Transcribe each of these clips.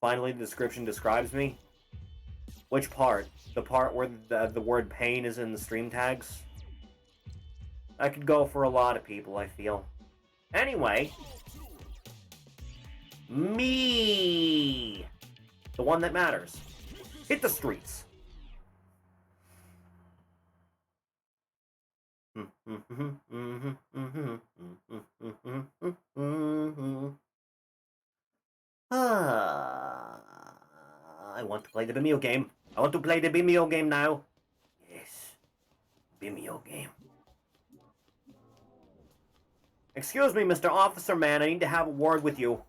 Finally, the description describes me. Which part? The part where the word pain is in the stream tags? I could go for a lot of people, I feel. Anyway. Me! The one that matters. Hit the streets. I want to play the Bimeo game. I want to play the Bimeo game now. Yes. Bimeo game. Excuse me, Mr. Officer Man, I need to have a word with you.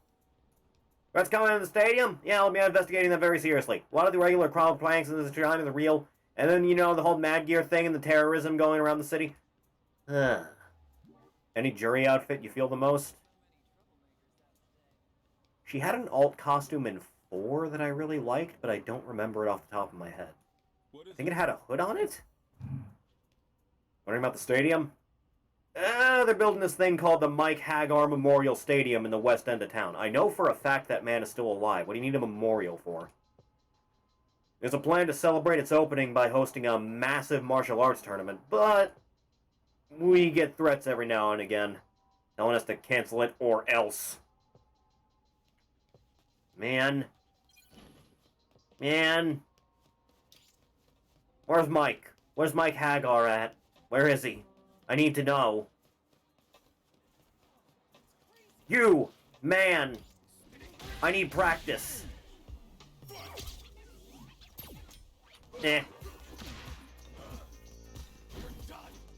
What's going on in the stadium? Yeah, I'll be investigating that very seriously. A lot of the regular crowd planks and the China the real. And then, you know, the whole Mad Gear thing and the terrorism going around the city. Any jury outfit you feel the most? She had an alt costume in 4 that I really liked, but I don't remember it off the top of my head. I think it had a hood on it? Wondering about the stadium? They're building this thing called the Mike Hagar Memorial Stadium in the west end of town. I know for a fact that man is still alive. What do you need a memorial for? There's a plan to celebrate its opening by hosting a massive martial arts tournament, but we get threats every now and again, telling us to cancel it or else. Man. Where's Mike? Where's Mike Hagar at? Where is he? I need to know. You, man. I need practice. Eh.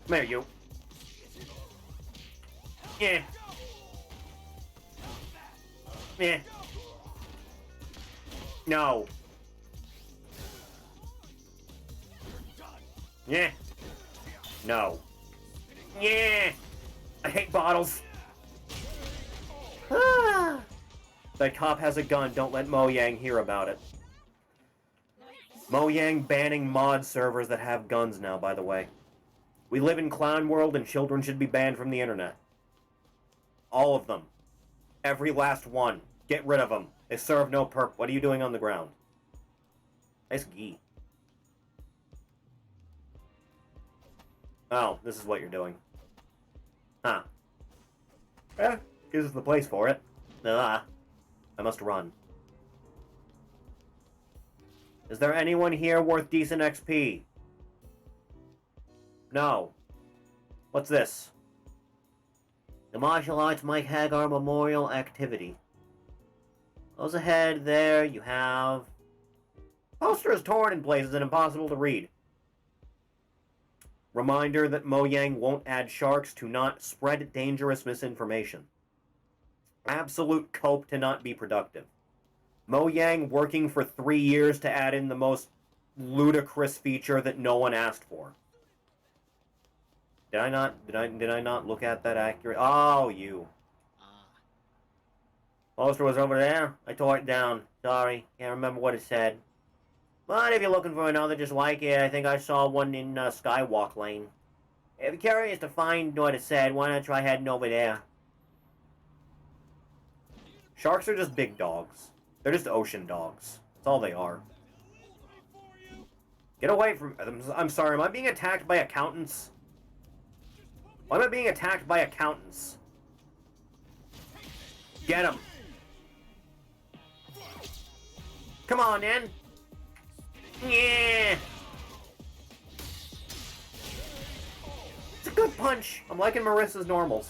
Come here, you. Yeah. Yeah. No. Yeah. No. Yeah. I hate bottles. Ah. That cop has a gun. Don't let Mo Yang hear about it. Mo Yang banning mod servers that have guns now, by the way. We live in clown world and children should be banned from the internet. All of them. Every last one. Get rid of them. They serve no perp. What are you doing on the ground? Nice gi. Oh, this is what you're doing. Huh. Eh, this is the place for it. I must run. Is there anyone here worth decent XP? No. What's this? The Martial Arts Mike Hagar Memorial Activity. Those ahead there you have... Poster is torn in places and impossible to read. Reminder that Mo Yang won't add sharks to not spread dangerous misinformation. Absolute cope to not be productive. Mo Yang working for 3 years to add in the most ludicrous feature that no one asked for. Did I not look at that accurate? Oh, you. Poster was over there. I tore it down. Sorry, can't remember what it said. But if you're looking for another just like it, I think I saw one in Skywalk Lane. If you're curious to find what it said, why not try heading over there? Sharks are just big dogs. They're just ocean dogs. That's all they are. Get away from... I'm sorry, am I being attacked by accountants? Why am I being attacked by accountants? Get him. Come on, then. Yeah. It's a good punch. I'm liking Marissa's normals.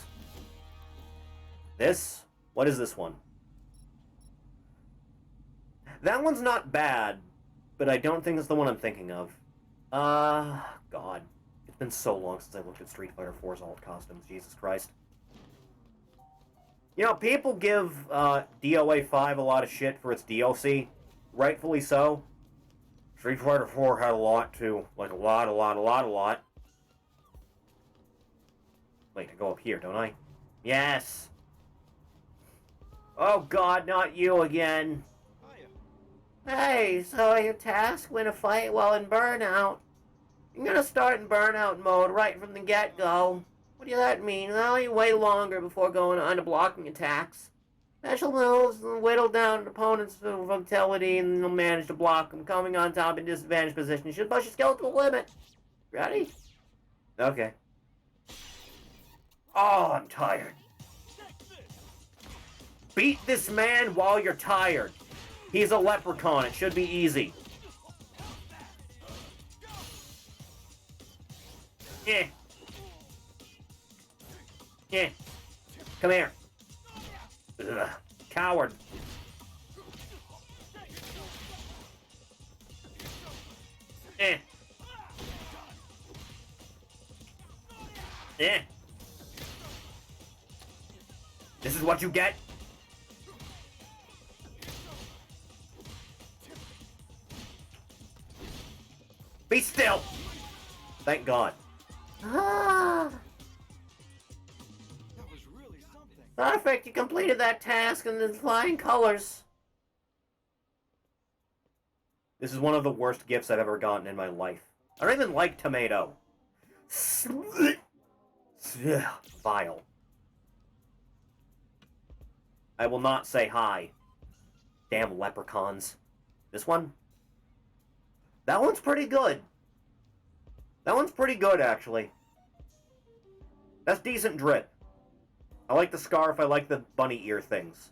This? What is this one? That one's not bad, but I don't think it's the one I'm thinking of. God. It's been so long since I looked at Street Fighter 4's alt costumes. Jesus Christ. You know, people give DOA 5 a lot of shit for its DLC. Rightfully so. Street Fighter 4 had a lot, too. Like, a lot. Wait, I go up here, don't I? Yes! Oh god, not you again. Hey, so your task win a fight while in burnout. You're gonna start in burnout mode right from the get-go. What does that mean? Well, you wait longer before going on to blocking attacks. Special moves whittle down opponent's vitality and they'll manage to block them. Coming on top in disadvantaged position. You should push your skill to the limit. Ready? Okay. Oh, I'm tired. Beat this man while you're tired. He's a leprechaun. It should be easy. Yeah. Yeah. Come here. Ugh. Coward. Eh. Eh. This is what you get? Be still! Thank God. Ah. That was really something. Perfect, you completed that task in the flying colors. This is one of the worst gifts I've ever gotten in my life. I don't even like tomato. Vile. I will not say hi. Damn leprechauns. This one? That one's pretty good. That one's pretty good, actually. That's decent drip. I like the scarf, I like the bunny ear things.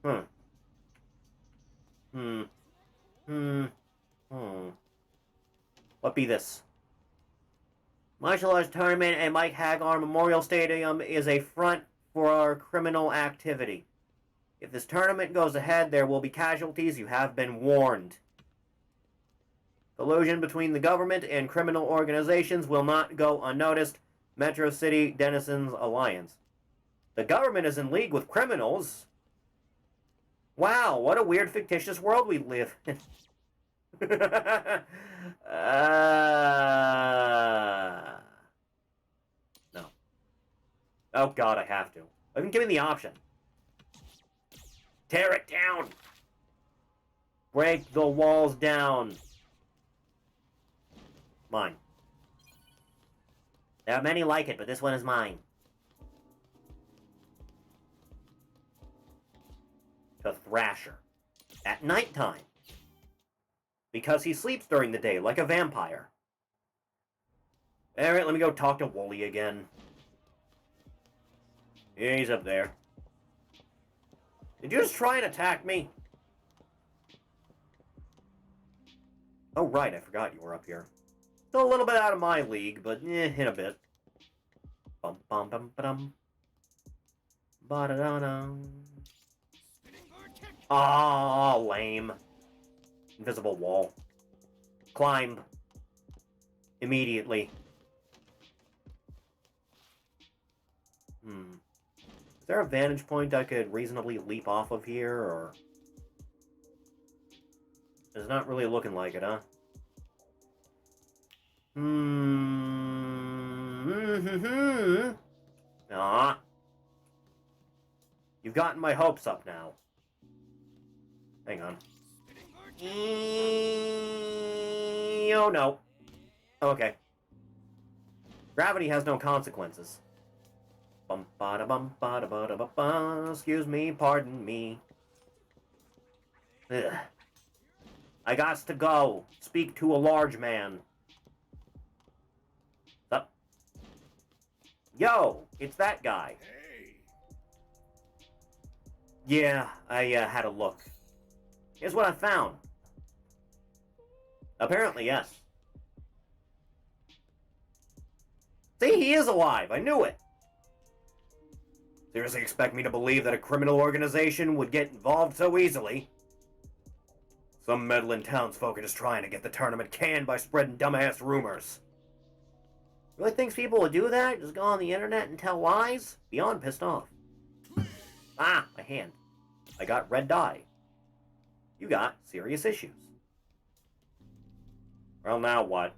What be this? Martial arts tournament at Mike Hagar Memorial Stadium is a front for our criminal activity. If this tournament goes ahead, there will be casualties. You have been warned. Collusion between the government and criminal organizations will not go unnoticed. Metro City Denizens Alliance. The government is in league with criminals. Wow, what a weird fictitious world we live in. No. Oh God, I have to. I haven't given the option. Tear it down. Break the walls down. Mine. There are many like it, but this one is mine. To Thrasher. At nighttime. Because he sleeps during the day, like a vampire. Alright, let me go talk to Wooly again. Yeah, he's up there. Did you just try and attack me? Oh, right, I forgot you were up here. Still a little bit out of my league, but in a bit. Bum bum bum ba-dum. Ba-da-da-dum. Ah, lame. Invisible wall. Climb. Immediately. Is there a vantage point I could reasonably leap off of here, or... It's not really looking like it, huh? Ah. You've gotten my hopes up now. Hang on. Oh no. Okay. Gravity has no consequences. Bum ba da bum ba da ba da ba ba. Excuse me, pardon me. Ugh. I gots to go. Speak to a large man. Up. Yo, it's that guy. Hey. Yeah, I had a look. Here's what I found. Apparently, yes. See, he is alive. I knew it. Seriously expect me to believe that a criminal organization would get involved so easily? Some meddling townsfolk are just trying to get the tournament canned by spreading dumbass rumors. Really thinks people would do that? Just go on the internet and tell lies? Beyond pissed off. Ah, my hand. I got red dye. You got serious issues. Well, now what?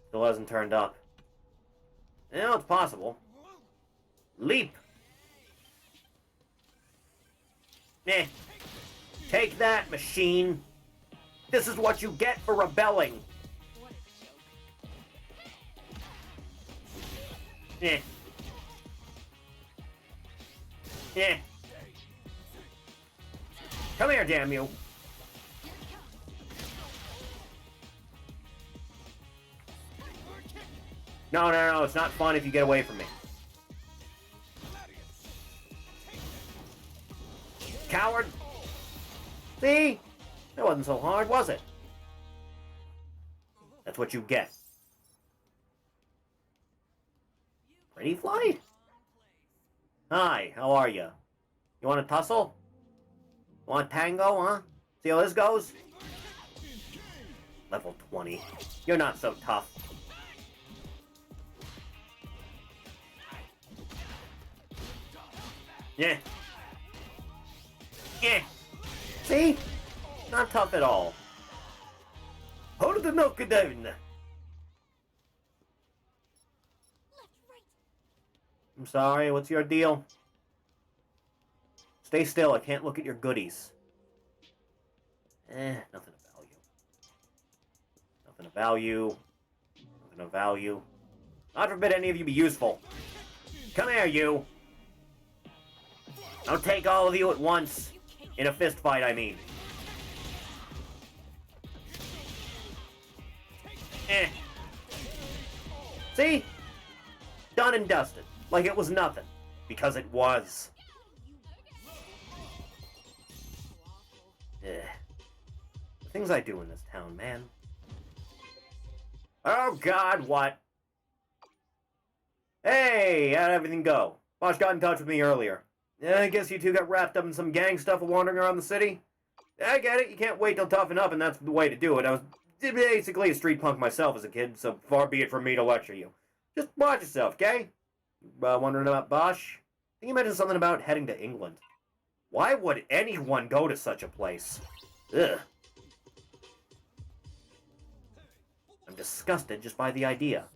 Still hasn't turned up. Yeah, it's possible. Leap! Eh. Take that, machine. This is what you get for rebelling. Eh. Eh. Come here, damn you. No, no, no, it's not fun if you get away from me. Coward! See? That wasn't so hard, was it? That's what you get. Pretty fly? Hi, how are you? You want to tussle? Want tango, huh? See how this goes? Level 20. You're not so tough. Yeah. Yeah. See? Not tough at all. Hold the milk down. I'm sorry, what's your deal? Stay still, I can't look at your goodies. Nothing of value. Nothing of value. Nothing of value. God forbid any of you be useful. Come here, you! Don't take all of you at once. In a fist fight, I mean. See? Done and dusted. Like it was nothing. Because it was. The things I do in this town, man. Oh God, what? Hey, how'd everything go? Bosch got in touch with me earlier. I guess you two got wrapped up in some gang stuff wandering around the city? I get it, you can't wait till toughen up, and that's the way to do it. I was basically a street punk myself as a kid, so far be it from me to lecture you. Just watch yourself, okay? Wondering about Bosch? I think you mentioned something about heading to England. Why would anyone go to such a place? Ugh. I'm disgusted just by the idea.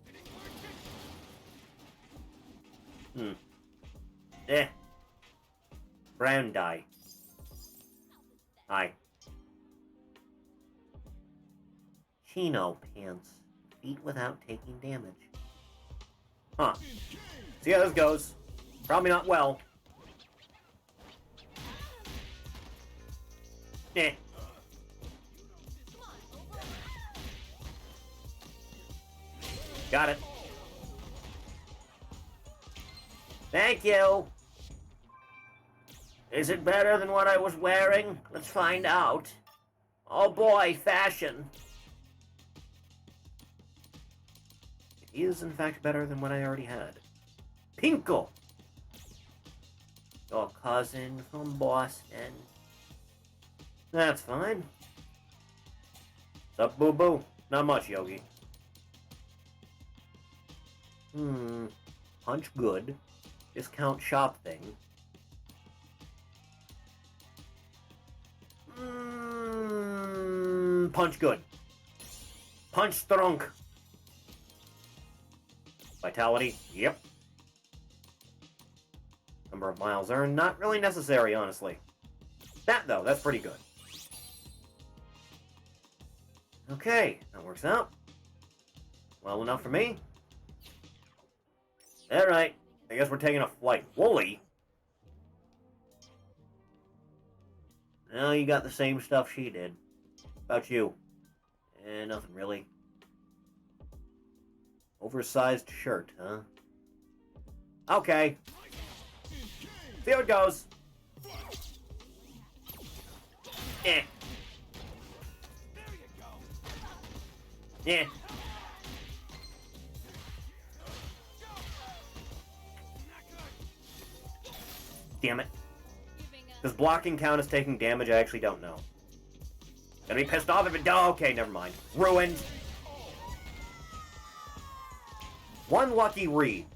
Brown dye. Hi. Chino pants. Feet without taking damage. Huh. See how this goes. Probably not well. Got it. Thank you. Is it better than what I was wearing? Let's find out. Oh boy, fashion. It is, in fact, better than what I already had. Pinkle! Your cousin from Boston. That's fine. Sup, boo-boo? Not much, Yogi. Punch good. Discount shop thing. Punch good. Punch strong. Vitality, yep. Number of miles earned, not really necessary, honestly. That, though, that's pretty good. Okay, that works out. Well enough for me. Alright, I guess we're taking a flight. Wooly? No, you got the same stuff she did. About you? Nothing really. Oversized shirt, huh? Okay. See how it goes. Yeah. Damn it. Does blocking count as taking damage? I actually don't know. Gonna be pissed off if it does. Oh, okay, never mind. Ruined. One lucky read.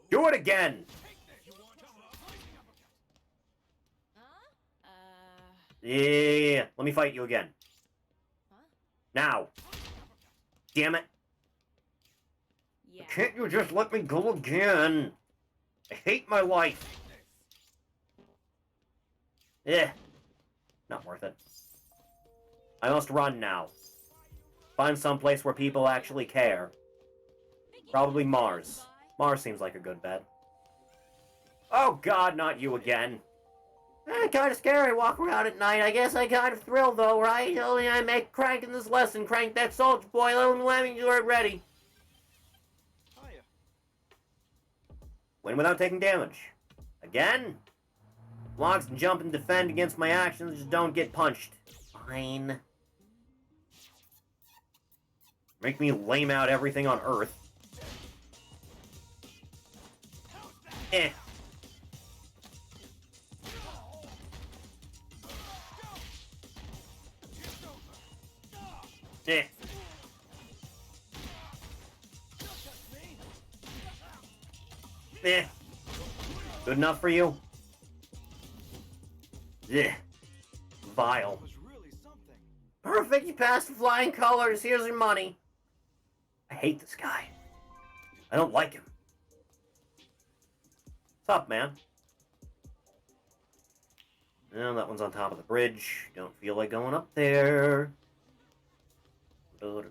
Do it again. Yeah, let me fight you again. Now. Damn it. Yeah. Can't you just let me go again? I hate my life. Not worth it. I must run now. Find some place where people actually care. Probably Mars. Mars seems like a good bet. Oh god, not you again. Kinda scary walk around at night. I guess I kind of thrilled though, right? Only I make cranking this lesson. Crank that soldier boy. Let me do it ready. Hiya. Win without taking damage. Again? Blocks and jump and defend against my actions. Just don't get punched. Fine. Make me lame out everything on Earth. Eh. Eh. Eh. Good enough for you? Yeah. Vile. Perfect, you passed the flying colors. Here's your money. I hate this guy. I don't like him. What's up, man? No, that one's on top of the bridge. Don't feel like going up there. Hey,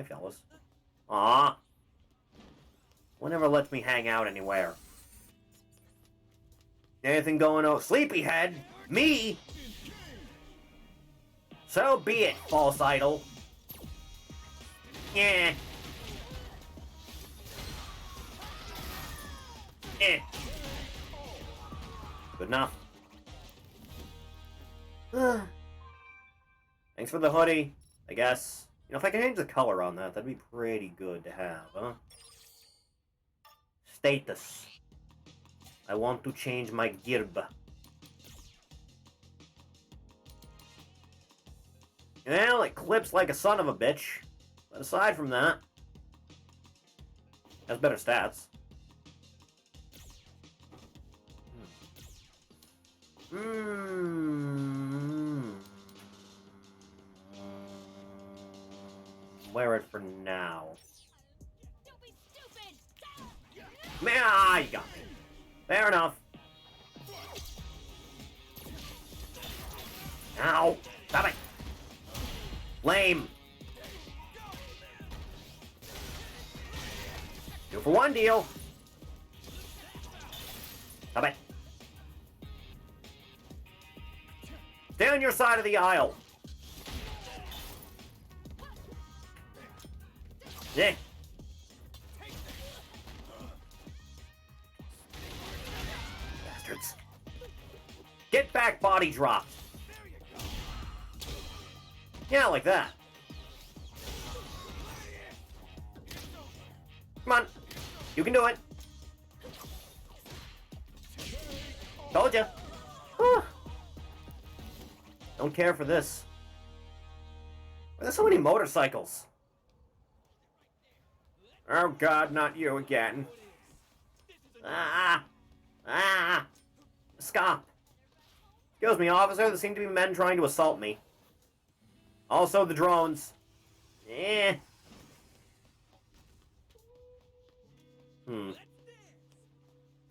fellas. Aw. One never lets me hang out anywhere. Anything going on? Sleepyhead? Me? So be it, false idol. Yeah. Eh. Good enough. Thanks for the hoodie, I guess. You know, if I can change the color on that, that'd be pretty good to have, huh? Status. I want to change my girb. Well, it clips like a son of a bitch. But aside from that, has better stats. Wear it for now. Ah, you got me. Fair enough. Ow! Stop it! Lame. 2 for 1 deal. Stop it. Stay on your side of the aisle. Yeah. Bastards. Get back, body dropped. Yeah, like that. Come on. You can do it. Told ya. Don't care for this. Why are there so many motorcycles? Oh god, not you again. Stop. Excuse me, officer. There seem to be men trying to assault me. Also the drones. Eh.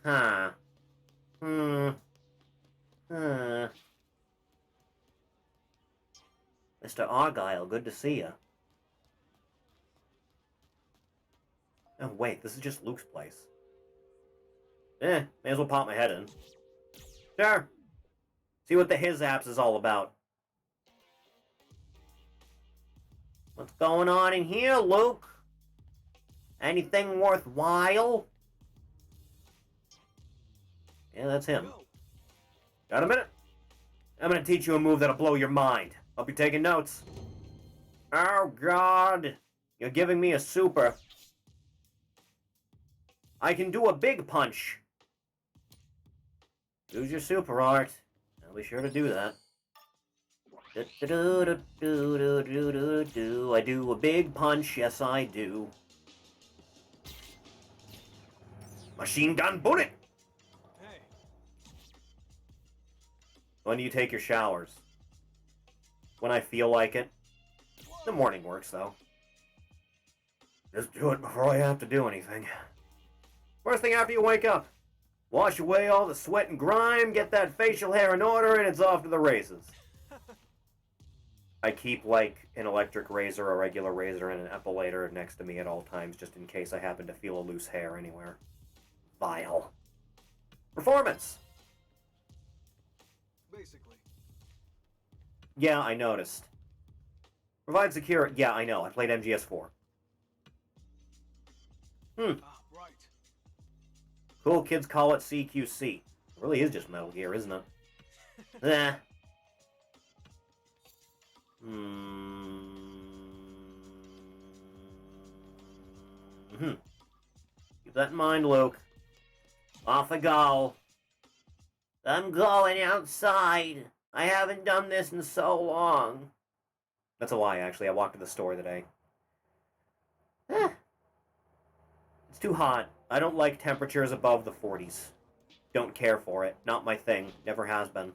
Huh. Mr. Argyle, good to see you. Oh, wait, this is just Luke's place. May as well pop my head in. Sure. See what the his apps is all about. What's going on in here, Luke? Anything worthwhile? Yeah, that's him. Got a minute? I'm gonna teach you a move that'll blow your mind. Hope you're taking notes. Oh, God. You're giving me a super. I can do a big punch. Use your super art. I'll be sure to do that. I do a big punch, yes I do. Machine gun bullet! Hey. When do you take your showers? When I feel like it. The morning works, though. Just do it before I have to do anything. First thing after you wake up. Wash away all the sweat and grime, get that facial hair in order, and it's off to the races. I keep, like, an electric razor, a regular razor, and an epilator next to me at all times, just in case I happen to feel a loose hair anywhere. Vile. Performance! Basically. Yeah, I noticed. Provide secure... Yeah, I know. I played MGS4. Right. Cool kids call it CQC. It really is just Metal Gear, isn't it? Eh. Keep that in mind, Luke. Off I go. I'm going outside. I haven't done this in so long. That's a lie, actually. I walked to the store today. It's too hot. I don't like temperatures above the 40s. Don't care for it. Not my thing. Never has been.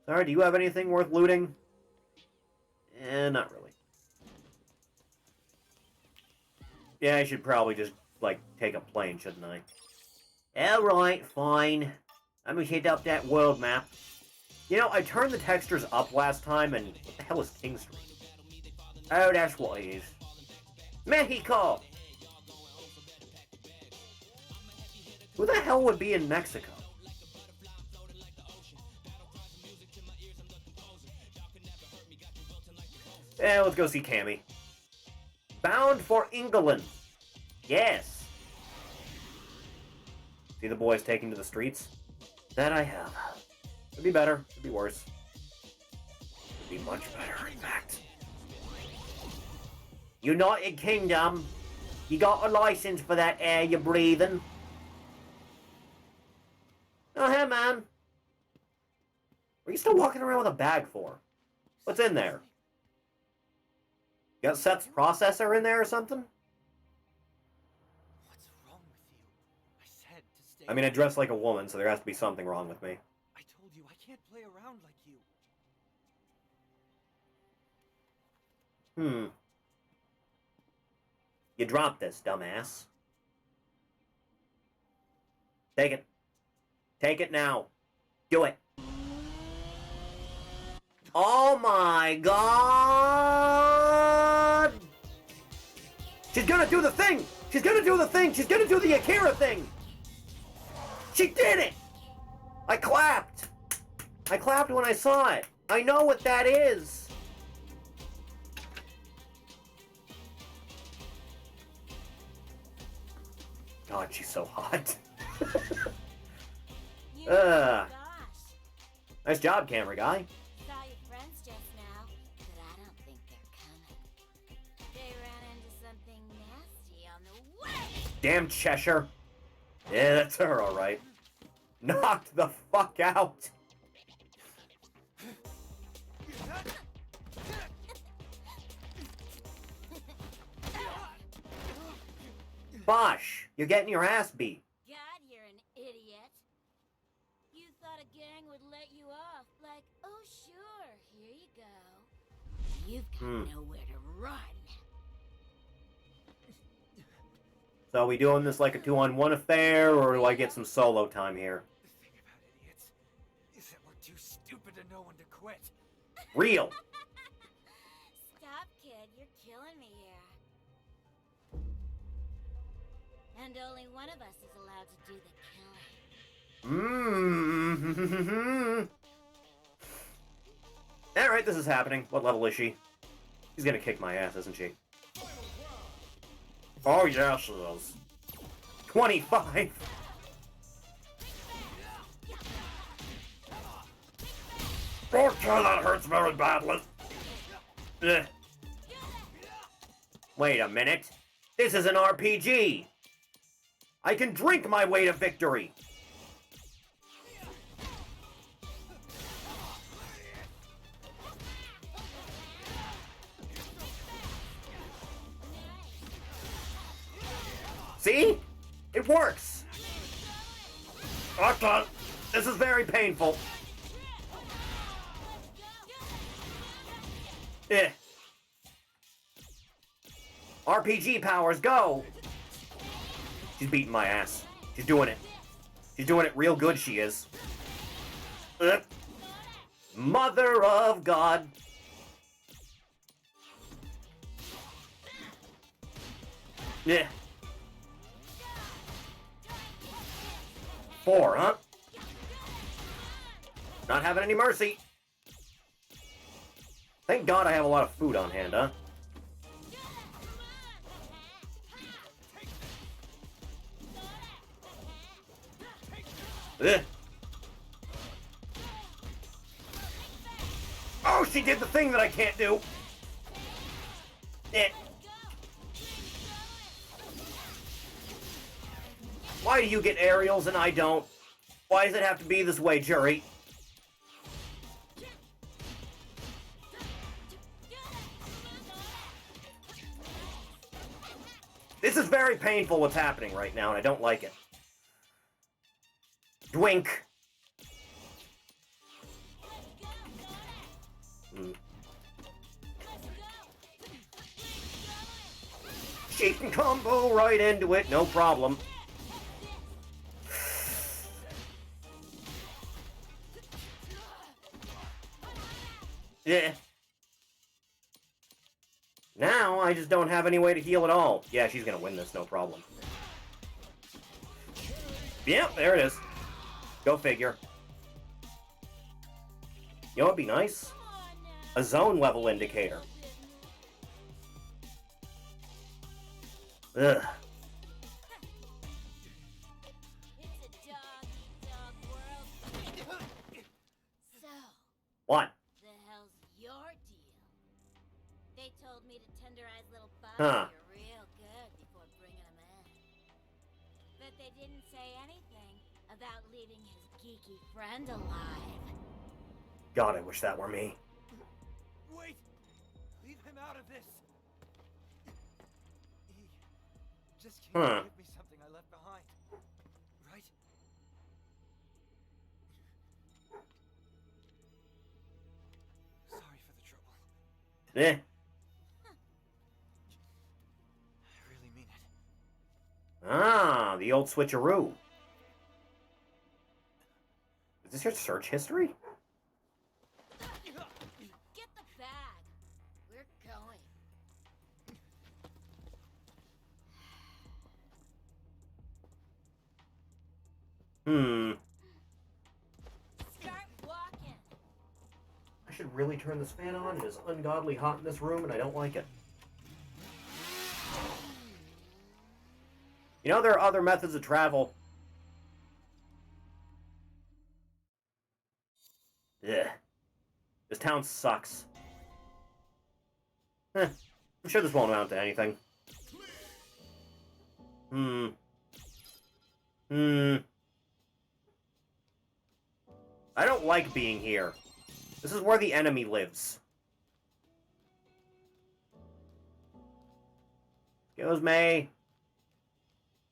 Sorry, do you have anything worth looting? Not really. Yeah, I should probably just, like, take a plane, shouldn't I? Alright, fine. Let me hit up that world map. You know, I turned the textures up last time, and what the hell is King Street? Oh, that's what it is. Mexico! Who the hell would be in Mexico? Let's go see Cammy. Bound for England. Yes. See the boys taking to the streets? That I have. Could be better. Could be worse. Could be much better, in fact. United Kingdom. You got a license for that air you're breathing? Oh, hey, man. What are you still walking around with a bag for? What's in there? You got Seth's processor in there or something? What's wrong with you? I said to stay. I mean, I dress like a woman, so there has to be something wrong with me. I told you I can't play around like you. You dropped this, dumbass. Take it. Take it now. Do it. Oh my god! She's gonna do the thing! She's gonna do the thing! She's gonna do the Akira thing! She did it! I clapped! I clapped when I saw it. I know what that is! God, she's so hot. Nice job, camera guy. Saw your friends just now, but I don't think they're coming. They ran into something nasty on the way. Damn Cheshire. Yeah, that's her, alright. Knocked the fuck out. Bosh, you're getting your ass beat. God, you're an idiot. You thought a gang would let you off, like, oh sure, here you go. You've got nowhere to run. So are we doing this like a 2-on-1 affair, or do I get some solo time here? The thing about idiots is that we're too stupid to know when to quit. Real. Stop, kid, you're killing me here. And only one of us is allowed to do the killing. Alright, this is happening. What level is she? She's gonna kick my ass, isn't she? Oh, yeah, she is. 25! Okay, that hurts very badly. Ugh. Wait a minute. This is an RPG! I can drink my way to victory! See? It works! Okay, this is very painful. RPG powers, go! She's beating my ass. She's doing it. She's doing it real good, she is. Mother of God. Yeah. 4, huh? Not having any mercy. Thank God I have a lot of food on hand, huh? Ugh. Oh, she did the thing that I can't do. Eh. Why do you get aerials and I don't? Why does it have to be this way, jury? This is very painful what's happening right now, and I don't like it. Dwink. She can combo right into it, no problem. Yeah. Now, I just don't have any way to heal at all. Yeah, she's gonna win this, no problem. Yep, there it is. Go figure. You know what'd be nice? A zone level indicator. Ugh. It's a dog-eat-dog world. So, What? the hell's your deal? They told me to tenderize little Huh. bodies real good before bringing them in. But they didn't say anything about leaving his geeky friend alive. God, I wish that were me. Wait! Leave him out of this! He just came to give me something I left behind. Right? Sorry for the trouble. Eh. I really mean it. Ah, the old switcheroo. Is this your search history? Get the bag. We're going. Start walking. I should really turn this fan on. It is ungodly hot in this room, and I don't like it. You know, there are other methods of travel. Ugh. This town sucks. I'm sure this won't amount to anything. I don't like being here. This is where the enemy lives. Excuse me.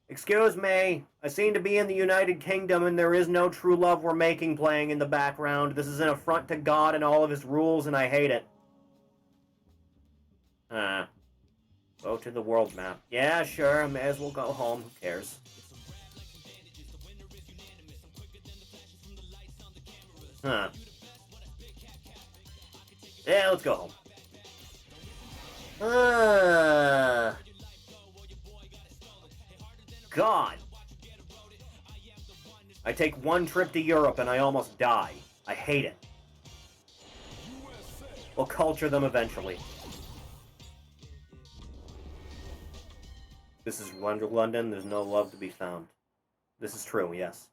Excuse me. I seem to be in the United Kingdom and there is no true love we're making playing in the background. This is an affront to God and all of his rules and I hate it. Go to the world map. Yeah, sure. May as well go home. Who cares? Huh. Yeah, let's go home. God. I take one trip to Europe and I almost die. I hate it. We'll culture them eventually. This is London. There's no love to be found. This is true, yes.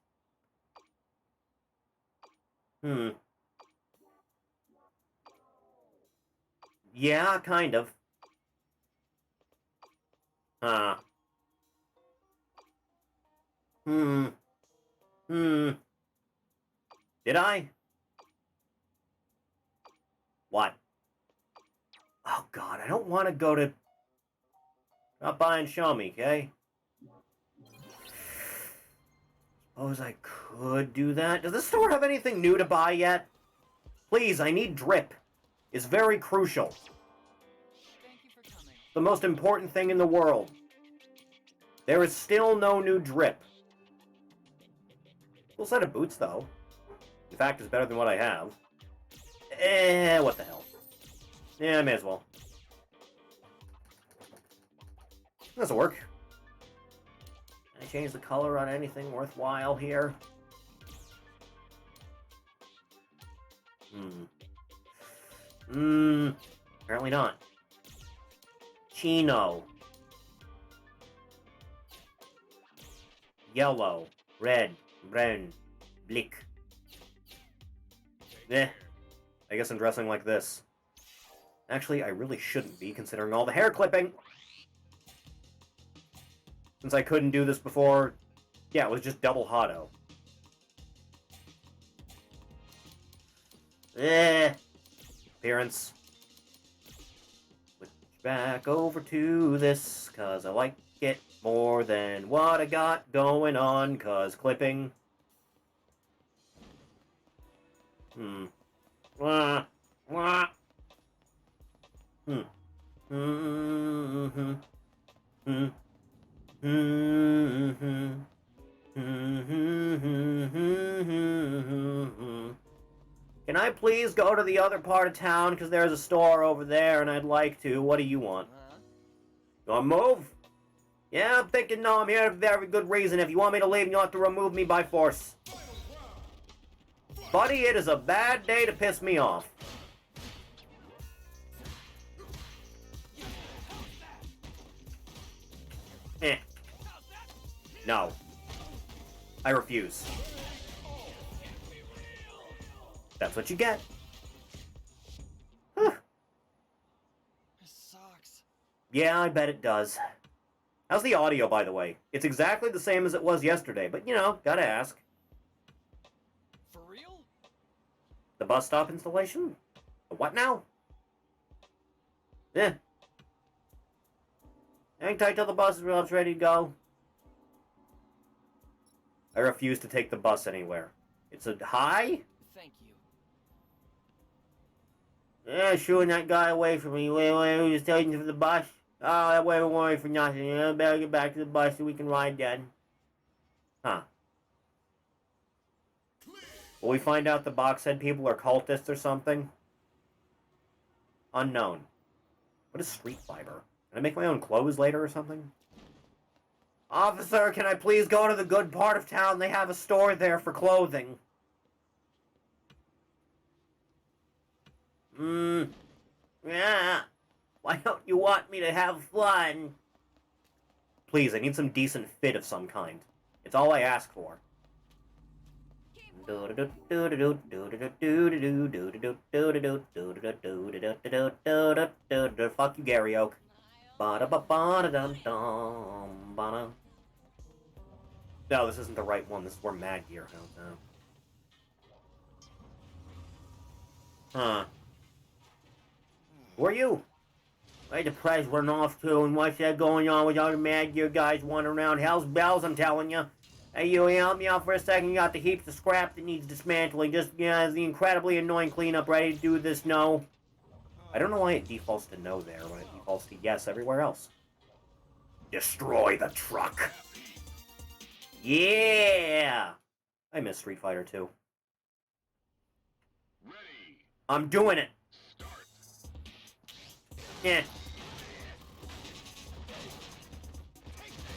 Yeah, kind of. Did I? What? Oh, God, I don't want to go to... Stop by and show me, okay? Suppose I could do that. Does this store have anything new to buy yet? Please, I need drip. It's very crucial. Thank you for coming. The most important thing in the world. There is still no new drip. Cool set of boots, though. In fact, it's better than what I have. What the hell? Yeah, I may as well. This'll work. Can I change the color on anything worthwhile here? Apparently not. Chino. Yellow. Red. Brown. Blick. I guess I'm dressing like this. Actually, I really shouldn't be, considering all the hair clipping! Since I couldn't do this before, yeah, it was just double hotto. Appearance. Switch back over to this, cause I like it more than what I got going on, cause clipping. Wah. Wah. Can I please go to the other part of town, because there's a store over there, and I'd like to. What do you want? You want to move? Yeah, I'm thinking no, I'm here for a very good reason. If you want me to leave, you'll have to remove me by force. Buddy, it is a bad day to piss me off. No. I refuse. That's what you get. Huh. This sucks. Yeah, I bet it does. How's the audio, by the way? It's exactly the same as it was yesterday, but, you know, gotta ask. For real? The bus stop installation? The what now? Hang tight till the bus is ready to go. I refuse to take the bus anywhere. It's a hi? Thank you. Yeah, shooing that guy away from me. We was taking to the bus. Oh, that way we're worrying for nothing. I better get back to the bus so we can ride then. Huh. Will we find out the boxhead people are cultists or something? Unknown. What is street fiber? Can I make my own clothes later or something? Officer, can I please go to the good part of town? They have a store there for clothing. Yeah. Why don't you want me to have fun? Please, I need some decent fit of some kind. It's all I ask for. Fuck you, Gary Oak. No, this isn't the right one. This is where Mad Gear hangs out. Huh. Who are you? Where's the press run off to, and what's that going on with all the Mad Gear guys wandering around? Hell's bells, I'm telling you. Hey, you help me out for a second? You got the heaps of scrap that needs dismantling. Just, is the incredibly annoying cleanup ready to do this? No. I don't know why it defaults to no there when it defaults to yes everywhere else. Destroy the truck. Yeah! I miss Street Fighter 2. Ready. I'm doing it. Start. Yeah.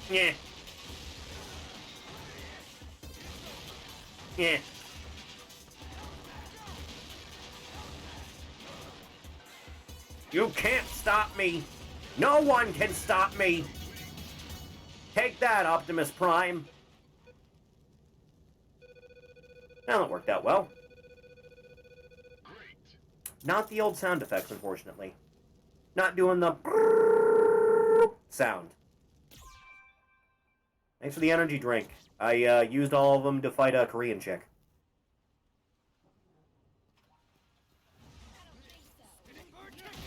Yeah. Yeah. You can't stop me. No one can stop me. Take that, Optimus Prime. Well, it worked out well. Great. Not the old sound effects, unfortunately. Not doing the sound. Thanks for the energy drink. I used all of them to fight a Korean chick.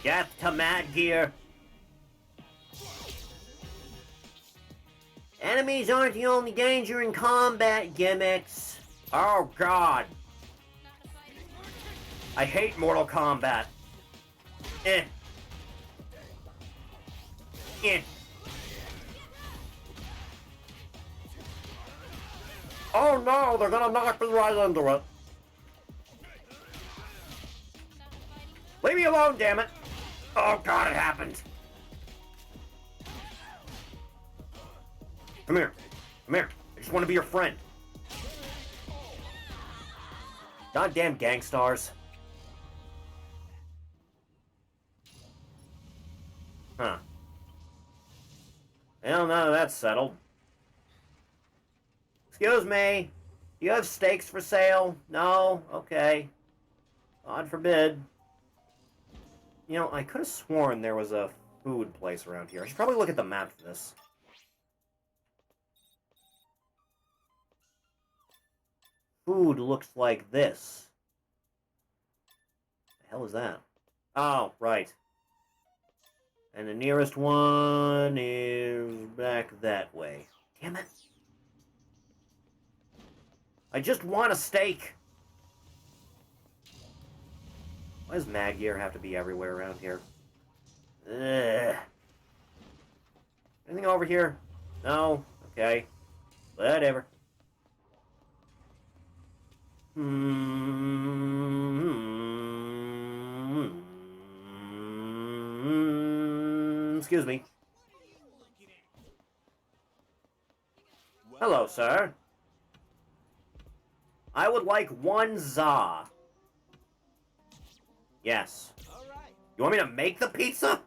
Get to Mad Gear. Enemies aren't the only danger in combat, gimmicks. Oh, God. I hate Mortal Kombat. Eh. Oh no, they're gonna knock me right into it. Leave me alone, damn it. Oh god, it happened. Come here. Come here. I just want to be your friend. Goddamn gangstars. Huh. Well, now that's settled. Excuse me. Do you have steaks for sale? No? Okay. God forbid. You know, I could have sworn there was a food place around here. I should probably look at the map for this. Food looks like this. The hell is that? Oh, right. And the nearest one is back that way. Damn it. I just want a steak. Why does Mad Gear have to be everywhere around here? Ugh. Anything over here? No? Okay. Whatever. Excuse me. Hello, sir. I would like one za. Yes. You want me to make the pizza?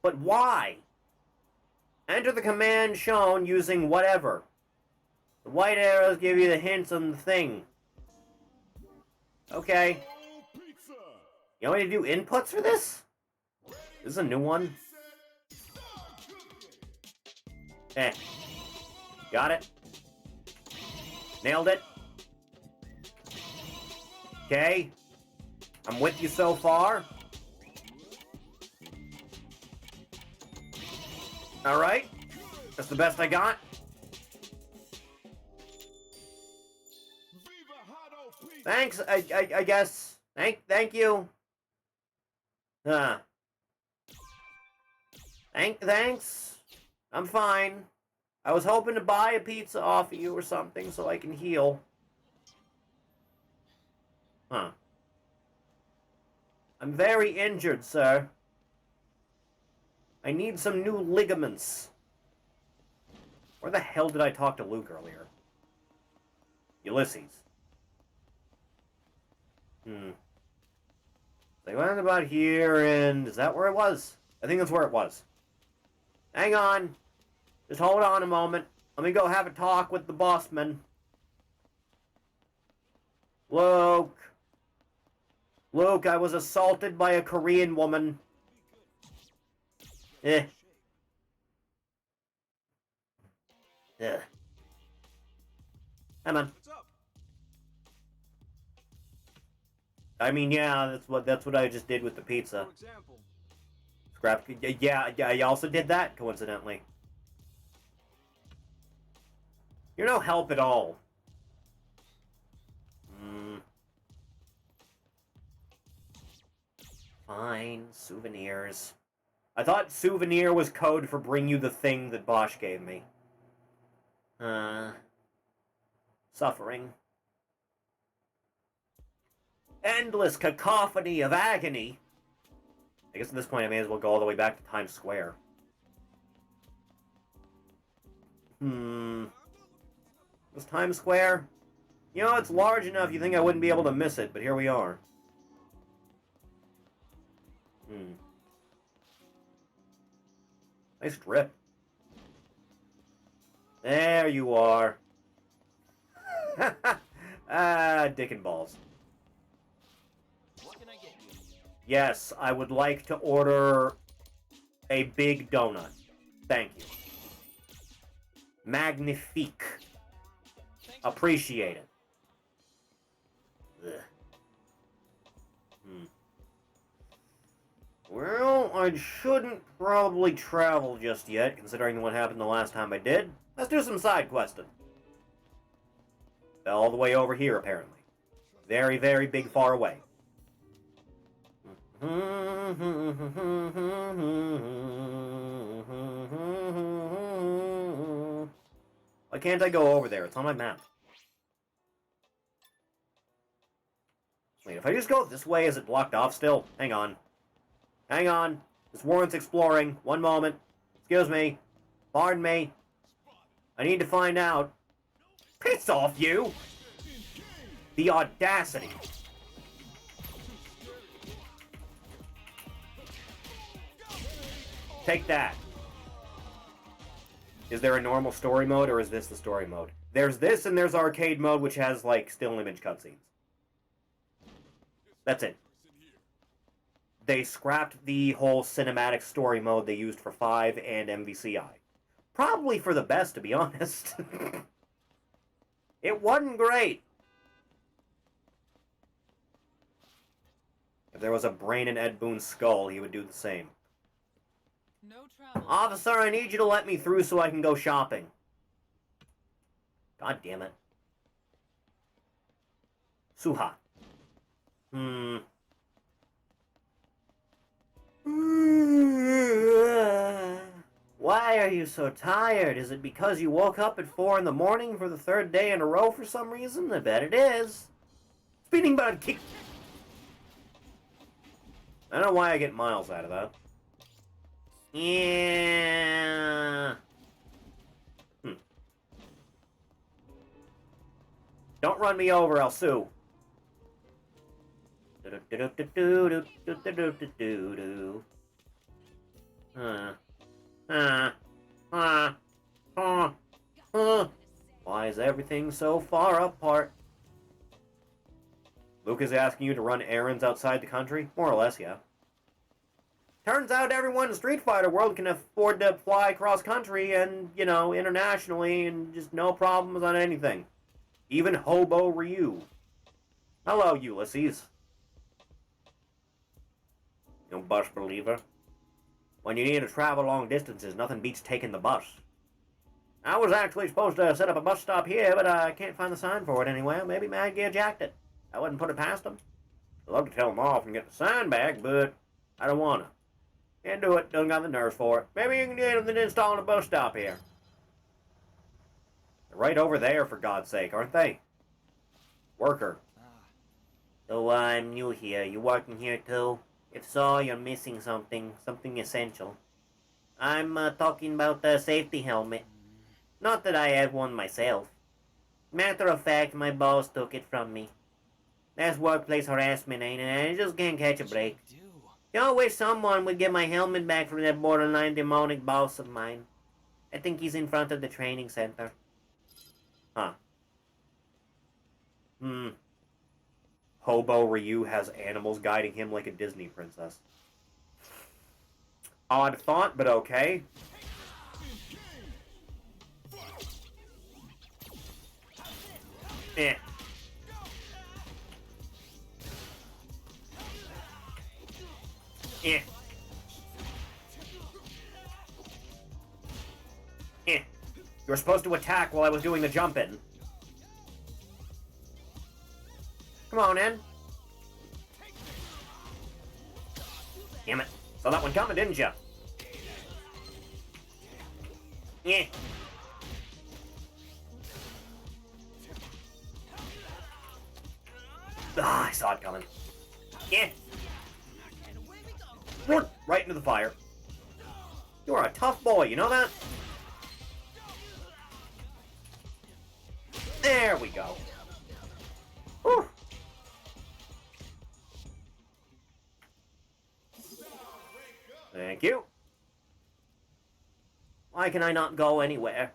But why? Enter the command shown using whatever. The white arrows give you the hints on the thing. Okay. You want me to do inputs for this? This is a new one. Eh. Got it. Nailed it. Okay. I'm with you so far. Alright. That's the best I got. Thanks, I guess. Thank you. Thanks. I'm fine. I was hoping to buy a pizza off of you or something so I can heal. Huh. I'm very injured, sir. I need some new ligaments. Where the hell did I talk to Luke earlier? Ulysses. They went about here, and is that where it was? I think that's where it was. Hang on. Just hold on a moment. Let me go have a talk with the bossman. Luke. Luke, I was assaulted by a Korean woman. Eh. Yeah. Come on. I mean, yeah, that's what I just did with the pizza. Scrap. Yeah, I also did that, coincidentally. You're no help at all. Fine, souvenirs. I thought souvenir was code for bring you the thing that Bosch gave me. Suffering. Endless cacophony of agony. I guess at this point I may as well go all the way back to Times Square. Was Times Square? You know, it's large enough you think I wouldn't be able to miss it, but here we are. Nice drip. There you are. Dick and balls. What can I get you? Yes, I would like to order a big donut. Thank you. Magnifique. Appreciate it. Ugh. Well, I shouldn't probably travel just yet, considering what happened the last time I did. Let's do some side questing. All the way over here, apparently. Very, very big far away. Why can't I go over there? It's on my map. Wait, if I just go this way, is it blocked off still? Hang on. Hang on. This warrants exploring. One moment. Excuse me. Pardon me. I need to find out. Piss off, you! The audacity. Take that. Is there a normal story mode, or is this the story mode? There's this, and there's arcade mode, which has, like, still image cutscenes. That's it. They scrapped the whole cinematic story mode they used for 5 and MVCI. Probably for the best, to be honest. It wasn't great. If there was a brain in Ed Boon's skull, he would do the same. No travel. Officer, I need you to let me through so I can go shopping. God damn it. Suha. Why are you so tired? Is it because you woke up at 4 in the morning for the 3rd day in a row for some reason? I bet it is. Speeding bug kick. I don't know why I get miles out of that. Yeah. Don't run me over, I'll sue. Why is everything so far apart? Luke is asking you to run errands outside the country? More or less, yeah. Turns out everyone in Street Fighter world can afford to fly cross country and, you know, internationally and just no problems on anything. Even Hobo Ryu. Hello, Ulysses. You bus believer. When you need to travel long distances, nothing beats taking the bus. I was actually supposed to set up a bus stop here, but I can't find the sign for it anywhere. Maybe Mad Gear jacked it. I wouldn't put it past him. I'd love to tell him off and get the sign back, but I don't want to. Can't do it. Doesn't got the nerves for it. Maybe you can get him to install a bus stop here. They're right over there, for God's sake, aren't they? Worker. So I'm new here. You working here too? If so, you're missing something. Something essential. I'm talking about the safety helmet. Not that I have one myself. Matter of fact, my boss took it from me. That's workplace harassment, ain't it? I just can't catch a break. I wish someone would get my helmet back from that borderline demonic boss of mine. I think he's in front of the training center. Huh. Hobo Ryu has animals guiding him like a Disney princess. Odd thought, but okay. Eh. Eh. Eh. You were supposed to attack while I was doing the jump-in. Come on, Ed. Damn it. Saw that one coming, didn't you? Yeah. Ah, I saw it coming. Yeah. Right into the fire. You are a tough boy, you know that? There we go. Whew. Thank you. Why can I not go anywhere?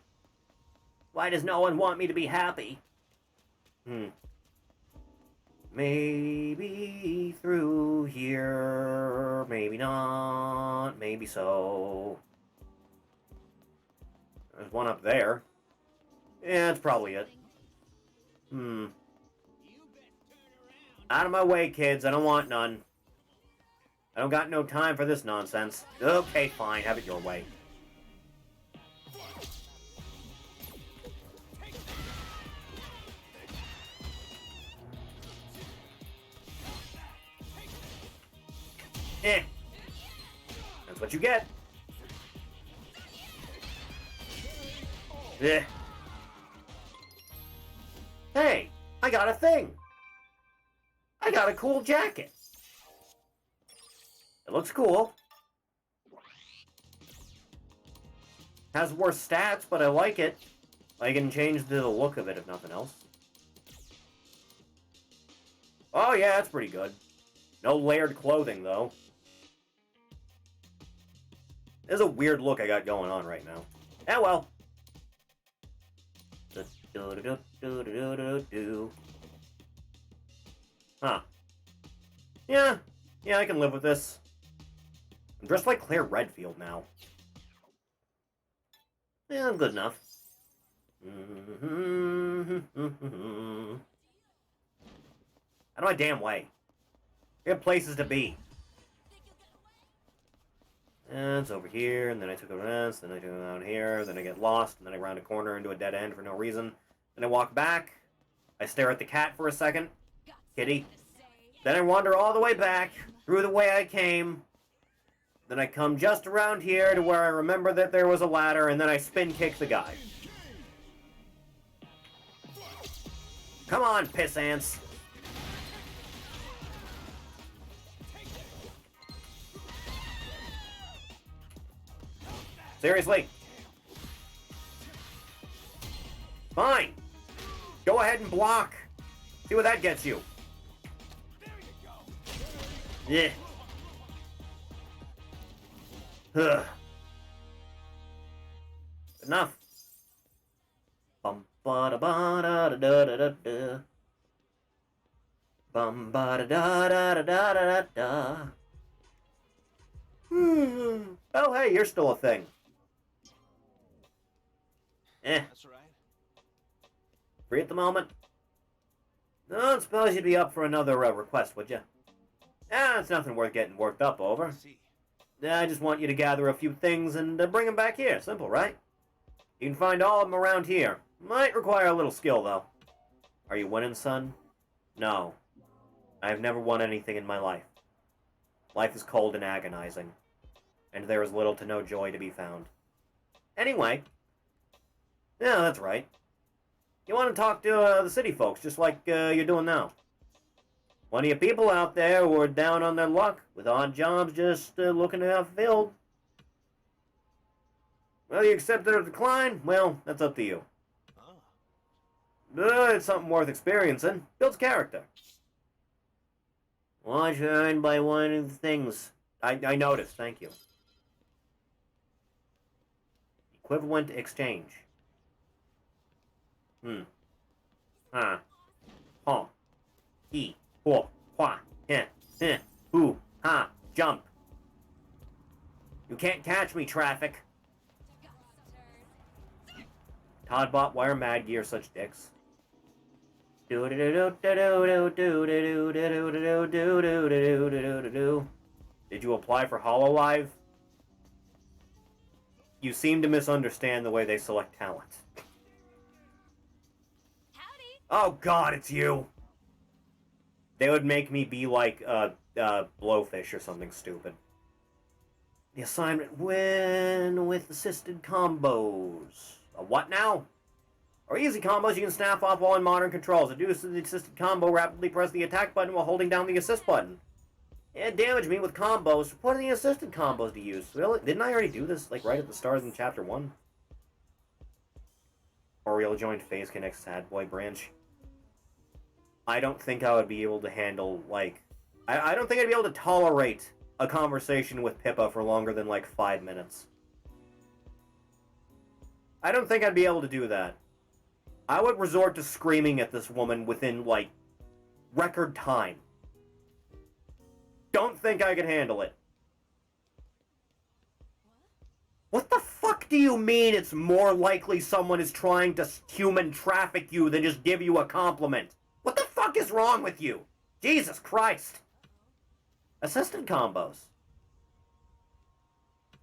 Why does no one want me to be happy? Maybe through here, maybe not, maybe so. There's one up there. Yeah, that's probably it. Out of my way, kids, I don't want none. I don't got no time for this nonsense. Okay, fine, have it your way. Eh. That's what you get. Eh. Hey, I got a thing. I got a cool jacket. It looks cool. Has worse stats, but I like it. I can change the look of it if nothing else. Oh yeah, that's pretty good. No layered clothing, though. There's a weird look I got going on right now. Ah, well. Huh. Yeah, I can live with this. I'm dressed like Claire Redfield now. Yeah, I'm good enough. Out of my damn way. We have places to be. And it's over here, and then I took a rest, then I go down here, then I get lost, and then I round a corner into a dead end for no reason. Then I walk back. I stare at the cat for a second. Kitty. Then I wander all the way back, through the way I came. Then I come just around here to where I remember that there was a ladder, and then I spin kick the guy. Come on, piss ants. Seriously? Fine. Go ahead and block. See what that gets you. Yeah. Ugh. Enough. Bum ba da ba da da da da da. Bum ba da da da da da da da. Oh hey, you're still a thing. That's right. Free at the moment? No, I don't suppose you'd be up for another request, would you? It's nothing worth getting worked up over. See. I just want you to gather a few things and bring them back here. Simple, right? You can find all of them around here. Might require a little skill, though. Are you winning, son? No. I have never won anything in my life. Life is cold and agonizing. And there is little to no joy to be found. Anyway. Yeah, that's right. You want to talk to the city folks, just like you're doing now. Plenty of people out there who are down on their luck, with odd jobs just looking to have filled. Whether you accept it or decline, well, that's up to you. It's something worth experiencing. Builds character. Watch earned by one of the things. I noticed, thank you. Equivalent exchange. Ha. Huh. He. Ho. Hua. Heh. Heh. Hoo. Ha. Jump. You can't catch me, traffic. Toddbot, why are Mad Gear such dicks? Did you apply for HoloLive? You seem to misunderstand the way they select talent. Oh god, it's you! They would make me be like, Blowfish or something stupid. The assignment win with assisted combos. A what now? Or easy combos you can snap off while in modern controls. To do the assisted combo, rapidly press the attack button while holding down the assist button. Yeah, damage me with combos. What are the assisted combos to use? Really? Didn't I already do this, like, right at the start in Chapter 1? Oriole joined Phase Connect Sad Boy branch. I don't think I would be able to handle, like... I don't think I'd be able to tolerate a conversation with Pippa for longer than, like, 5 minutes. I don't think I'd be able to do that. I would resort to screaming at this woman within, like, record time. Don't think I could handle it. What the fuck do you mean it's more likely someone is trying to human traffic you than just give you a compliment? What the fuck is wrong with you? Jesus Christ. Assisted combos.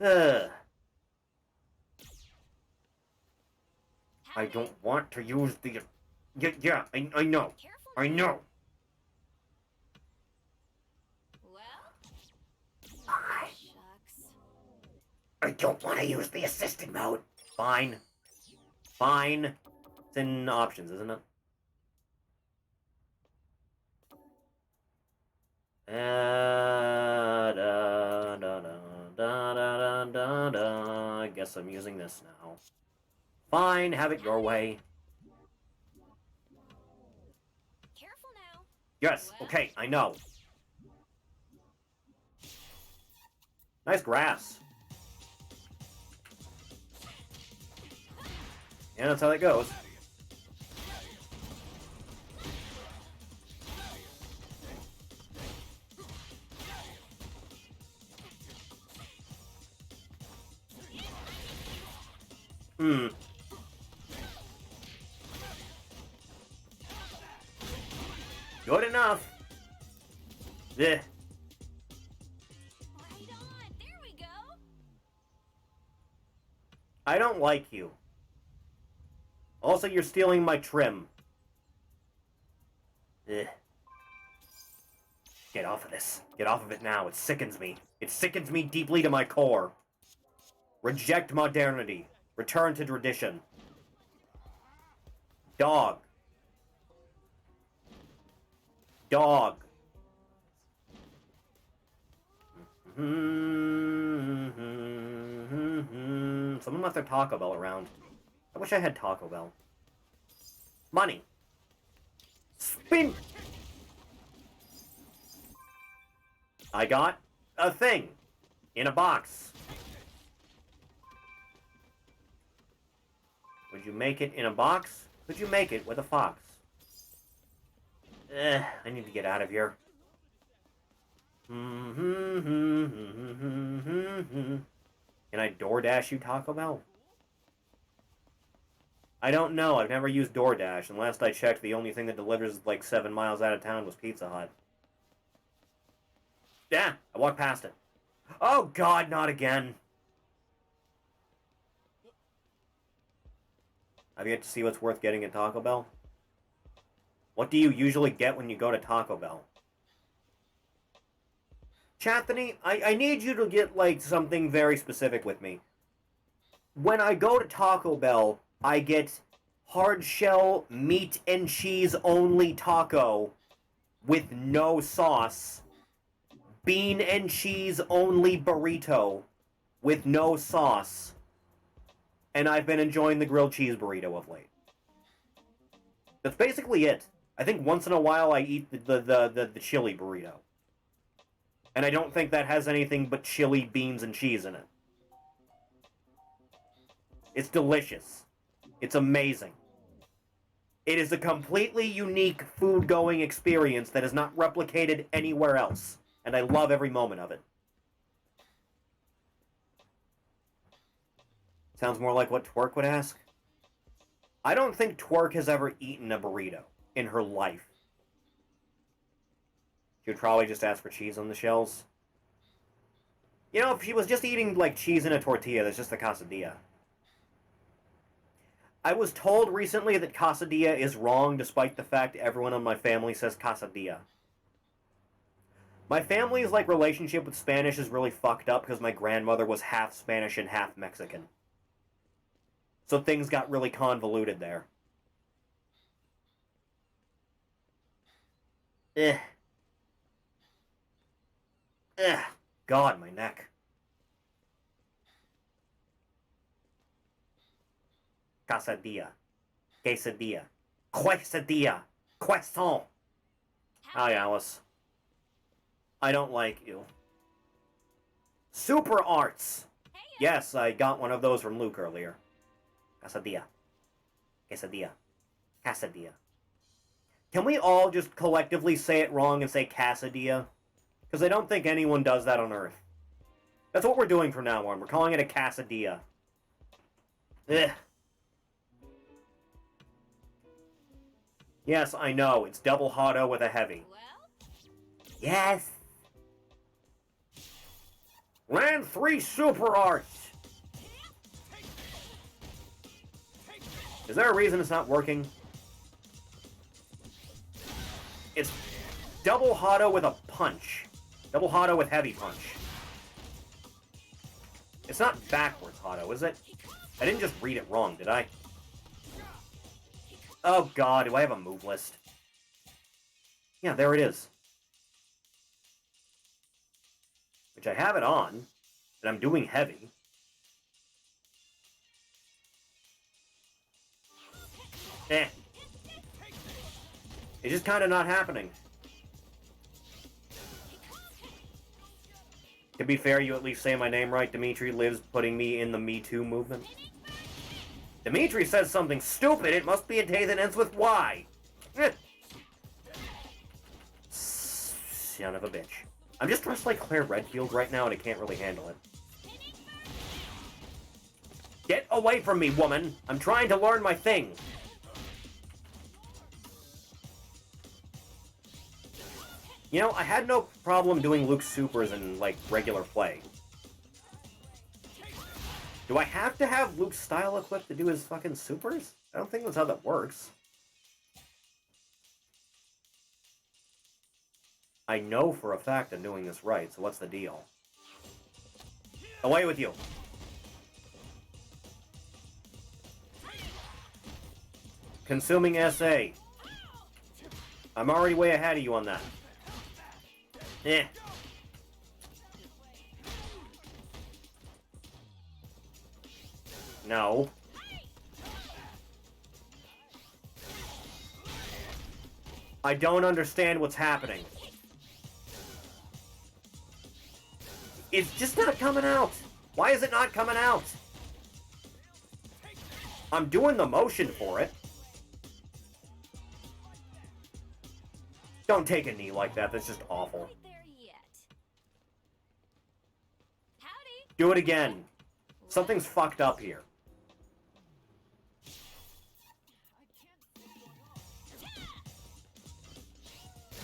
Ugh. I don't want to use the... Yeah, I know. I know. I don't want to use the assisted mode. Fine. Fine. It's in options, isn't it? Da, da, da, da, da, da, da. I guess I'm using this now. Fine, have it your way. Careful now. Yes, okay, I know. Nice grass. Yeah, that's how that goes. Good enough. Eh. Right on. There we go. I don't like you. Also, you're stealing my trim. Eh. Get off of this. Get off of it now. It sickens me. It sickens me deeply to my core. Reject modernity. Return to tradition. Dog. Dog. Someone left their Taco Bell around. I wish I had Taco Bell. Money. Spin! I got a thing. In a box. Would you make it in a box? Could you make it with a fox? I need to get out of here. Can I DoorDash you Taco Bell? I don't know. I've never used DoorDash. And last I checked, the only thing that delivers like 7 miles out of town was Pizza Hut. Yeah, I walked past it. Oh God, not again. I've yet to see what's worth getting at Taco Bell. What do you usually get when you go to Taco Bell? Chathany, I need you to get, like, something very specific with me. When I go to Taco Bell, I get hard shell, meat and cheese only taco with no sauce. Bean and cheese only burrito with no sauce. And I've been enjoying the grilled cheese burrito of late. That's basically it. I think once in a while I eat the chili burrito. And I don't think that has anything but chili, beans, and cheese in it. It's delicious. It's amazing. It is a completely unique food-going experience that is not replicated anywhere else. And I love every moment of it. Sounds more like what Twerk would ask. I don't think Twerk has ever eaten a burrito in her life. She would probably just ask for cheese on the shells. You know, if she was just eating, like, cheese in a tortilla, that's just a quesadilla. I was told recently that quesadilla is wrong, despite the fact everyone in my family says quesadilla. My family's, like, relationship with Spanish is really fucked up because my grandmother was half Spanish and half Mexican. So things got really convoluted there. God, my neck. Quesadilla. Quesadilla. Quesadilla. Croissant. Hi, Alice. I don't like you. Super Arts! Yes, I got one of those from Luke earlier. Quesadilla. Quesadilla. Quesadilla. Can we all just collectively say it wrong and say quesadilla? Because I don't think anyone does that on Earth. That's what we're doing from now on. We're calling it a quesadilla. Ugh. Yes, I know. It's double hotto with a heavy. Well, Yes! Land 3 Super Arts! Is there a reason it's not working? It's double hotto with a punch. Double hotto with heavy punch. It's not backwards hotto, is it? I didn't just read it wrong, did I? Oh god, do I have a move list? Yeah, there it is. which I have it on, and I'm doing heavy. Eh. It's just kind of not happening. To be fair, you at least say my name right. Dimitri lives putting me in the Me Too movement. Dimitri says something stupid. It must be a day that ends with Y. Son of a bitch. I'm just dressed like Claire Redfield right now, and I can't really handle it. Get away from me, woman! I'm trying to learn my thing. You know, I had no problem doing Luke's supers in, like, regular play. Do I have to have Luke's style equipped to do his fucking supers? I don't think that's how that works. I know for a fact I'm doing this right, so what's the deal? Away with you! Consuming SA. I'm already way ahead of you on that. Eh. No. I don't understand what's happening. It's just not coming out. Why is it not coming out? I'm doing the motion for it. Don't take a knee like that. That's just awful. Do it again. Something's fucked up here.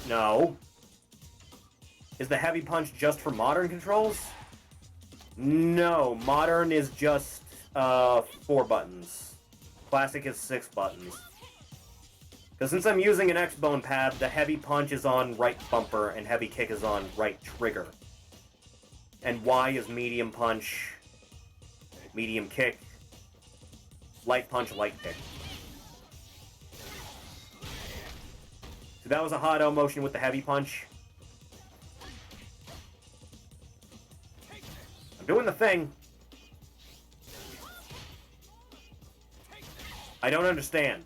No. Is the heavy punch just for modern controls? No, modern is just 4 buttons. Classic is 6 buttons. Because since I'm using an X-Bone pad, the heavy punch is on right bumper and heavy kick is on right trigger. And Y is medium punch, medium kick, light punch, light kick. So that was a hot-O motion with the heavy punch. I'm doing the thing. I don't understand.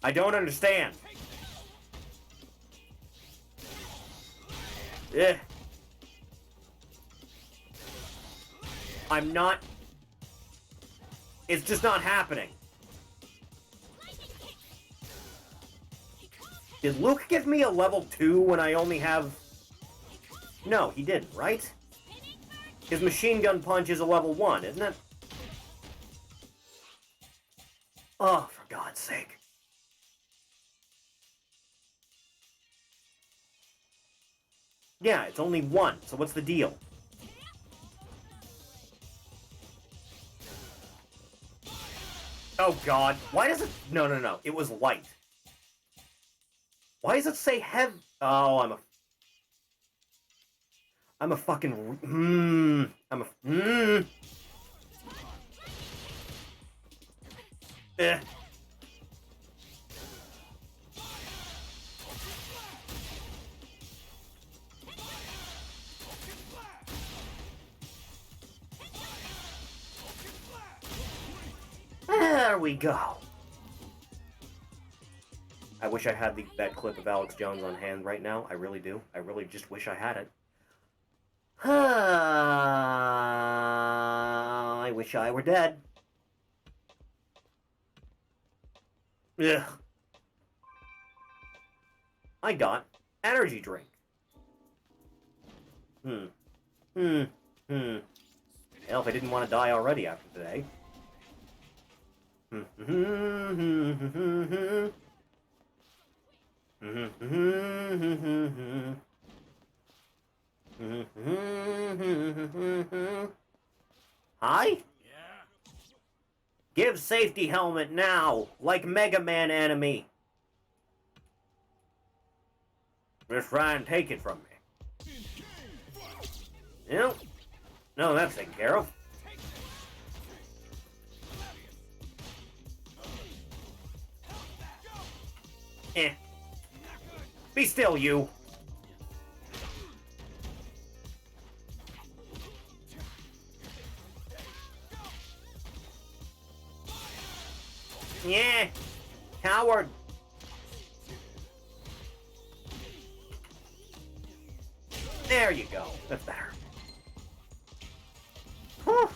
I don't understand. Ugh. I'm not... It's just not happening. Did Luke give me a level 2 when I only have... No, he didn't, right? His machine gun punch is a level 1, isn't it? Oh, for God's sake. Yeah, it's only 1, so what's the deal? Oh God, why does it... No, it was light. Why does it say heavy? Oh, I'm a fucking... Eh. There we go. I wish I had that clip of Alex Jones on hand right now. I really do. I really just wish I had it. I wish I were dead. Ugh. I got energy drink. Hell, if I didn't want to die already after today. Hi? Give safety helmet now, like Mega Man enemy. Just try and take it from me. Yep. No, that's taken care of. Eh. Be still, you. Yeah! Coward! There you go. That's better. Whew.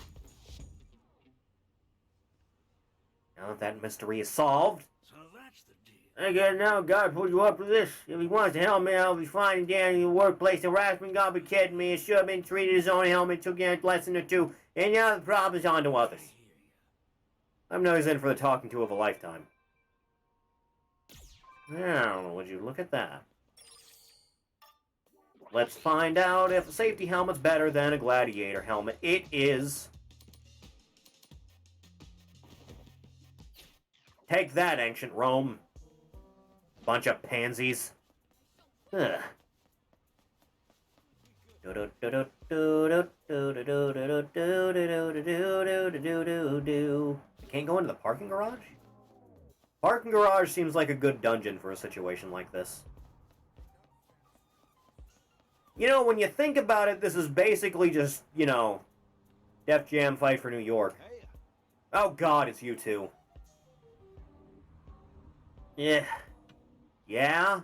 Now that that mystery is solved, So that's the deal. I gotta know God put you up for this. If he wants to help me, I'll be finding down in the workplace harassment. God be kidding me. It should have been treated as own helmet, took a lesson or two, and now the problem is on to others. I'm no in for the talking to of a lifetime. Now, would you look at that? Let's find out if a safety helmet's better than a gladiator helmet. It is. Take that, ancient Rome. Bunch of pansies. Ugh. Can't go into the parking garage? Parking garage seems like a good dungeon for a situation like this. You know, when you think about it, this is basically just, you know, Def Jam Fight for New York. Oh god, it's you two. Yeah. Yeah?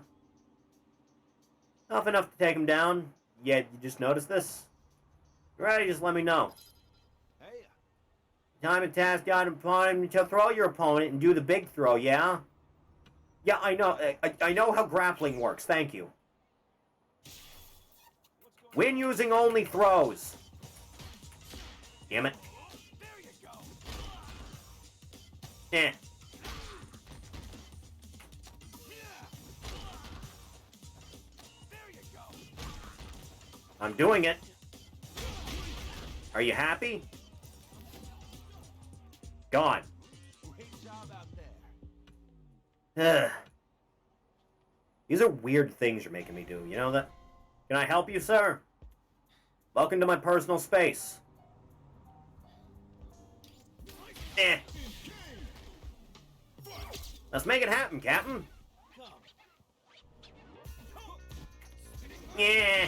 Tough enough to take him down. Yeah, you just noticed this? Ready, just let me know. Time and task item upon him to throw your opponent and do the big throw, yeah? Yeah, I know. I know how grappling works, thank you. Win using only throws. Damn it. Eh. I'm doing it. Are you happy? Gone. Ugh. These are weird things you're making me do, you know that? Can I help you, sir? Welcome to my personal space. Eh. Let's make it happen, Captain. Yeah.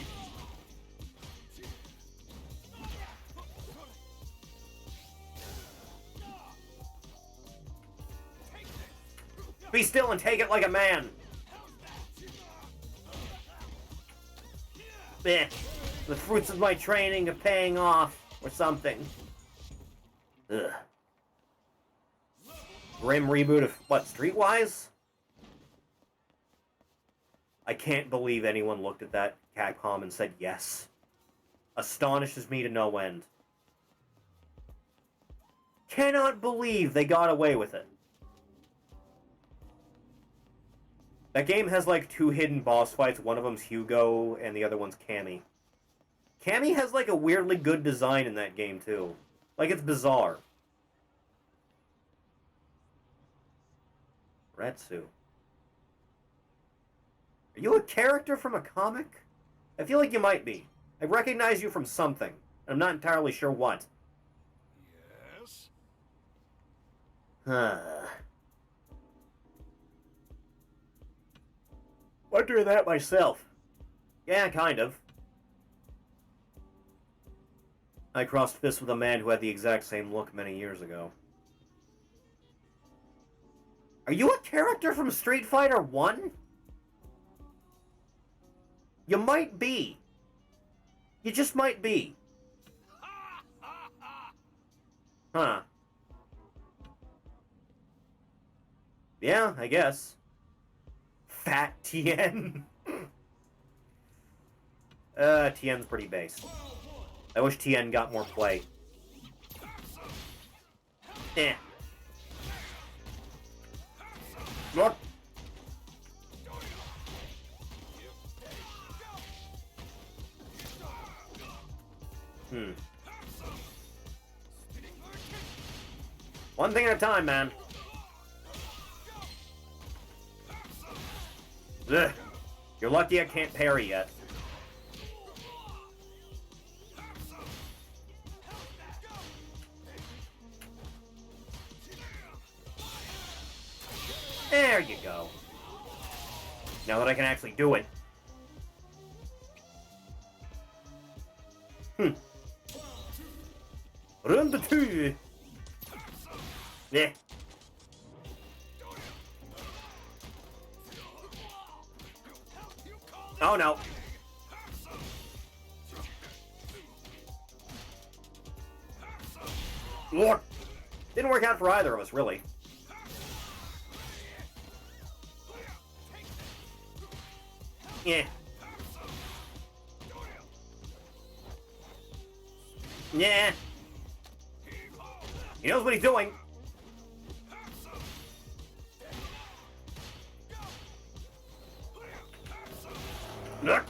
Be still and take it like a man. Eh. The fruits of my training are paying off, or something. Ugh. Grim reboot of, what, Streetwise? I can't believe anyone looked at that Capcom and said yes. Astonishes me to no end. Cannot believe they got away with it. That game has like 2 hidden boss fights. One of them's Hugo, and the other one's Cammy. Cammy has like a weirdly good design in that game too. Like, it's bizarre. Retsu. Are you a character from a comic? I feel like you might be. I recognize you from something. I'm not entirely sure what. Yes? Wonder that myself. Yeah, kind of. I crossed fists with a man who had the exact same look many years ago. Are you a character from Street Fighter 1? You might be. You just might be. Huh. Yeah, I guess. Fat Tien. Tien's pretty base. I wish Tien got more play. Eh. Look. One thing at a time, man. Ugh. You're lucky I can't parry yet. There you go. Now that I can actually do it. Round 2. Yeah. Oh no. Lord. Didn't work out for either of us, really. Yeah. Yeah. He knows what he's doing. Look.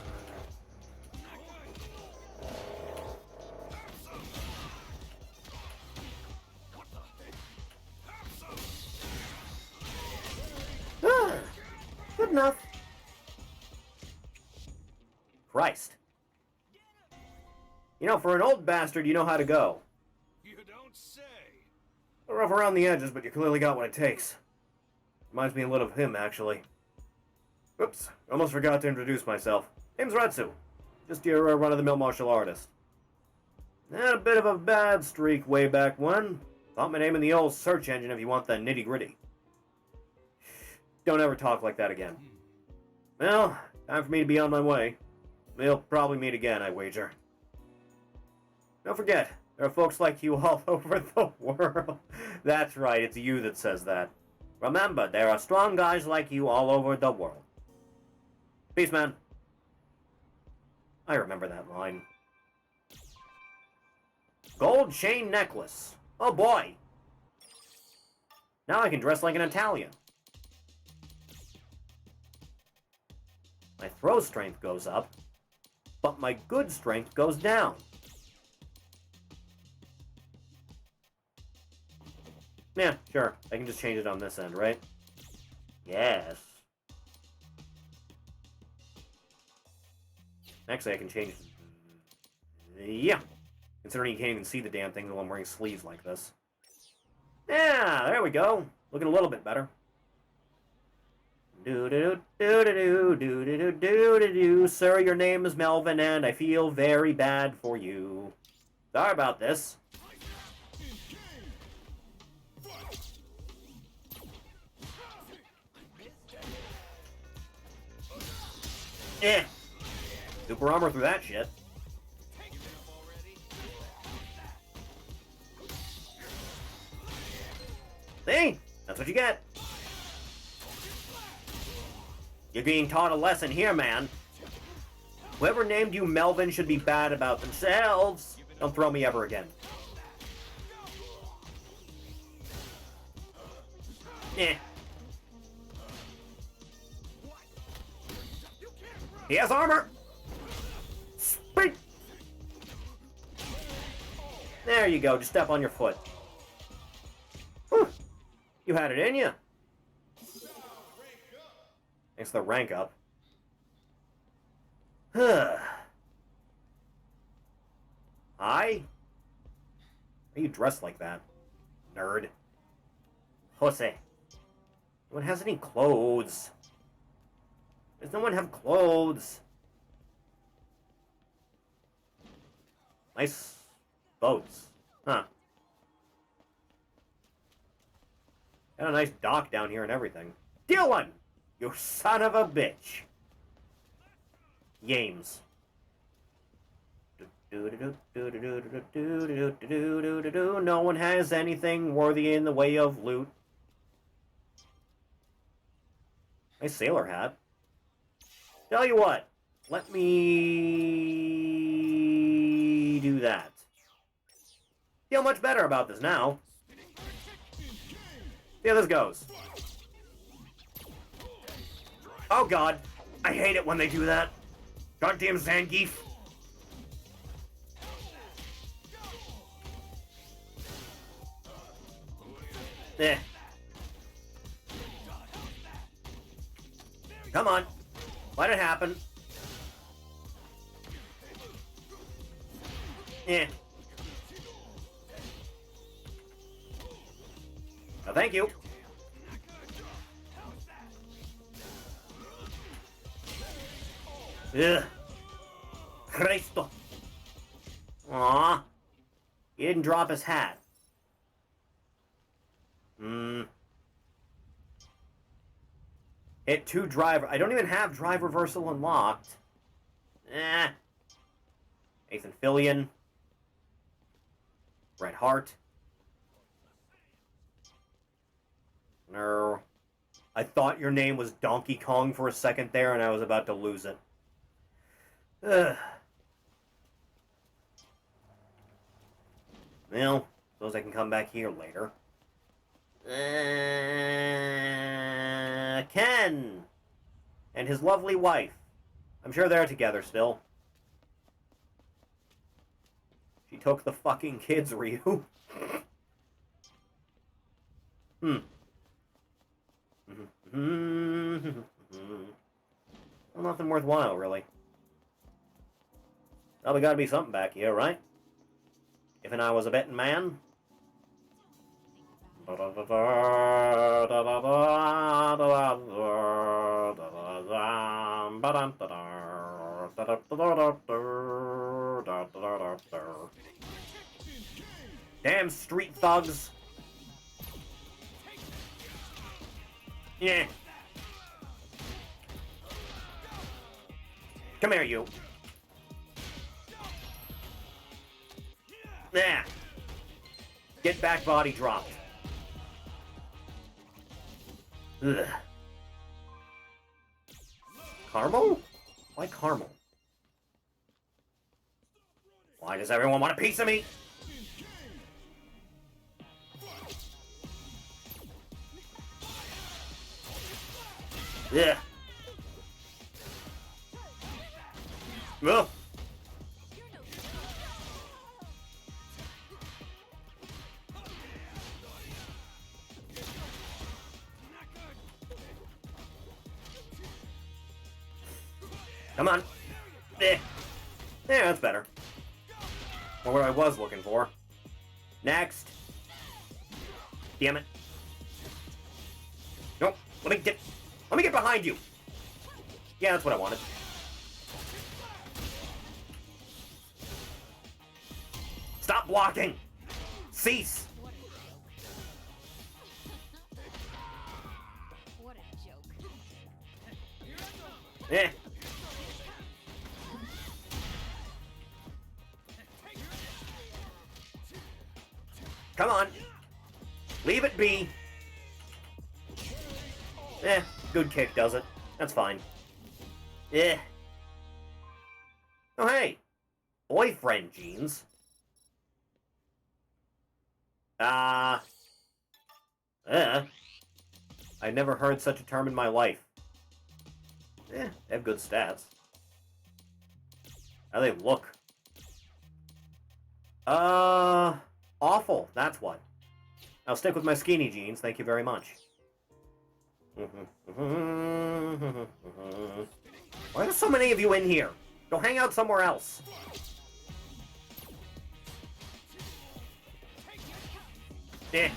Good enough. Christ. You know, for an old bastard, you know how to go. You don't say. A little rough around the edges, but you clearly got what it takes. Reminds me a little of him, actually. Oops, almost forgot to introduce myself. Name's Retsu. Just your run-of-the-mill martial artist. Had a bit of a bad streak way back when. Thought my name in the old search engine if you want the nitty-gritty. Don't ever talk like that again. Well, time for me to be on my way. We'll probably meet again, I wager. Don't forget, there are folks like you all over the world. That's right, it's you that says that. Remember, there are strong guys like you all over the world. Peace, man. I remember that line. Gold chain necklace. Oh boy. Now I can dress like an Italian. My throw strength goes up, but my good strength goes down. Yeah, sure. I can just change it on this end, right? Yes. Actually, I can change... Yeah. Considering you can't even see the damn thing while I'm wearing sleeves like this. Yeah, there we go. Looking a little bit better. Do-do-do-do-do-do-do-do-do-do. Sir, your name is Melvin, and I feel very bad for you. Sorry about this. Eh. Super armor through that shit. See? That's what you get. You're being taught a lesson here, man. Whoever named you Melvin should be bad about themselves. Don't throw me ever again. Eh. He has armor! Speak! There you go, just step on your foot. Whew. You had it in you. Thanks for the rank up. Hi? Why are you dressed like that, nerd? Jose. No one has any clothes. Does no one have clothes? Nice boats. Huh. Got a nice dock down here and everything. Dylan! You son of a bitch! Games. No one has anything worthy in the way of loot. Nice sailor hat. Tell you what, let me do that. Feel much better about this now. See how this goes. Oh god, I hate it when they do that. Goddamn Zangief. Eh. Come on. Let it happen. Eh. No, thank you. Ugh. Cristo. Aww. He didn't drop his hat. Hit 2 drive... I don't even have drive reversal unlocked. Nathan Fillion. Bret Hart. No. I thought your name was Donkey Kong for a second there, and I was about to lose it. Ugh. Well, suppose I can come back here later. Ken! And his lovely wife. I'm sure they're together still. She took the fucking kids, Ryu. Well, nothing worthwhile, really. Probably gotta be something back here, right? If and I was a betting man. Damn street thugs. Yeah. Come here, you. There. Get back, body dropped. Ugh. Caramel? Why caramel? Why does everyone want a piece of me? Yeah. Ugh. Come on. There, that's better. Or what I was looking for. Next. Damn it. Nope. Let me get behind you. Yeah, that's what I wanted. Stop blocking. Cease. What a joke. Eh. Come on. Leave it be. Good kick does it. That's fine. Oh, hey. Boyfriend jeans. I've never heard such a term in my life. They have good stats. How they look? Awful, that's what. I'll stick with my skinny jeans, thank you very much. Why are there so many of you in here? Go hang out somewhere else. Eh.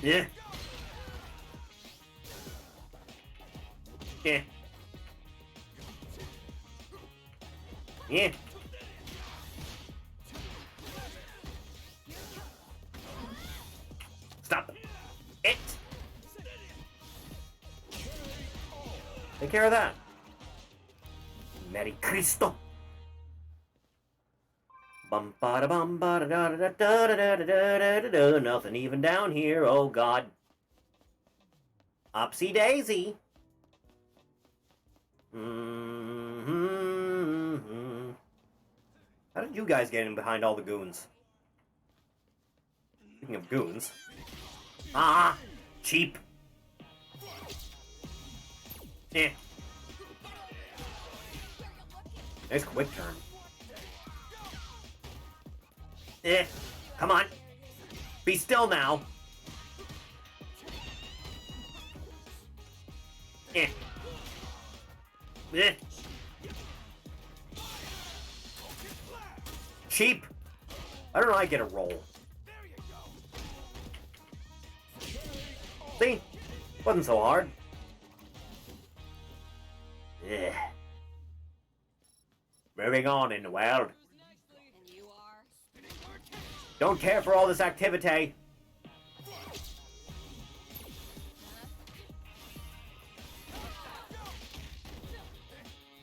Yeah. Yeah. Yeah. Stop it. Take care of that. Merry Cristo. Bum ba da bum ba da da da da da da da da da da. Nothing even down here. Oh God. Upsy daisy. How did you guys get in behind all the goons? Speaking of goons. Cheap. Nice quick turn. Come on. Be still now. Cheap. I don't know, I get a roll. See? Wasn't so hard. Moving on in the world. And you are? Don't care for all this activity.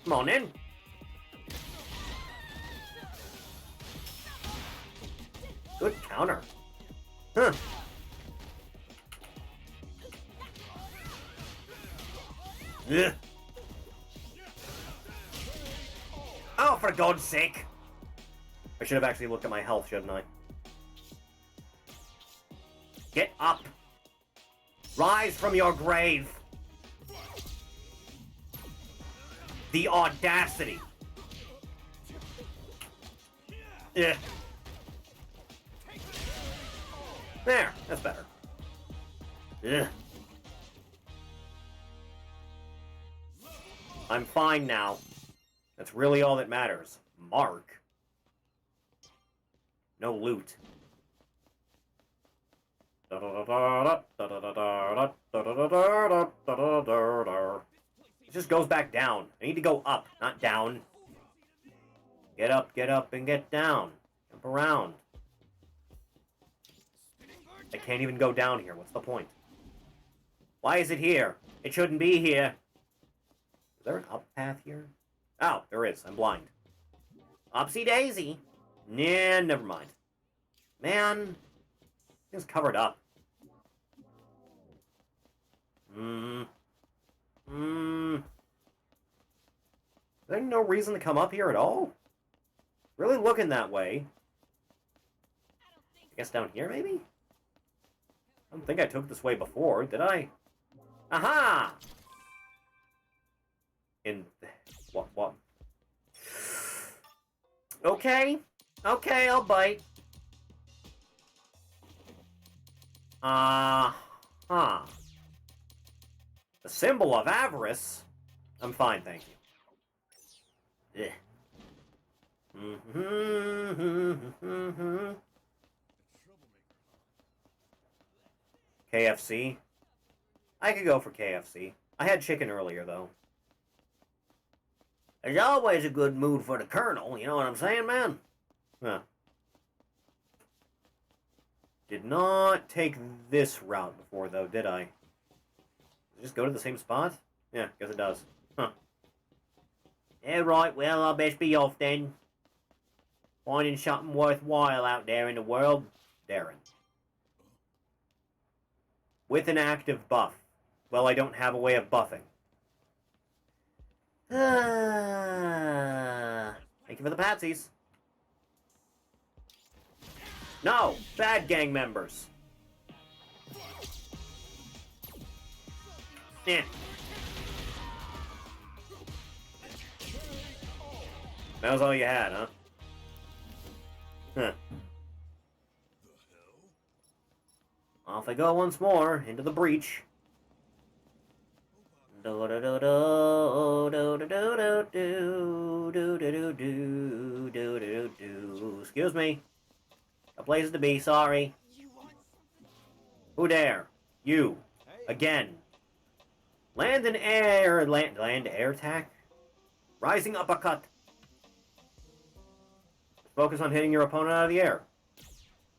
Come on in. Good counter. Huh. Ugh. Oh, for God's sake. I should have actually looked at my health, shouldn't I? Get up. Rise from your grave. The audacity. Yeah. There, that's better. Ugh. I'm fine now. That's really all that matters. Mark. No loot. It just goes back down. I need to go up, not down. Get up, and get down. Jump around. I can't even go down here. What's the point? Why is it here? It shouldn't be here. Is there an up path here? Oh, there is. I'm blind. Upsy daisy. Nah, never mind. Man, it's covered up. Is there no reason to come up here at all? Really looking that way. I guess down here, maybe? I don't think I took this way before, did I? Aha! What? Okay, I'll bite. The symbol of avarice? I'm fine, thank you. KFC? I could go for KFC. I had chicken earlier, though. There's always a good mood for the Colonel, you know what I'm saying, man? Huh. Did not take this route before, though, did I? Did it just go to the same spot? Yeah, guess it does. Huh. Yeah, right, well, I'll best be off then. Finding something worthwhile out there in the world, Darren. With an active buff. Well, I don't have a way of buffing. Thank you for the patsies. No! Bad gang members! Yeah. That was all you had, huh? Huh. Off I go once more, into the breach. Excuse me. A place to be, sorry. Who dare? You. Again. Land and air attack? Rising uppercut. Focus on hitting your opponent out of the air.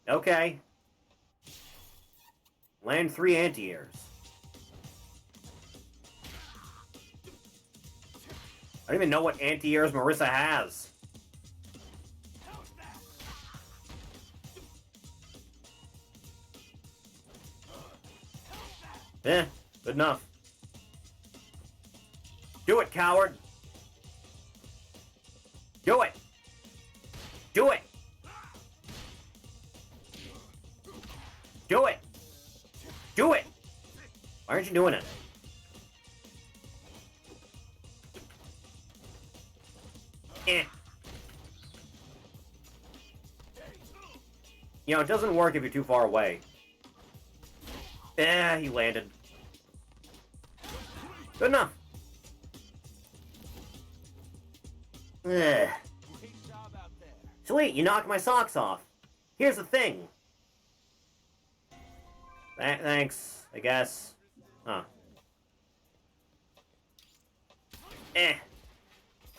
Okay. Land 3 anti-airs. I don't even know what anti-airs Marissa has. Good enough. Do it, coward. Do it. Do it. Do it. Do it. Why aren't you doing it? Eh. You know, it doesn't work if you're too far away. He landed. Good enough. Ugh. Sweet, you knocked my socks off. Here's the thing. Thanks, I guess. Huh.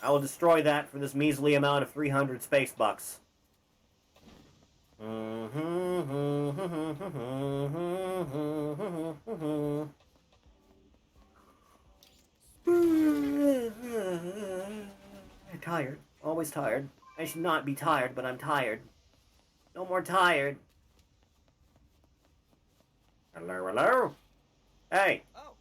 I will destroy that for this measly amount of 300 space bucks. tired. Always tired. I should not be tired, but I'm tired. No more tired. Hello, hello? Hey! Oh,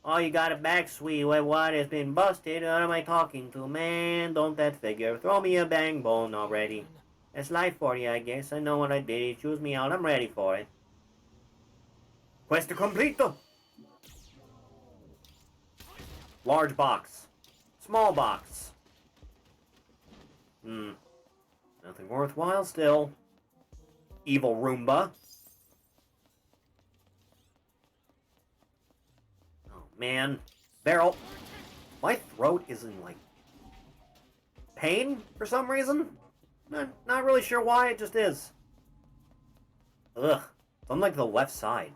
Oh, you got it back, sweet. What has been busted? What am I talking to? Man, don't that figure. Throw me a bang bone already. That's life for you, I guess. I know what I did. You choose me out. I'm ready for it. Quest completo! Large box. Small box. Nothing worthwhile still. Evil Roomba. Oh, man. Barrel. My throat is in, like, pain for some reason. Not really sure why, it just is. Ugh. It's on, like, the left side.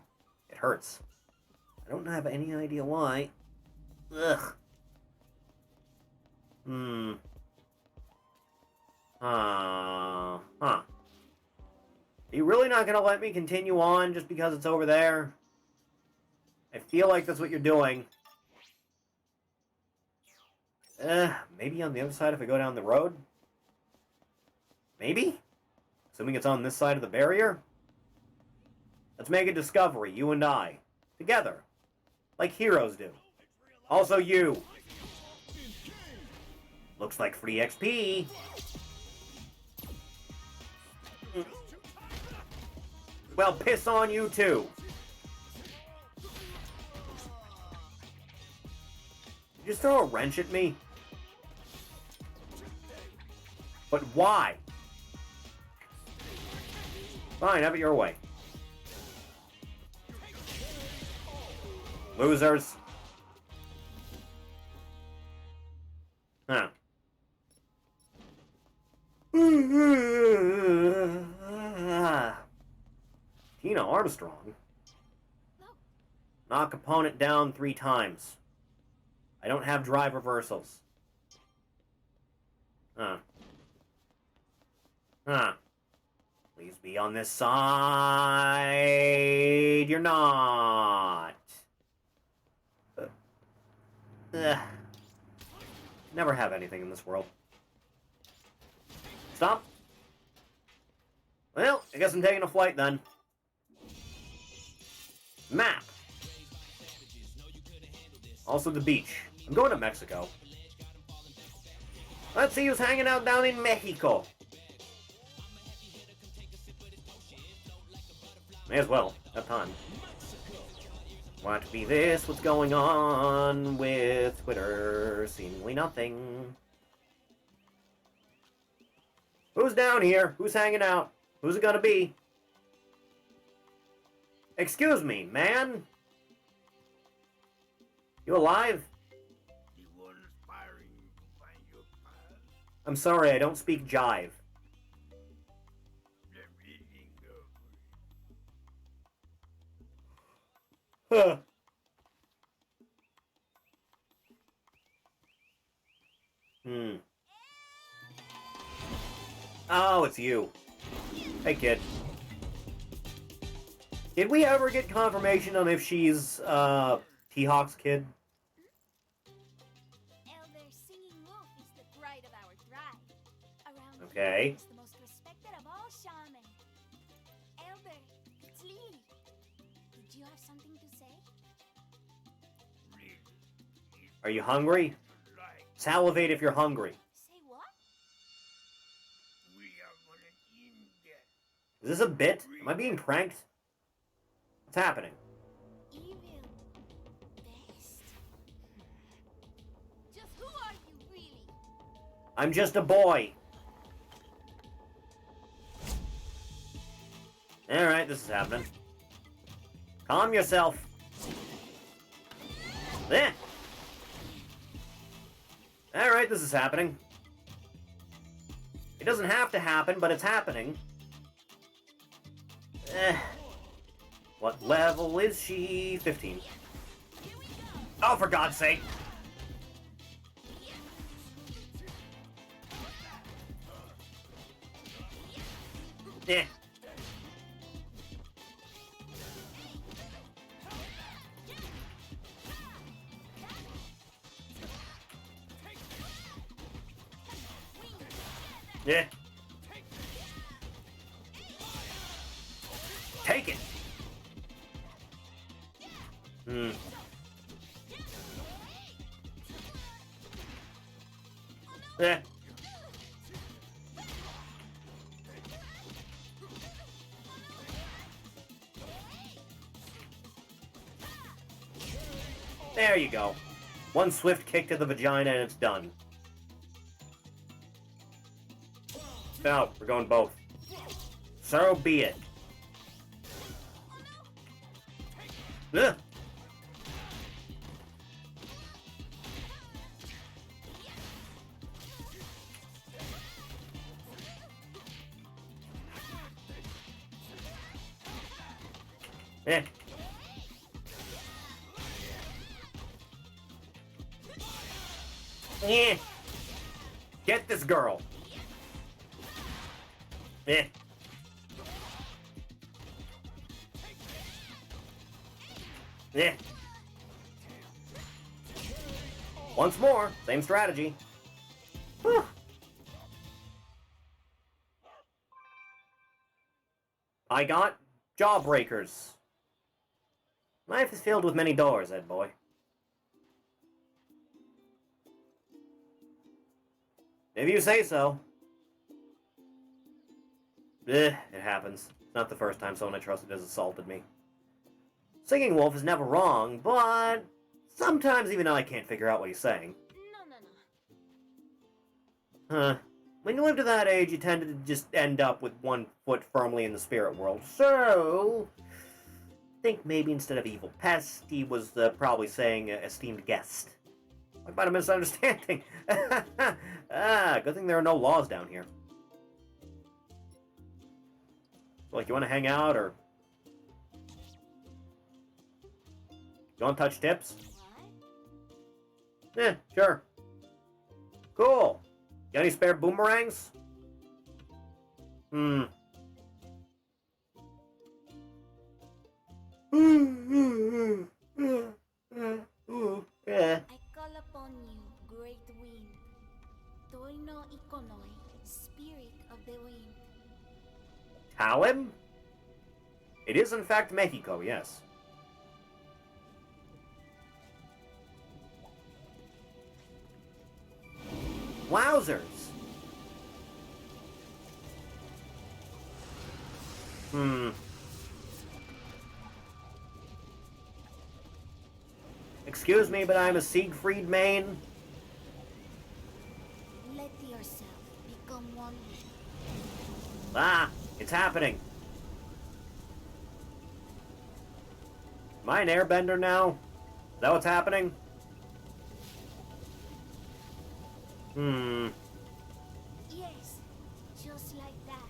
It hurts. I don't have any idea why. Ugh. Huh. Are you really not gonna let me continue on just because it's over there? I feel like that's what you're doing. Maybe on the other side if I go down the road? Maybe? Assuming it's on this side of the barrier? Let's make a discovery, you and I. Together. Like heroes do. Also you. Looks like free XP. Well, piss on you too. You just throw a wrench at me? But why? Fine, have it your way. Losers. Huh. Tina Armstrong? Knock opponent down 3 times. I don't have drive reversals. Huh. Please be on this side. You're not. Never have anything in this world. Stop. Well, I guess I'm taking a flight then. Map. Also the beach. I'm going to Mexico. Let's see who's hanging out down in Mexico. May as well. Have time. What be this? What's going on with Twitter? Seemingly nothing. Who's down here? Who's hanging out? Who's it gonna be? Excuse me, man? You alive? I'm sorry, I don't speak jive. Huh. Oh, it's you. Hey, kid. Did we ever get confirmation on if she's, T-Hawk's kid? Elder Singing Wolf is the pride of our tribe. Around Okay. here, he's the most respected of all shamans. Elder, it's Lily. Did you have something to say? Are you hungry? Salivate if you're hungry. Say what? Is this a bit? Am I being pranked? What's happening? Evil. Best. Just who are you really? I'm just a boy. Alright, this is happening. Calm yourself. There. Alright, this is happening. It doesn't have to happen, but it's happening. What level is she? 15. Oh, for God's sake! Eh. Yeah. Take it. Hmm. Eh. There you go. One swift kick to the vagina and it's done. No, we're going both. So be it. Ugh. Eh. Eh. Get this girl. Eh. Eh. Once more, same strategy. Whew. I got jawbreakers. Life is filled with many doors, Ed boy. If you say so. It happens. It's not the first time someone I trusted has assaulted me. Singing Wolf is never wrong, but sometimes even I can't figure out what he's saying. No. Huh. When you live to that age, you tend to just end up with one foot firmly in the spirit world. So, I think maybe instead of evil pest, he was probably saying esteemed guest. What about a misunderstanding? Good thing there are no laws down here. Like, you want to hang out, or... You want to touch tips? What? Eh, sure. Cool. Got any spare boomerangs? Hmm. Yeah. I call upon you, great wind. Toino ikonoi, spirit of the wind. Talib? It is in fact Mexico, yes. Wowzers! Excuse me, but I'm a Siegfried main. Let yourself become one with Ah, it's happening. Am I an airbender now? Is that what's happening? Yes, just like that.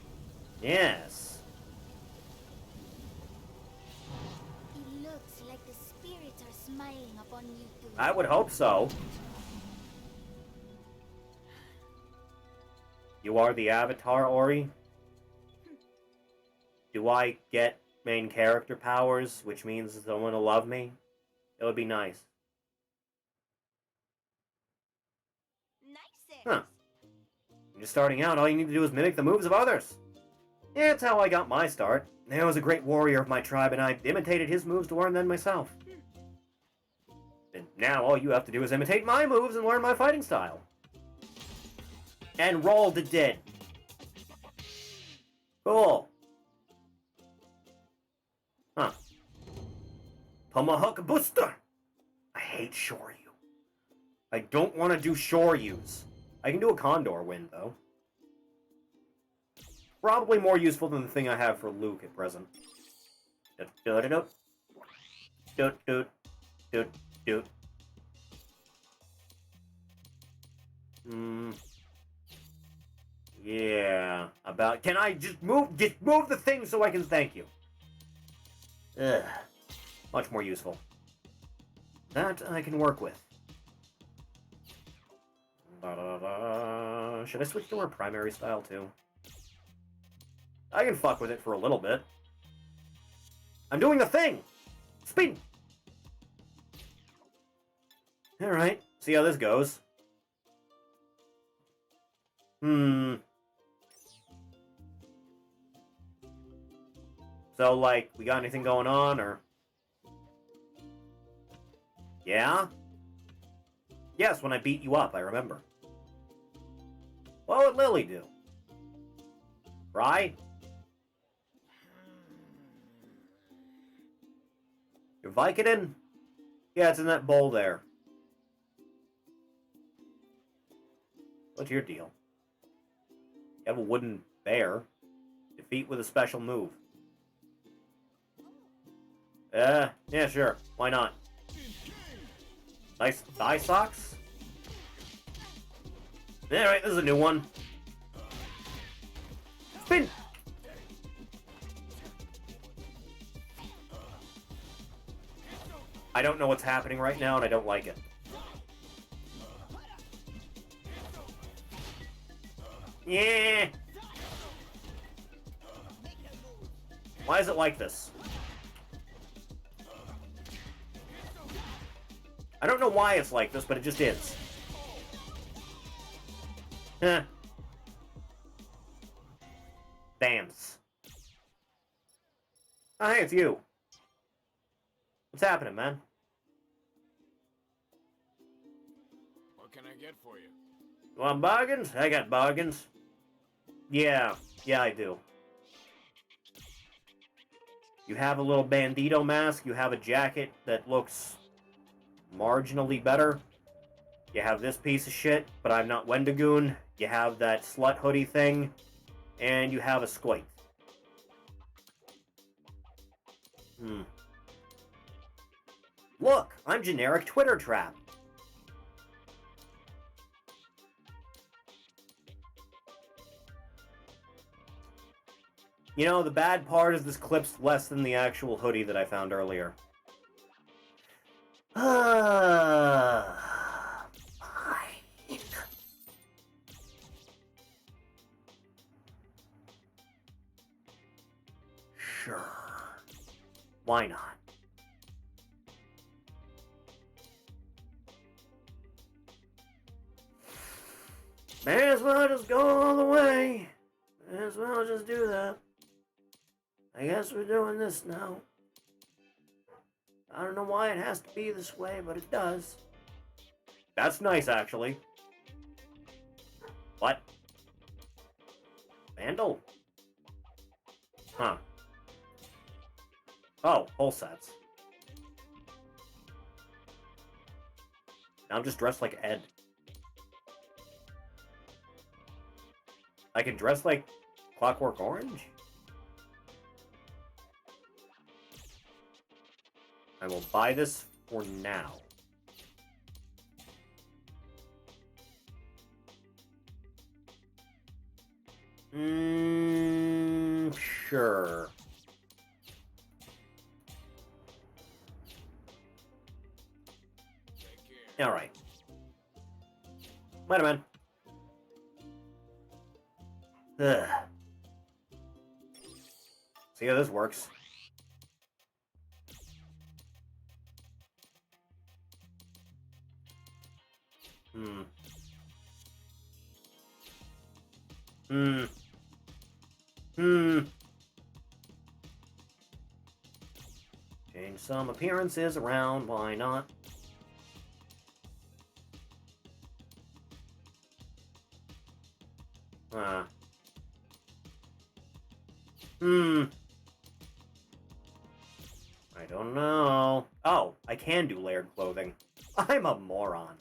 Yes. It looks like the spirits are smiling upon you too. I would hope so. You are the Avatar, Ori? Do I get main character powers, which means someone will love me? It would be nice. Nice. Huh. When you're starting out, all you need to do is mimic the moves of others. Yeah, that's how I got my start. There was a great warrior of my tribe, and I imitated his moves to learn them myself. And now all you have to do is imitate my moves and learn my fighting style. And roll to dead. Cool. Huh. Tomahawk Buster! I hate Shoryu. I don't want to do Shoryus. I can do a Condor wind, though. Probably more useful than the thing I have for Luke at present. Doot. Yeah. About... Can I just move the thing so I can thank you? Ugh. Much more useful. That I can work with. Should I switch to our primary style, too? I can fuck with it for a little bit. I'm doing the thing! Speed! Alright, see how this goes. So, like, we got anything going on, or... Yeah? Yes, when I beat you up, I remember. What would Lily do? Cry? Your Vicodin? Yeah, it's in that bowl there. What's your deal? You have a wooden bear. Defeat with a special move. Yeah, sure. Why not? Nice thigh socks? Alright, this is a new one. Spin! I don't know what's happening right now, and I don't like it. Yeah! Why is it like this? I don't know why it's like this, but it just is. Huh. Dance. Oh, hey, it's you. What's happening, man? What can I get for you? You want bargains? I got bargains. Yeah, I do. You have a little bandito mask. You have a jacket that looks marginally better. You have this piece of shit, but I'm not Wendigoon. You have that slut hoodie thing. And you have a squint. Look, I'm generic Twitter trap. You know, the bad part is this clip's less than the actual hoodie that I found earlier. Fine. Sure. Why not? May as well just go all the way. May as well just do that. I guess we're doing this now. I don't know why it has to be this way, but it does. That's nice, actually. What? Vandal? Huh. Oh, whole sets. Now I'm just dressed like Ed. I can dress like Clockwork Orange? I will buy this for now. Sure. Alright. Wait a minute. Ugh. See how this works. Change some appearances around, why not? I don't know. Oh, I can do layered clothing. I'm a moron.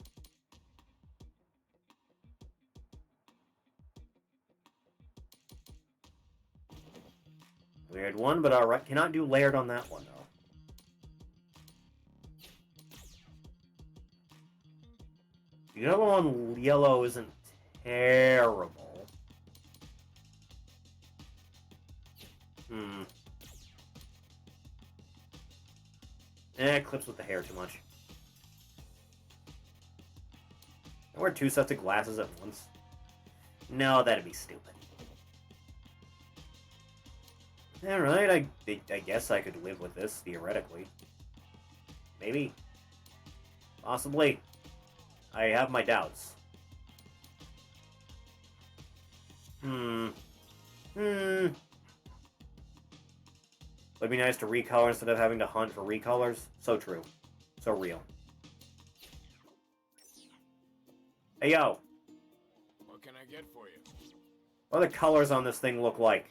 Weird one, but alright. Cannot do layered on that one, though. The yellow on yellow isn't terrible. It clips with the hair too much. I wear 2 sets of glasses at once. No, that'd be stupid. Alright, I guess I could live with this, theoretically. Maybe. Possibly. I have my doubts. It'd be nice to recolor instead of having to hunt for recolors. So true. So real. Hey, yo. What can I get for you? What do the colors on this thing look like?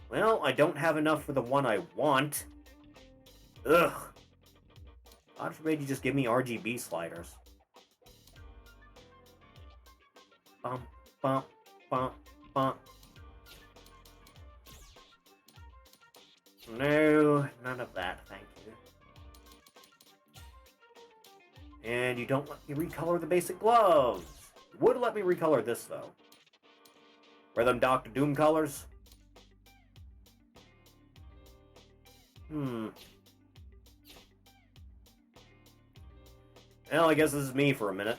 Well, I don't have enough for the one I want. Ugh. God forbid you just give me RGB sliders. Bum, bum, bum, bum. No, none of that, thank you. And you don't let me recolor the basic gloves. You would let me recolor this, though. Wear them Doctor Doom colors? Well, I guess this is me for a minute.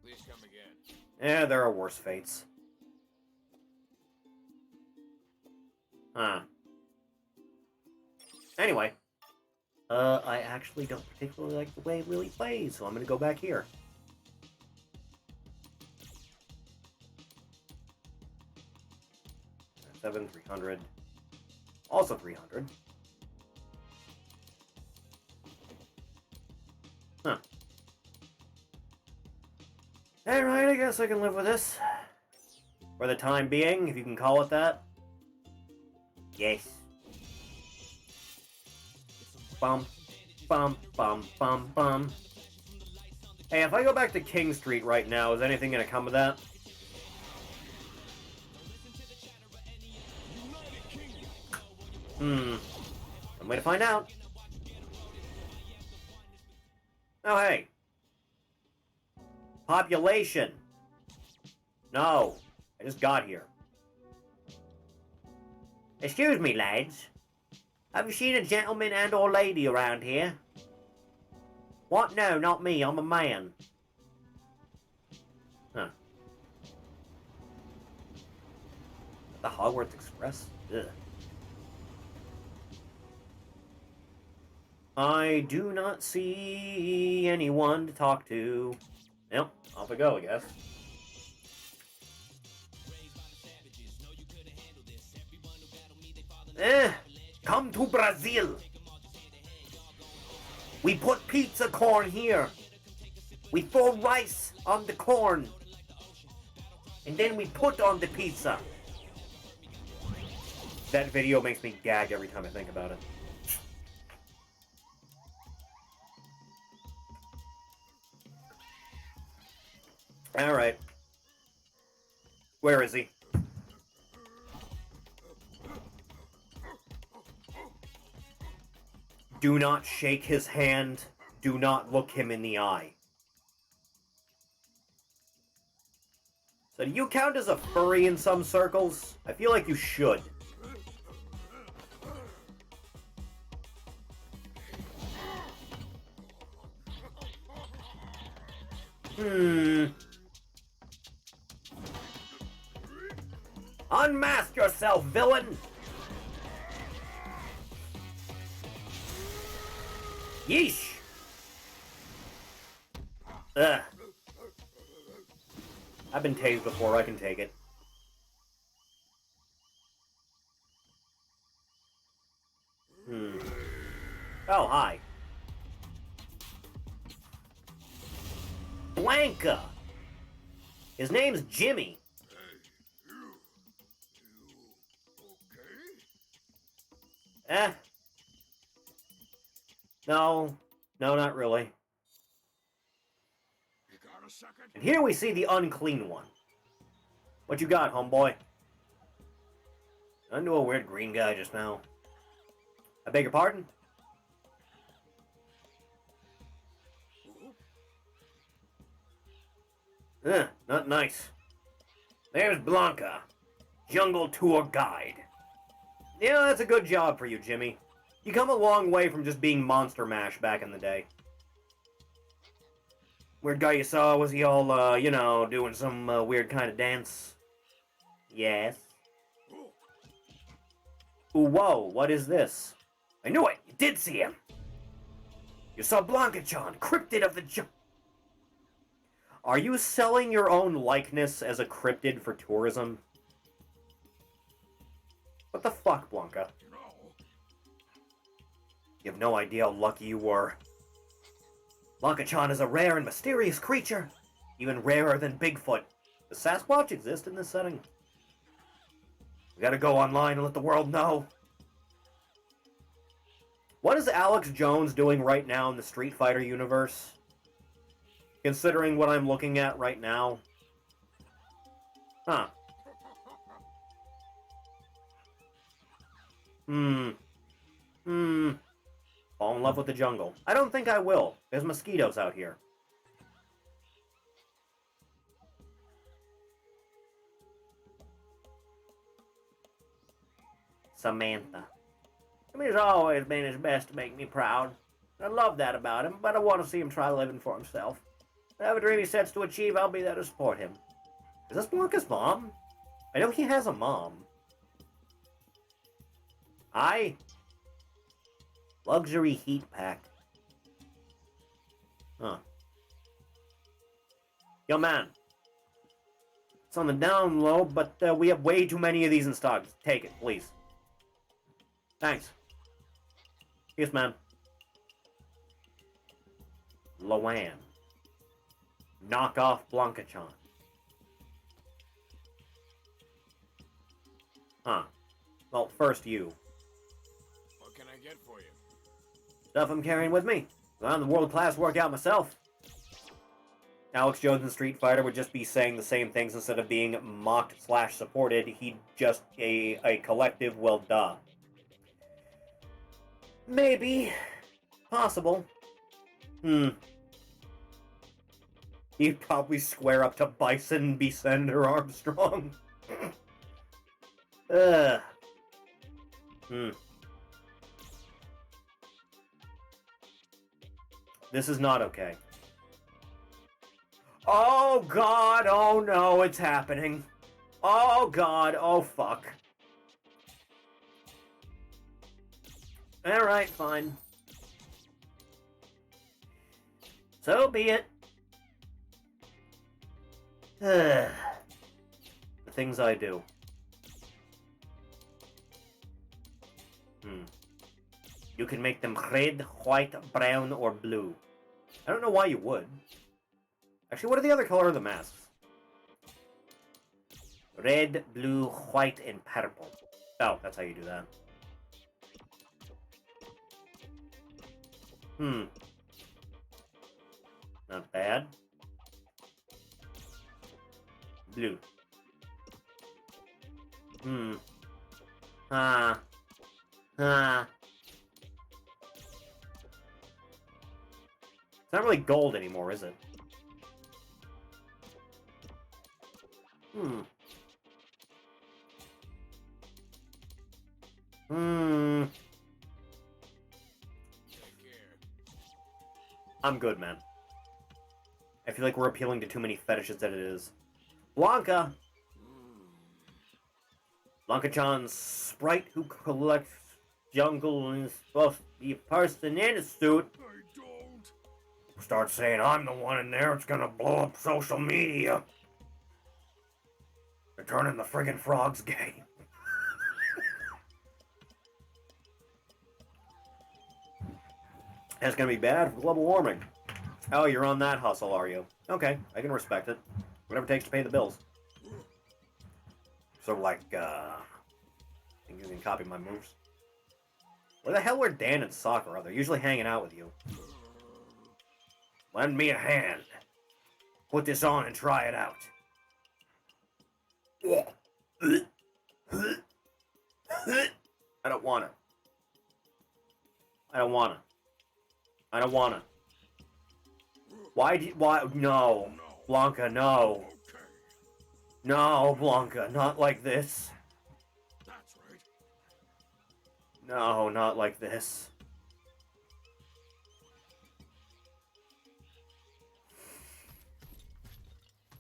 Please come again. Yeah, there are worse fates. Huh. Anyway. I actually don't particularly like the way Lily plays, so I'm gonna go back here. Seven, 300. Also 300. Huh. Alright, I guess I can live with this. For the time being, if you can call it that. Yes. Bum, bum, bum, bum, bum. Hey, if I go back to King Street right now, is anything gonna come of that? Some way to find out. Oh, hey. Population. No, I just got here. Excuse me, lads. Have you seen a gentleman and or lady around here? What? No, not me. I'm a man. Huh. The Hogwarts Express? Ugh. I do not see anyone to talk to. Yep, off I go, I guess. Come to Brazil. We put pizza corn here. We throw rice on the corn. And then we put on the pizza. That video makes me gag every time I think about it. Alright. Where is he? Do not shake his hand. Do not look him in the eye. So do you count as a furry in some circles? I feel like you should. Unmask yourself, villain! Yeesh! Ugh. I've been tased before, I can take it. Oh, hi. Blanca! His name's Jimmy. Eh? No, not really. And here we see the unclean one. What you got, homeboy? I knew a weird green guy just now. I beg your pardon? Not nice. There's Blanca, jungle tour guide. Yeah, that's a good job for you, Jimmy. You come a long way from just being Monster Mash back in the day. Weird guy you saw, was he all, you know, doing some weird kind of dance? Yes. Ooh, whoa, what is this? I knew it! You did see him! You saw Blanca-chan, cryptid of the Are you selling your own likeness as a cryptid for tourism? What the fuck, Blanca? You have no idea how lucky you were. Blanca-chan is a rare and mysterious creature, even rarer than Bigfoot. Does Sasquatch exist in this setting? We gotta go online and let the world know. What is Alex Jones doing right now in the Street Fighter universe? Considering what I'm looking at right now. Huh. Fall in love with the jungle. I don't think I will. There's mosquitoes out here. Samantha. He's always been his best to make me proud. I love that about him, but I want to see him try living for himself. Whatever dream he sets to achieve, I'll be there to support him. Is this Blanca's mom? I know he has a mom. Luxury heat pack. Huh. Yo, man. It's on the down low, but we have way too many of these in stock. Take it, please. Thanks. Yes, man. Loan. Knock off Blanca-chan. Huh. Well, first you. What can I get for you? Stuff I'm carrying with me. I'm the world-class workout myself. Alex Jones in Street Fighter would just be saying the same things instead of being mocked/supported. He'd just a collective, well, duh. Maybe. Possible. He'd probably square up to Bison, Beasend, or Armstrong. This is not okay. Oh god, oh no, it's happening. Oh god, oh fuck. Alright, fine. So be it. The things I do. You can make them red, white, brown, or blue. I don't know why you would. Actually, what are the other color of the masks? Red, blue, white, and purple. Oh, that's how you do that. Not bad. Blue. It's not really gold anymore, is it? I'm good, man. I feel like we're appealing to too many fetishes that it is. Blanca! Blanca-chan's sprite who collects jungle and is supposed to be a person in a suit. I don't. Start saying I'm the one in there, it's gonna blow up social media. They're turning the friggin' frogs gay. That's gonna be bad for global warming. Oh, you're on that hustle, are you? Okay, I can respect it. Whatever it takes to pay the bills. Sort of like, I think you can copy my moves. Where the hell were Dan and Sakura? They're usually hanging out with you. Lend me a hand. Put this on and try it out. I don't wanna. I don't wanna. I don't wanna. Why, no. Blanca, no. No, Blanca, not like this. That's right. No, not like this.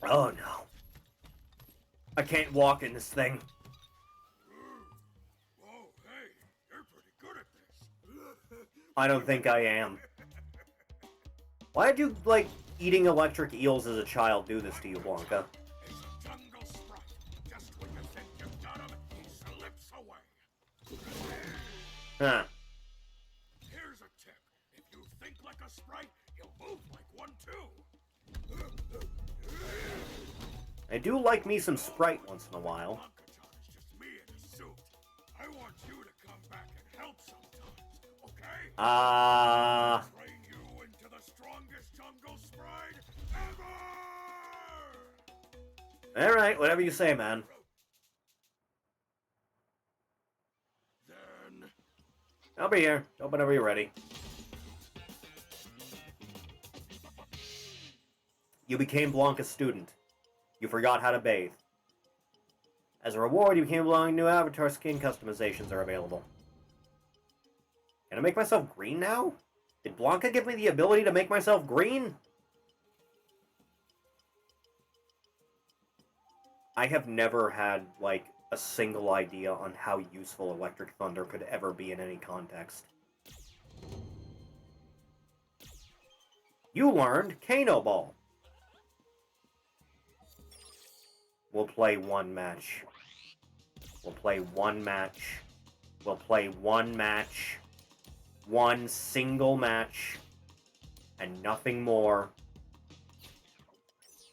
Oh no. I can't walk in this thing. Oh, hey, you're pretty good at this. I don't think I am. Why'd you, like, eating electric eels as a child do this to you, Blanca? He's a jungle sprite. Just when you think you've got him, he slips away. Huh. Here's a tip. If you think like a sprite, you'll move like one too. I do like me some Sprite once in a while. Blanca-chan is just me in a suit. I want you to come back and help sometimes, okay? Train you into the strongest jungle sprite ever! Alright, whatever you say, man. Then... I'll be here. Open whenever you're ready. You became Blanca's student. You forgot how to bathe. As a reward, you became Blanca's new avatar skin customizations are available. Can I make myself green now? Did Blanca give me the ability to make myself green? I have never had, like, a single idea on how useful Electric Thunder could ever be in any context. You learned Kano Ball. We'll play one match. We'll play one match. We'll play one match. One single match. And nothing more.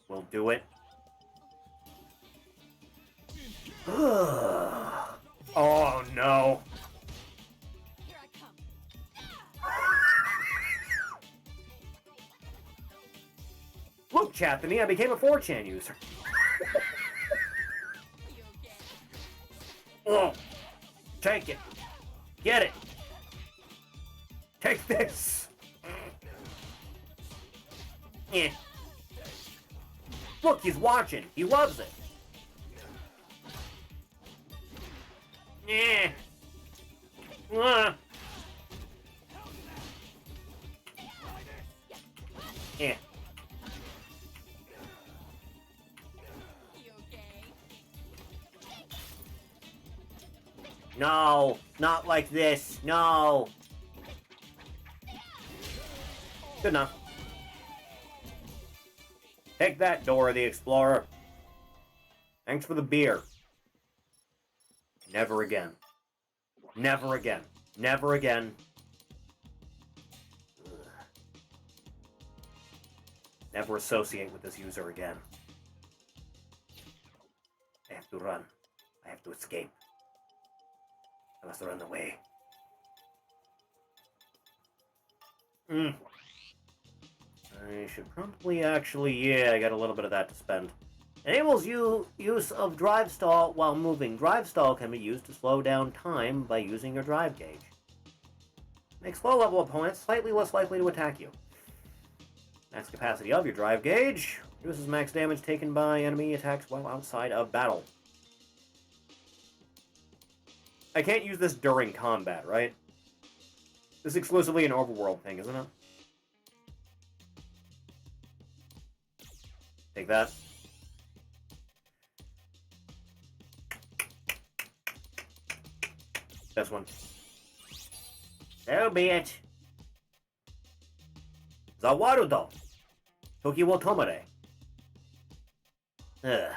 We'll do it. Oh no. Here I come. Look, Chathany, I became a 4chan user. Are you okay? Oh, take it. Get it. Take this. Yeah. Look, he's watching. He loves it. Yeah. Yeah. You okay? No, not like this. No. Good enough. Take that, Dora the Explorer. Thanks for the beer. Never again. Never again. Never again. Ugh. Never associate with this user again. I have to run. I have to escape. I must run away. I should probably actually, yeah, I got a little bit of that to spend. Enables use of drive stall while moving. Drive stall can be used to slow down time by using your drive gauge. Makes low-level opponents slightly less likely to attack you. Max capacity of your drive gauge. Reduces max damage taken by enemy attacks while outside of battle. I can't use this during combat, right? This is exclusively an overworld thing, isn't it? Take that. This one. So be it. Zawarudo. Toki wo tomare. Ugh.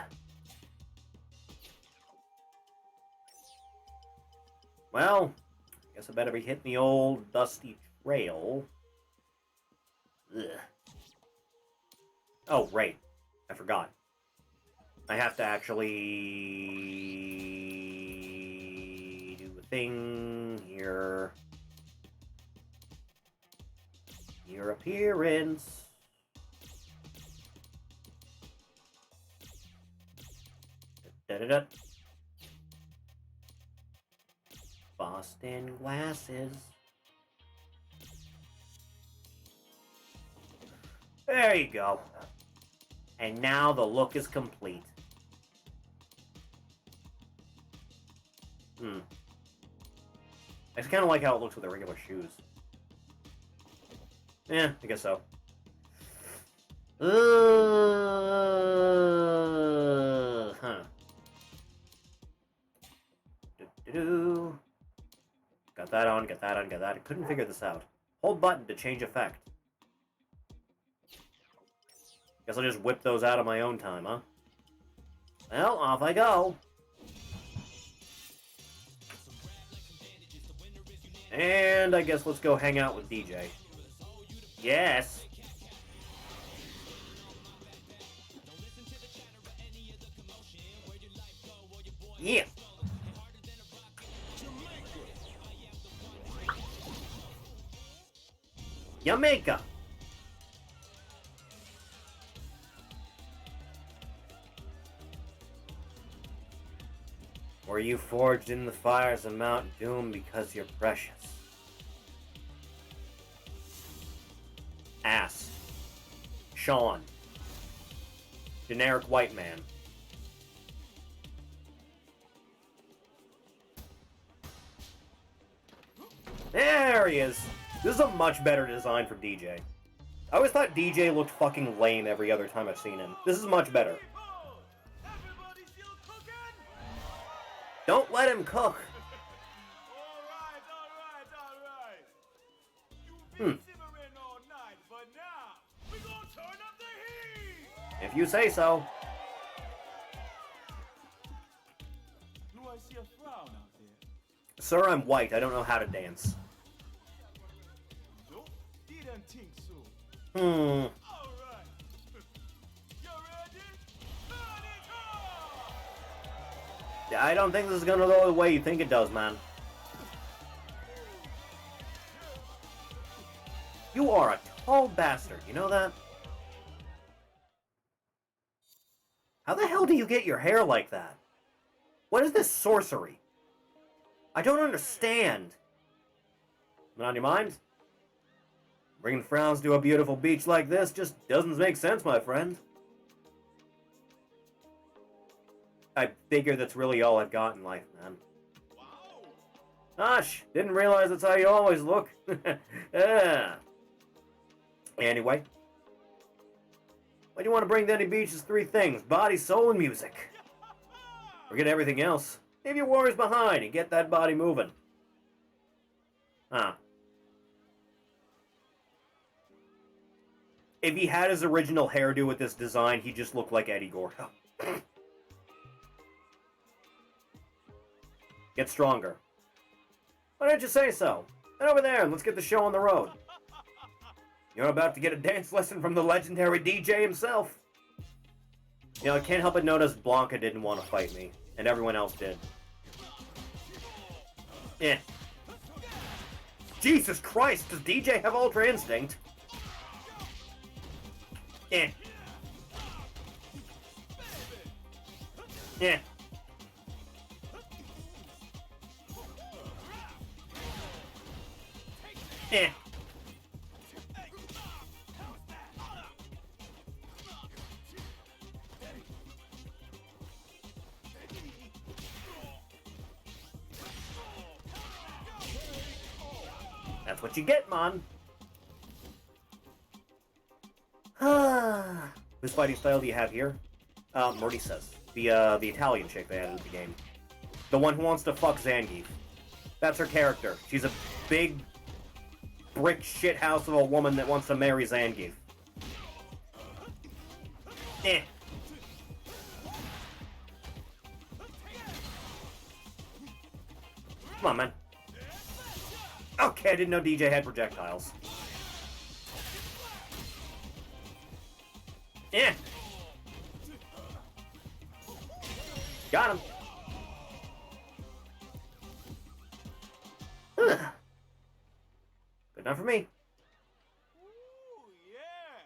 Well, I guess I better be hitting the old dusty trail. Ugh. Oh, right. I forgot. I have to actually do a thing here. Your appearance. Da-da-da. Boston glasses. There you go. And now the look is complete. I just kind of like how it looks with the regular shoes. Yeah, I guess so. Huh. Do-do-do. Got that on, got that on, got that. I couldn't figure this out. Hold button to change effect. Guess I'll just whip those out of my own time, huh? Well, off I go. And I guess let's go hang out with DJ. Yes. Yeah. Jamaica. Were you forged in the fires of Mount Doom because you're precious? Ass. Sean. Generic white man. There he is. This is a much better design for DJ. I always thought DJ looked fucking lame every other time I've seen him. This is much better. Don't let him cook. If you say so. Sir, I'm white. I don't know how to dance. I don't think this is gonna go the way you think it does, man. You are a tall bastard, you know that? How the hell do you get your hair like that? What is this sorcery? I don't understand. Not on your mind? Bringing frowns to a beautiful beach like this just doesn't make sense, my friend. I figure that's really all I've got in life, man. Gosh, didn't realize that's how you always look. Yeah. Anyway. Why do you want to bring to any beach is three things: body, soul, and music. Forget everything else. Leave your worries behind and get that body moving. Huh. If he had his original hairdo with this design, he just looked like Eddie Gordo. Get stronger. Why don't you say so? Head over there and let's get the show on the road. You're about to get a dance lesson from the legendary DJ himself. You know, I can't help but notice Blanca didn't want to fight me, and everyone else did. Eh. Jesus Christ, does DJ have Ultra Instinct? Eh. Eh. Eh. That's what you get, man. Whose fighting style do you have here? Maurice's. The Italian chick they added to the game. The one who wants to fuck Zangief. That's her character. She's a big brick shithouse of a woman that wants to marry Zangief. Eh. Come on, man. Okay, I didn't know DJ had projectiles. Yeah. Got him. Good enough for me.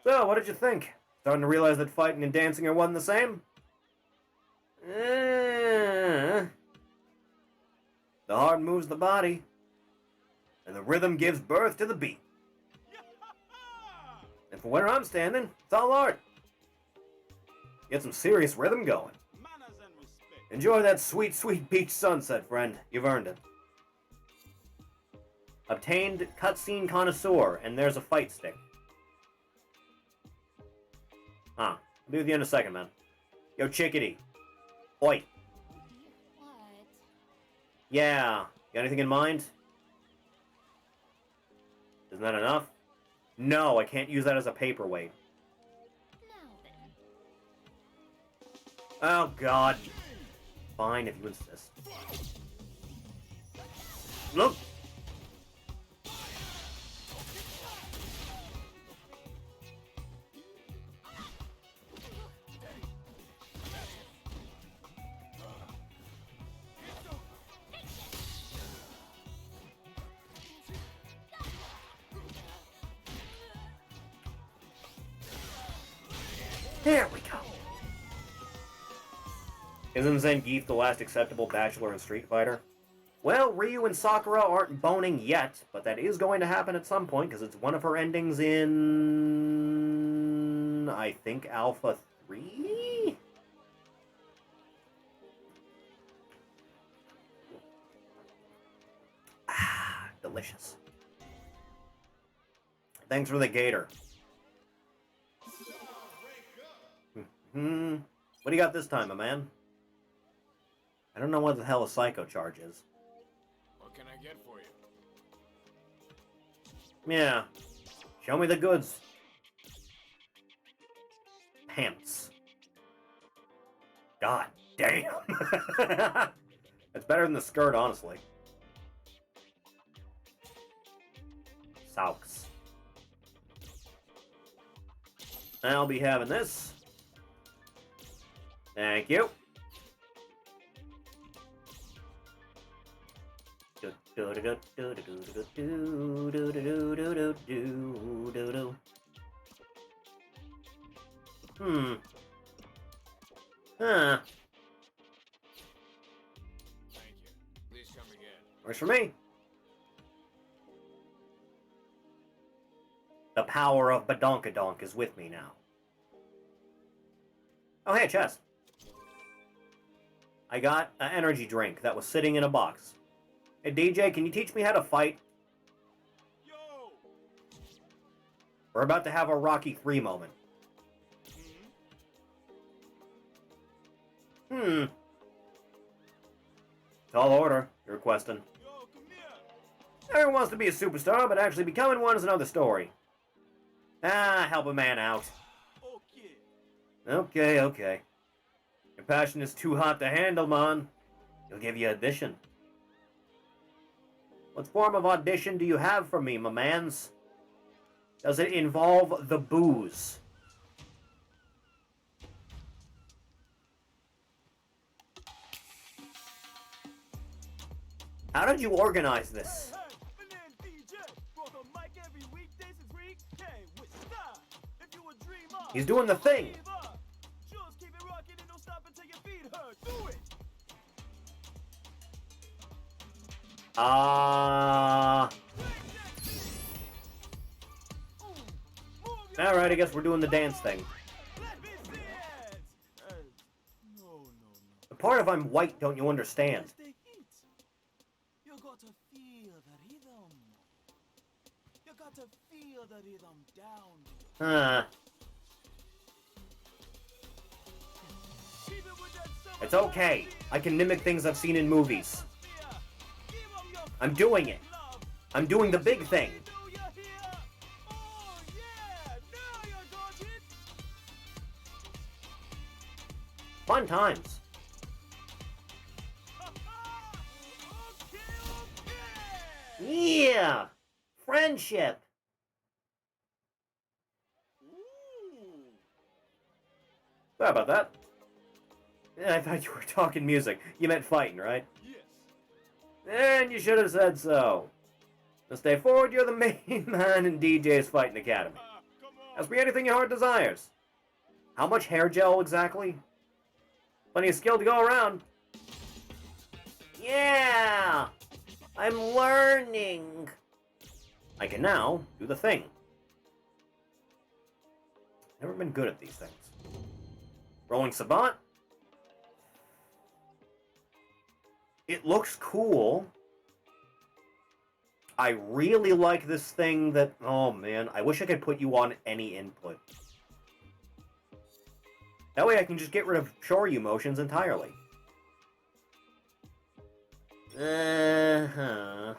So, what did you think? Starting to realize that fighting and dancing are one and the same? The heart moves the body, and the rhythm gives birth to the beat. And from where I'm standing, it's all art. Get some serious rhythm going. Enjoy that sweet, sweet beach sunset, friend. You've earned it. Obtained cutscene connoisseur, and there's a fight stick. Huh. I'll be with you in a second, man. Yo, chickadee. Oi. What? Yeah. Got anything in mind? Isn't that enough? No, I can't use that as a paperweight. Now then, Oh, God. Fine, if you insist. Look! There we go. Isn't Zangief the last acceptable bachelor in Street Fighter? Well, Ryu and Sakura aren't boning yet, but that is going to happen at some point, because it's one of her endings in... I think Alpha 3? Ah, delicious. Thanks for the gator. What do you got this time, my man? I don't know what the hell a psycho charge is. What can I get for you? Yeah. Show me the goods. Pants. God damn. It's better than the skirt, honestly. Socks. I'll be having this. Thank you. Huh. Thank you. Please come again. Works for me. The power of Badonkadonk is with me now. Oh, hey, chest. I got an energy drink that was sitting in a box. Hey, DJ, can you teach me how to fight? Yo! We're about to have a Rocky 3 moment. Tall order. You're requesting. Yo, come here! Everyone wants to be a superstar, but actually becoming one is another story. Ah, help a man out. Okay. Okay. Your passion is too hot to handle, man. He'll give you audition. What form of audition do you have for me, my mans? Does it involve the booze? How did you organize this? He's doing the thing. Alright, I guess we're doing the dance thing. The part of I'm white, don't you understand? You got to feel the rhythm. You got to feel the rhythm down. It's okay. I can mimic things I've seen in movies. I'm doing it. I'm doing the big thing. Fun times. Yeah! Friendship! Sorry about that. Yeah, I thought you were talking music. You meant fighting, right? Yes. And you should have said so. This day forward, you're the main man in DJ's Fighting Academy. Come on. Ask me anything your heart desires. How much hair gel exactly? Plenty of skill to go around. Yeah! I'm learning. I can now do the thing. Never been good at these things. Rolling Sabat. It looks cool. I really like this thing that... Oh, man. I wish I could put you on any input. That way I can just get rid of Shoryu motions entirely. Uh-huh.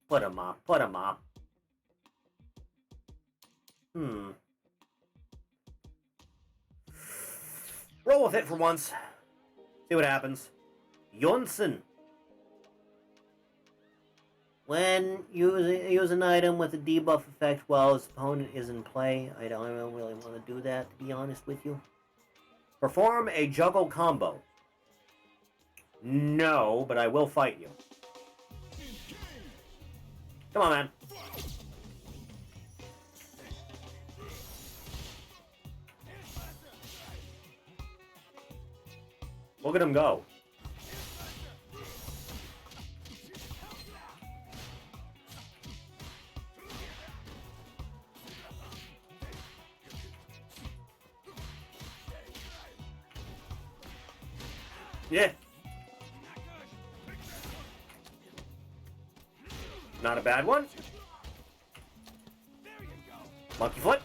Put him up. Put him up. roll with it for once. See what happens. Yunsen. When use an item with a debuff effect while his opponent is in play. I don't really want to do that, to be honest with you. Perform a juggle combo. No, but I will fight you. Come on, man. Look at him go. Yeah. Not a bad one. Monkey foot.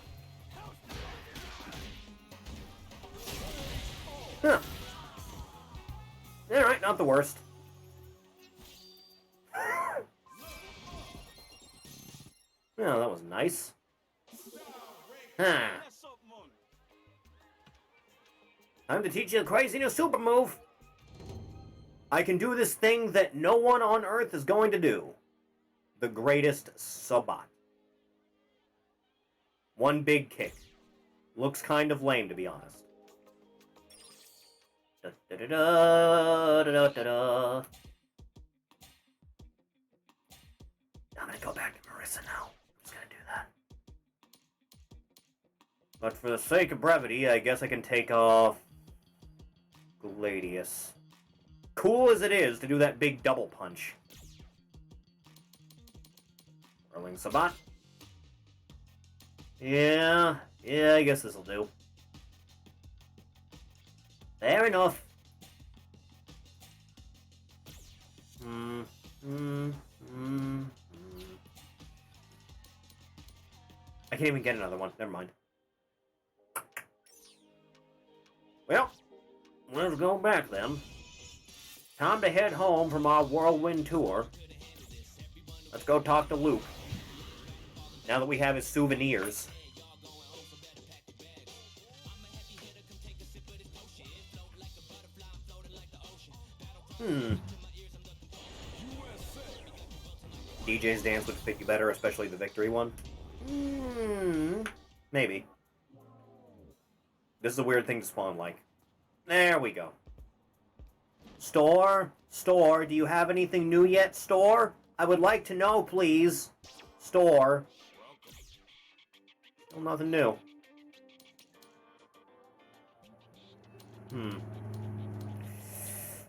Huh. Alright, not the worst. Oh, that was nice. Huh. Time to teach you the crazy new super move. I can do this thing that no one on Earth is going to do. The greatest Sabat. One big kick. Looks kind of lame, to be honest. Da, da, da, da, da, da, da. I'm gonna go back to Marissa now. I'm just gonna do that. But for the sake of brevity, I guess I can take off Gladius. Cool as it is to do that big double punch. Whirling Sabat. Yeah, I guess this'll do. Fair enough. I can't even get another one. Never mind. Well, let's go back then. Time to head home from our whirlwind tour. Let's go talk to Luke. Now that we have his souvenirs. DJ's dance would fit you better, especially the victory one. Maybe. This is a weird thing to spawn like. There we go. Store? Store? Do you have anything new yet, Store? I would like to know, please. Store. Still nothing new.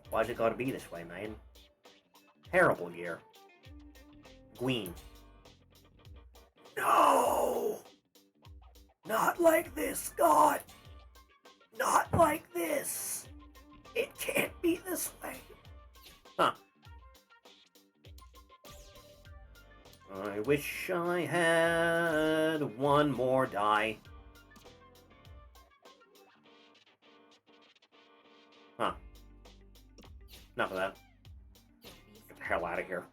Why's it gotta be this way, man? Terrible gear. Queen. No! Not like this, God! Not like this! It can't be this way. Huh. I wish I had one more die. Huh. Enough of that. Get the hell out of here.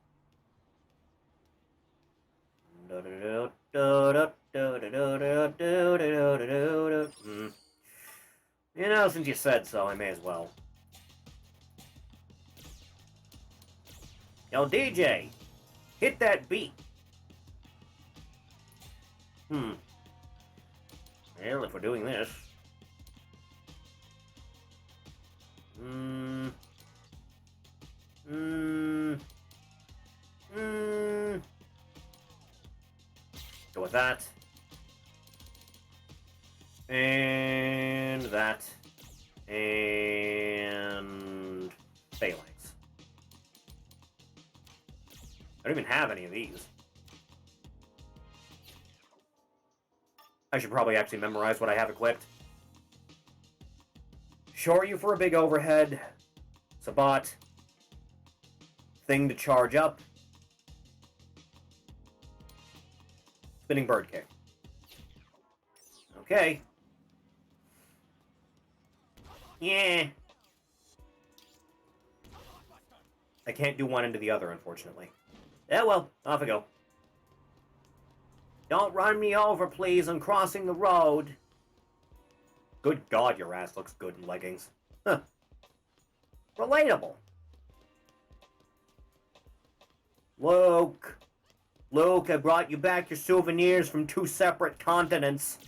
You know, since you said so, I may as well. Yo, DJ! Hit that beat! Well, if we're doing this... Go with that. And that. And... Phalanx. I don't even have any of these. I should probably actually memorize what I have equipped. Short you for a big overhead. Sabat. Thing to charge up. Spinning bird kick. Okay. Yeah. I can't do one into the other, unfortunately. Yeah, well, off I go. Don't run me over, please. I'm crossing the road. Good God, your ass looks good in leggings. Huh. Relatable. Luke. Luke, I brought you back your souvenirs from 2 separate continents.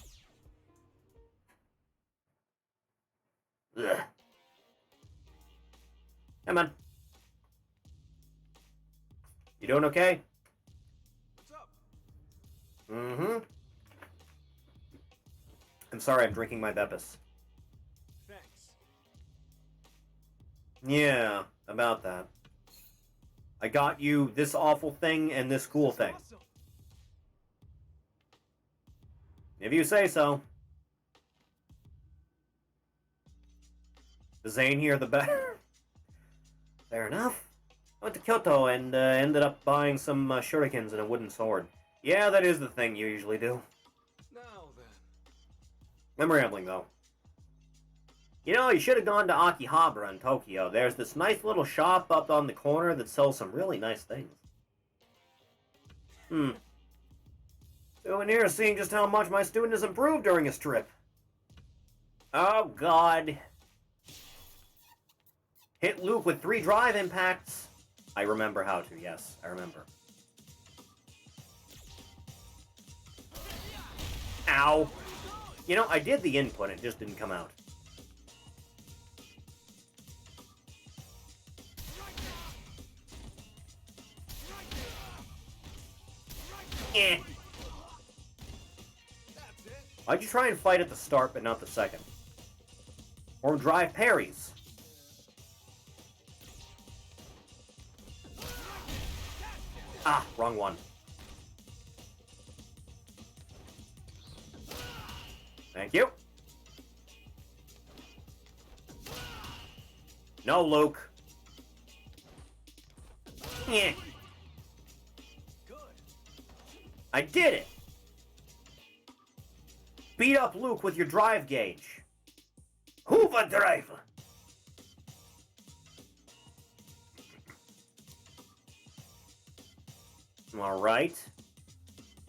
Ugh. Come on. You doing okay? What's up? Mm-hmm. I'm sorry, I'm drinking my Beppis. Thanks. Yeah, about that. I got you this awful thing and this cool thing. Awesome. If you say so. The zanier, the better. Fair enough. I went to Kyoto and ended up buying some shurikens and a wooden sword. Yeah, that is the thing you usually do. Now then. I'm rambling, though. You know, you should have gone to Akihabara in Tokyo. There's this nice little shop up on the corner that sells some really nice things. Souvenir seeing just how much my student has improved during his trip. Oh, God. Hit Luke with 3 drive impacts. I remember how to, yes, I remember. Ow. You know, I did the input, it just didn't come out. Eh. Why'd you try and fight at the start, but not the second? Or drive parries? Ah, wrong one. Thank you. No, Luke. Yeah. I did it! Beat up Luke with your drive gauge. Hoover drive! Alright.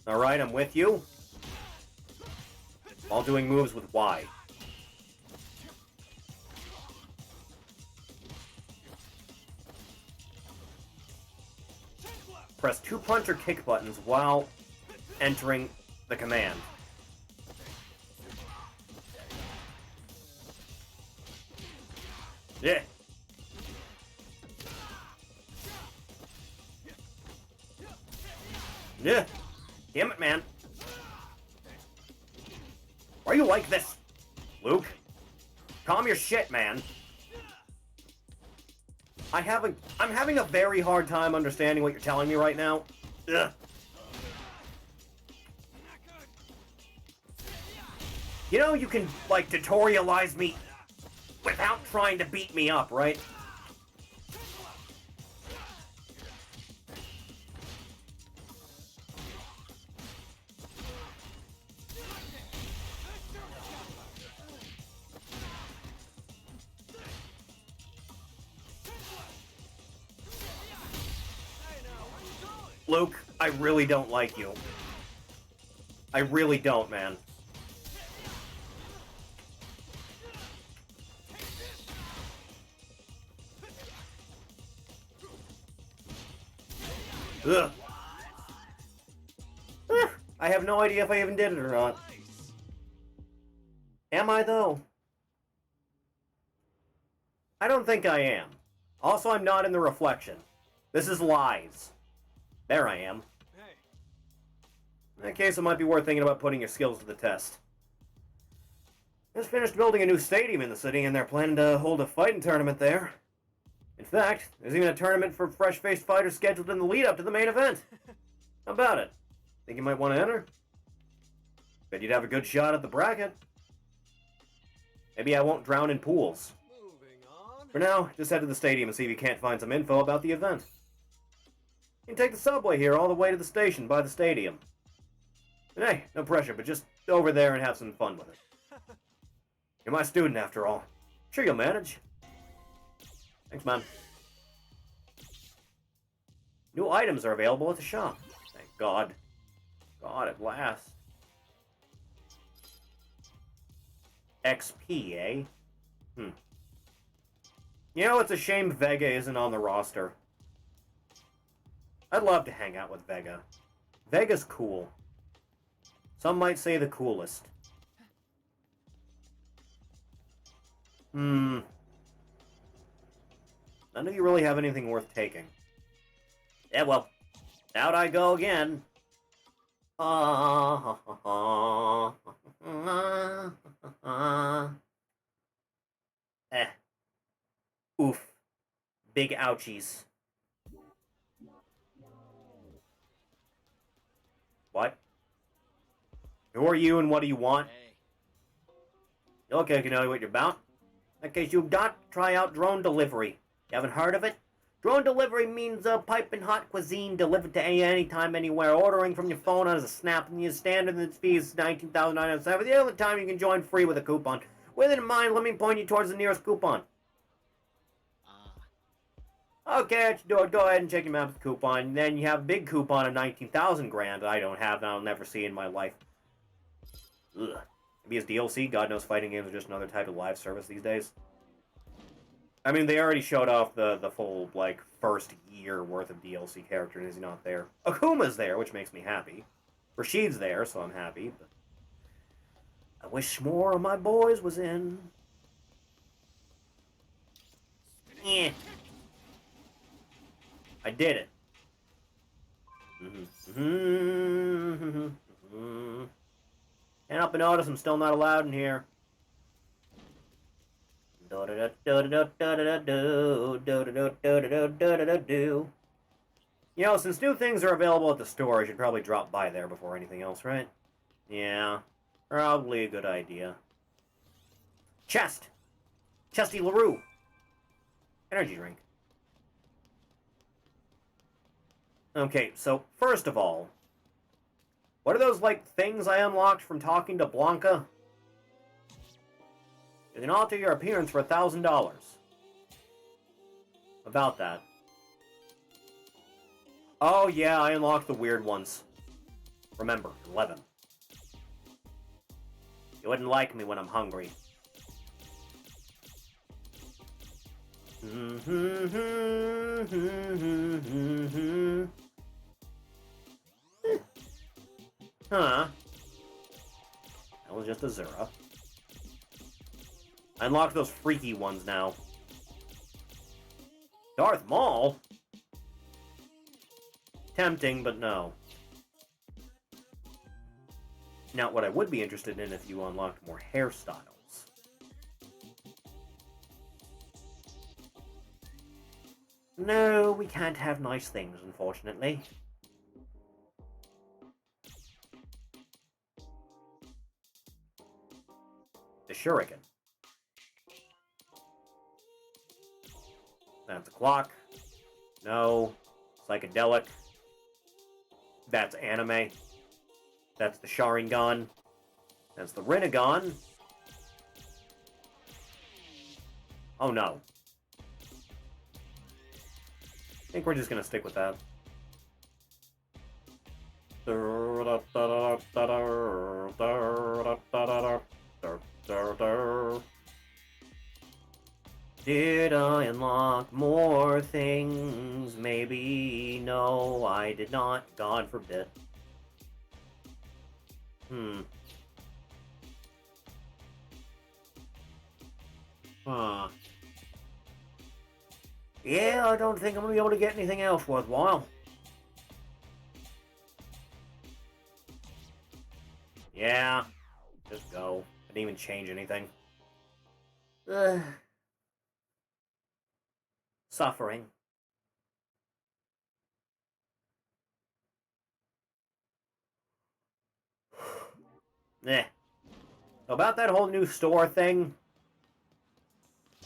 Alright, I'm with you. All doing moves with Y. Press 2 punch or kick buttons while entering the command. Yeah. Yeah. Damn it, man. Why are you like this? Luke? Calm your shit, man. I'm having a very hard time understanding what you're telling me right now. Ugh. You know, you can, like, tutorialize me without trying to beat me up, right? Luke, I really don't like you. I really don't, man. Ugh. I have no idea if I even did it or not. Am I, though? I don't think I am. Also, I'm not in the reflection. This is lies. There I am. Hey. In that case, it might be worth thinking about putting your skills to the test. Just finished building a new stadium in the city, and they're planning to hold a fighting tournament there. In fact, there's even a tournament for fresh-faced fighters scheduled in the lead-up to the main event. How about it? Think you might want to enter? Bet you'd have a good shot at the bracket. Maybe I won't drown in pools. Moving on. For now, just head to the stadium and see if you can't find some info about the event. You can take the subway here all the way to the station by the stadium. And hey, no pressure, but just go over there and have some fun with it. You're my student, after all. Sure you'll manage. Thanks, man. New items are available at the shop. Thank God. God, at last. XP, eh? You know, it's a shame Vega isn't on the roster. I'd love to hang out with Vega. Vega's cool. Some might say the coolest. None of you really have anything worth taking. Yeah, well, out I go again. Oof. Big ouchies. What? Who are you and what do you want? Hey. Okay, I can tell you what you're about. In that case, you've got to try out drone delivery. You haven't heard of it? Drone delivery means piping hot cuisine delivered to anytime, anywhere. Ordering from your phone as a snap, and your standard fee is $19,997. The other time you can join free with a coupon. With it in mind, let me point you towards the nearest coupon. Okay, that's your door. Go ahead and check your map with the coupon. Then you have a big coupon of 19,000 grand that I don't have and I'll never see in my life. Ugh. Maybe it's DLC. God knows fighting games are just another type of live service these days. I mean, they already showed off the full, like, first year worth of DLC character, and he's not there. Akuma's there, which makes me happy. Rashid's there, so I'm happy, but I wish more of my boys was in. Yeah. I did it. Can't help but notice I'm still not allowed in here. You know, since new things are available at the store, I should probably drop by there before anything else, right? Yeah, probably a good idea. Chest! Chesty LaRue! Energy drink. Okay, so, first of all, what are those, like, things I unlocked from talking to Blanca? You can alter your appearance for $1,000. About that. Oh, yeah, I unlocked the weird ones. Remember, 11. You wouldn't like me when I'm hungry. Huh. That was just a Zura. I unlocked those freaky ones now. Darth Maul? Tempting, but no. Now, what I would be interested in if you unlocked more hairstyles. No, we can't have nice things, unfortunately. The Shuriken. That's a clock. No. Psychedelic. That's anime. That's the Sharingan. That's the Rinnegan. Oh no. I think we're just gonna stick with that. Did I unlock more things? Maybe. No, I did not. God forbid. Huh. Yeah, I don't think I'm gonna be able to get anything else worthwhile. Yeah. Just go. I didn't even change anything. Ugh. Suffering. Eh. About that whole new store thing.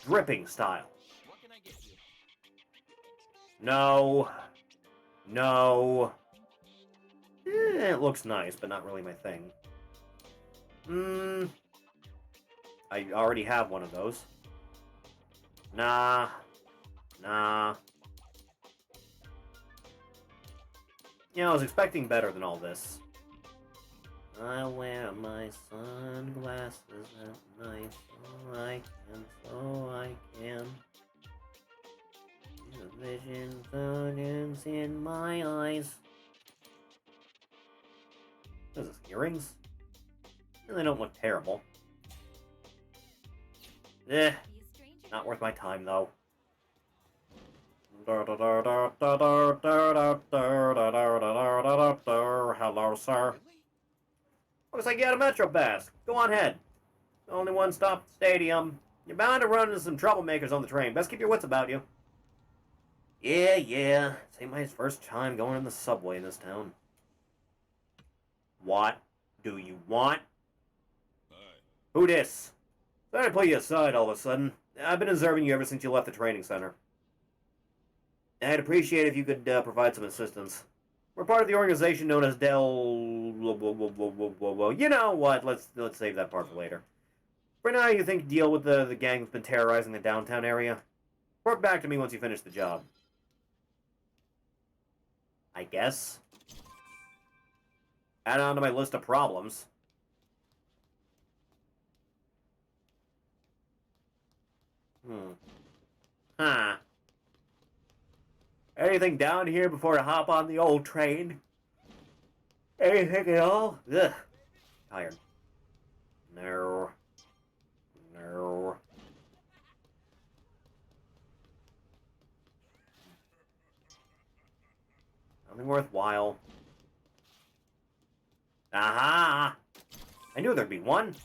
Dripping style. What can I get you? No. No. It looks nice, but not really my thing. I already have one of those. Nah. Nah. You know, I was expecting better than all this. I wear my sunglasses at night so I can. The vision burns in my eyes. What is this, earrings? They don't look terrible. Eh, not worth my time though. Hello, sir. Looks like you had a Metro Pass. Go on ahead. Only one stop at the stadium. You're bound to run into some troublemakers on the train. Best keep your wits about you. Yeah. This ain't my first time going in the subway in this town. What do you want? Who dis? Sorry to pull you aside all of a sudden. I've been observing you ever since you left the training center. I'd appreciate if you could provide some assistance. We're part of the organization known as You know what? Let's save that part for later. For now, you think deal with the gang that's been terrorizing the downtown area? Report back to me once you finish the job. I guess. Add on to my list of problems. Huh. Anything down here before I hop on the old train? Anything at all? Ugh. Tired. No. Nothing worthwhile. Aha! I knew there'd be one.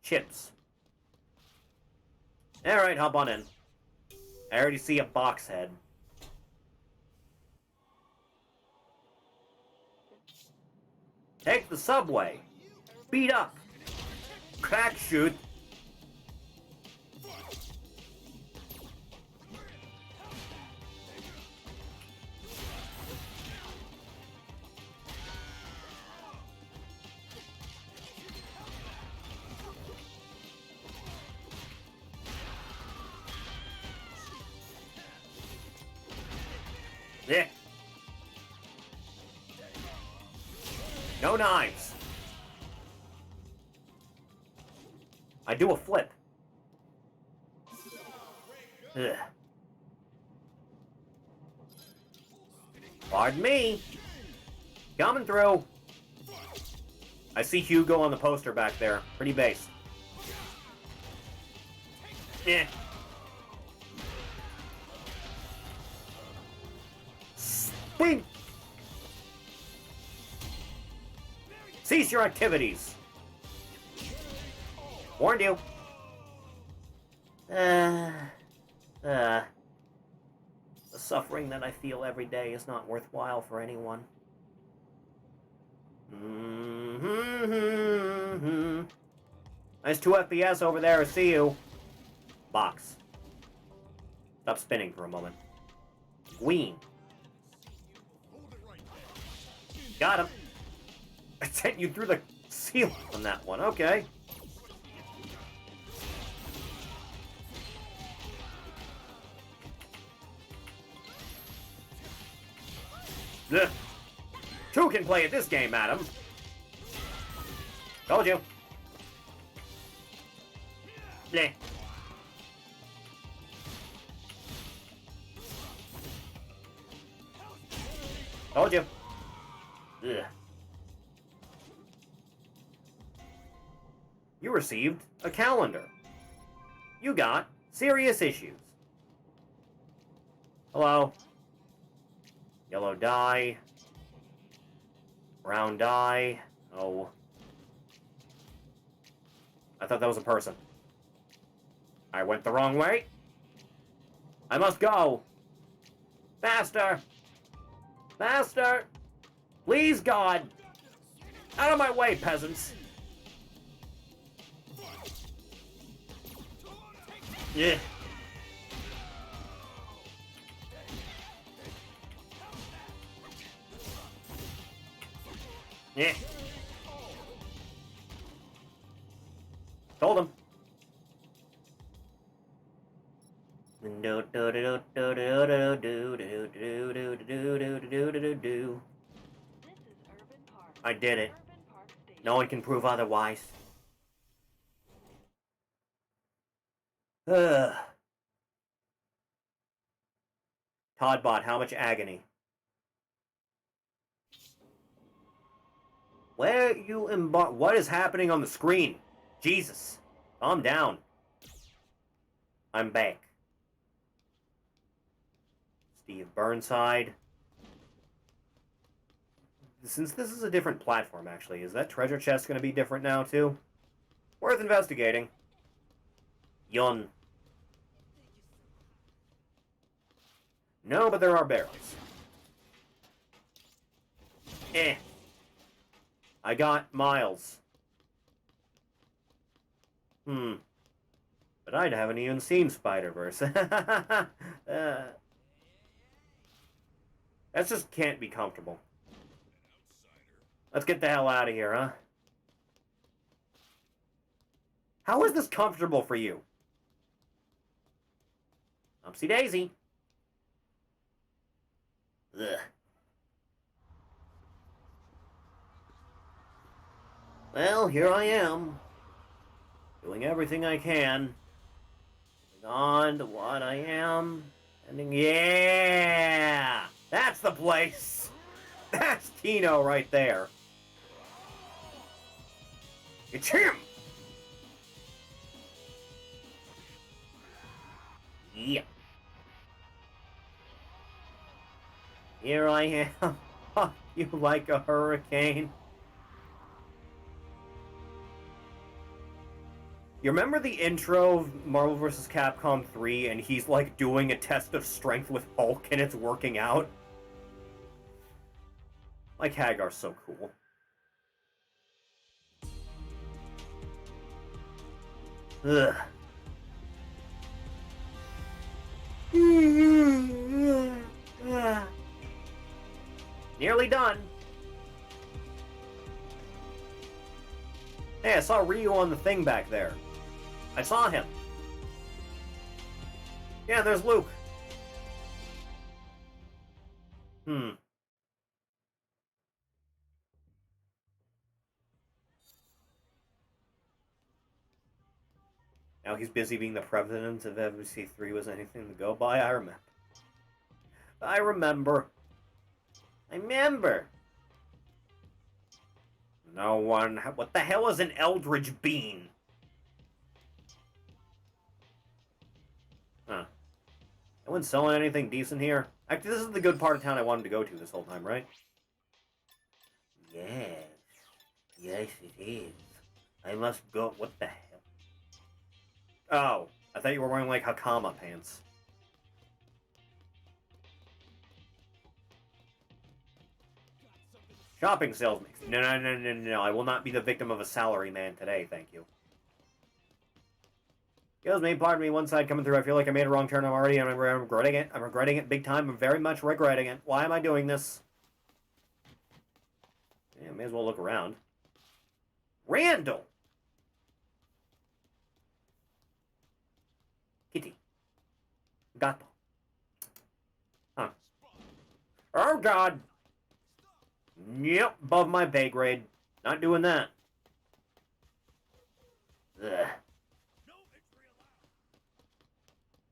Chips. Alright, hop on in. I already see a box head. Take the subway. Beat up. Crack shoot. Yeah. No knives. I do a flip. Ugh. Pardon me. Coming through. I see Hugo on the poster back there. Pretty based. Eh. Spink. Cease your activities. Warned you. The suffering that I feel every day is not worthwhile for anyone. Nice 2 FPS over there. I see you. Box. Stop spinning for a moment. Queen. Got him. I sent you through the ceiling on that one. Okay. Ugh. 2 can play at this game, madam. Told you. Bleh. Told you. Ugh. You received a calendar. You got serious issues. Hello. Yellow dye. Brown dye. Oh. I thought that was a person. I went the wrong way. I must go. Faster. Faster. Please, God. Out of my way, peasants. Yeah. Yeah. Told him. Do do do do do do do do do do do do do do do. I did it. No one can prove otherwise. Ugh. Toddbot, how much agony? Where you embark? What is happening on the screen? Jesus. Calm down. I'm back. Steve Burnside. Since this is a different platform, actually, is that treasure chest going to be different now, too? Worth investigating. Yun. No, but there are barrels. Eh. I got Miles. But I haven't even seen Spider-Verse. That just can't be comfortable. Let's get the hell out of here, huh? How is this comfortable for you? Upsy daisy. Ugh. Well, here I am. Doing everything I can. On to what I am. And yeah! That's the place! That's Tino right there. It's him! Yeah. Here I am. You like a hurricane? You remember the intro of Marvel vs. Capcom 3 and he's like doing a test of strength with Hulk and it's working out? Like Hagar's so cool. Ugh. Nearly done. Hey, I saw Ryu on the thing back there. I saw him. Yeah, there's Luke. Now he's busy being the president of MVC3 was anything to go by. I remember. I remember. No one... What the hell is an Eldridge Bean? Huh. No one's selling anything decent here? Actually, this is the good part of town I wanted to go to this whole time, right? Yes. Yes, it is. I must go... What the hell? Oh. I thought you were wearing, like, Hakama pants. Shopping sales mix. No. I will not be the victim of a salary man today, thank you. Excuse me, pardon me, one side coming through. I feel like I made a wrong turn already, and I'm regretting it. I'm regretting it big time. I'm very much regretting it. Why am I doing this? Yeah, may as well look around. Randall! Kitty. Gato. Huh. Oh, God! Yep, above my pay grade. Not doing that. Ugh.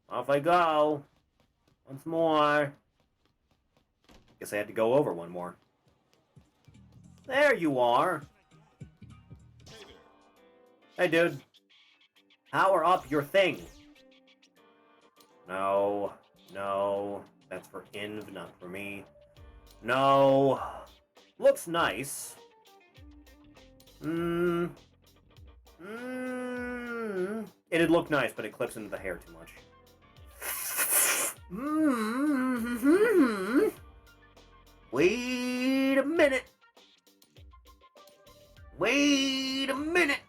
Off I go. Once more. Guess I had to go over one more. There you are. Hey, dude. Power up your thing. No. That's for Inv, not for me. No. Looks nice. It'd look nice, but it clips into the hair too much. Wait a minute. Wait a minute.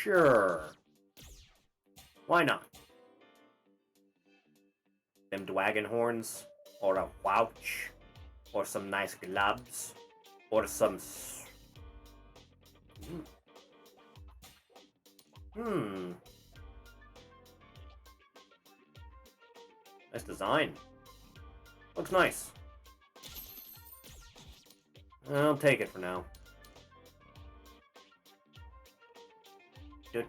Sure. Why not? Them dragon horns, or a pouch, or some nice gloves, or some... Nice design. Looks nice. I'll take it for now. I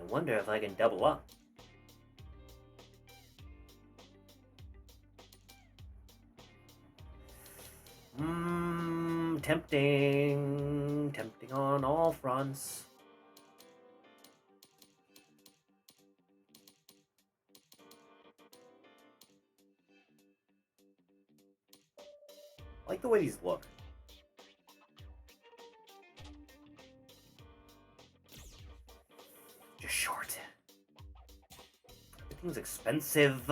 wonder if I can double up. Tempting. Tempting on all fronts. I like the way these look. Just short. Everything's expensive.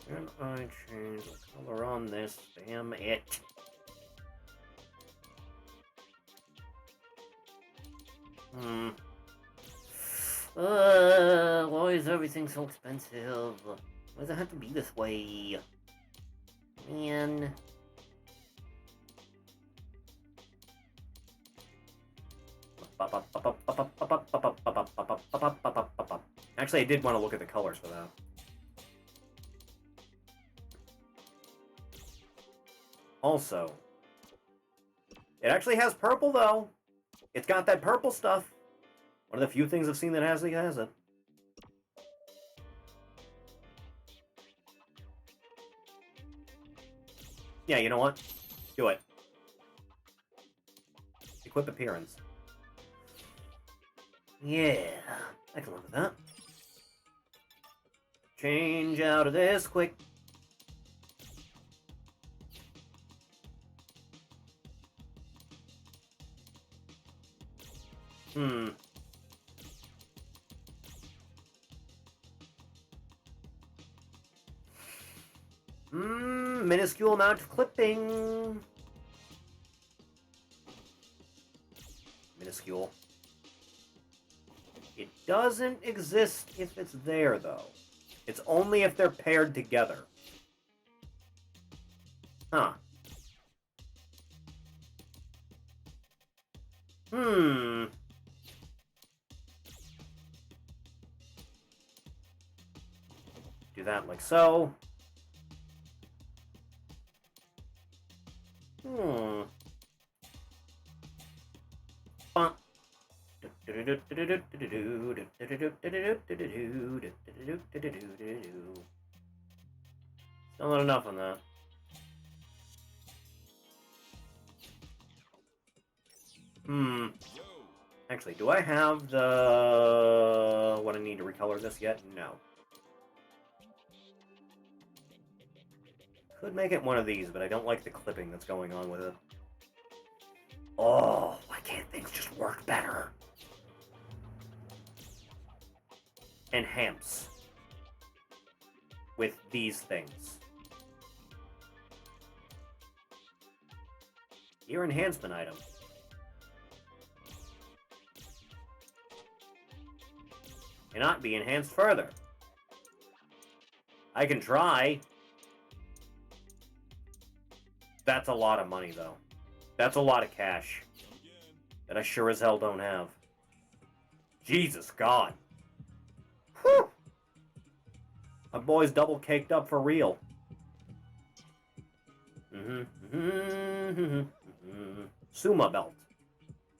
Can I change the color on this? Damn it. Why is everything so expensive? Why does it have to be this way? Man. Actually, I did want to look at the colors for that. Also, it actually has purple, though. It's got that purple stuff. One of the few things I've seen that has it. Yeah, you know what? Do it. Equip appearance. Yeah, I can live with that. Change out of this quick. Minuscule amount of clipping. Minuscule. It doesn't exist if it's there, though. It's only if they're paired together. Huh. Do that like so. Still not enough on that. Actually, do I have the... what I need to recolor this yet? No. Could make it one of these, but I don't like the clipping that's going on with it. Oh, why can't things just work better? Enhance. With these things. Your enhancement item. Cannot be enhanced further. I can try. That's a lot of money, though. That's a lot of cash. That I sure as hell don't have. Jesus God. Whew! My boy's double caked up for real. Suma belt.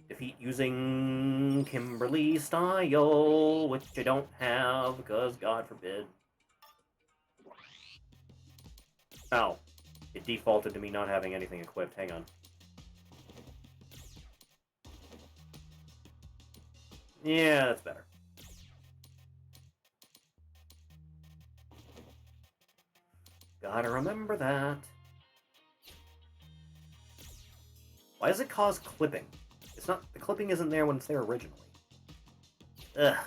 Defeat using Kimberly style, which I don't have, because God forbid. Oh. It defaulted to me not having anything equipped. Hang on. Yeah, that's better. Gotta remember that. Why does it cause clipping? It's not... the clipping isn't there when it's there originally. Ugh.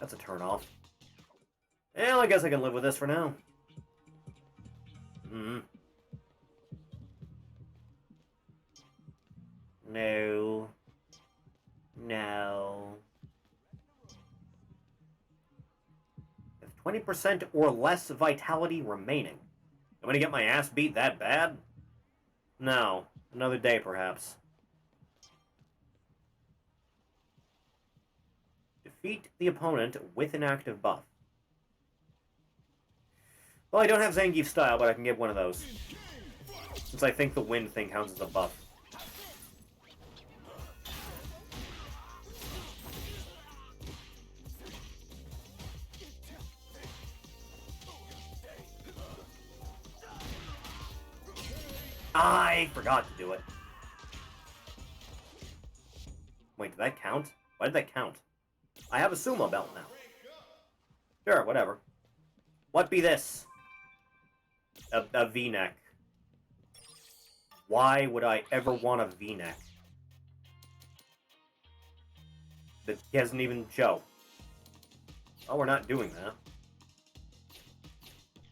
That's a turn-off. Well, I guess I can live with this for now. No. No. If 20% or less vitality remaining. I'm gonna get my ass beat that bad? No. Another day, perhaps. Defeat the opponent with an active buff. Well, I don't have Zangief's style, but I can get one of those. Since I think the wind thing counts as a buff. I forgot to do it. Wait, did that count? Why did that count? I have a sumo belt now. Sure, whatever. What be this? A V-neck. Why would I ever want a V-neck? That doesn't even show. Oh, we're not doing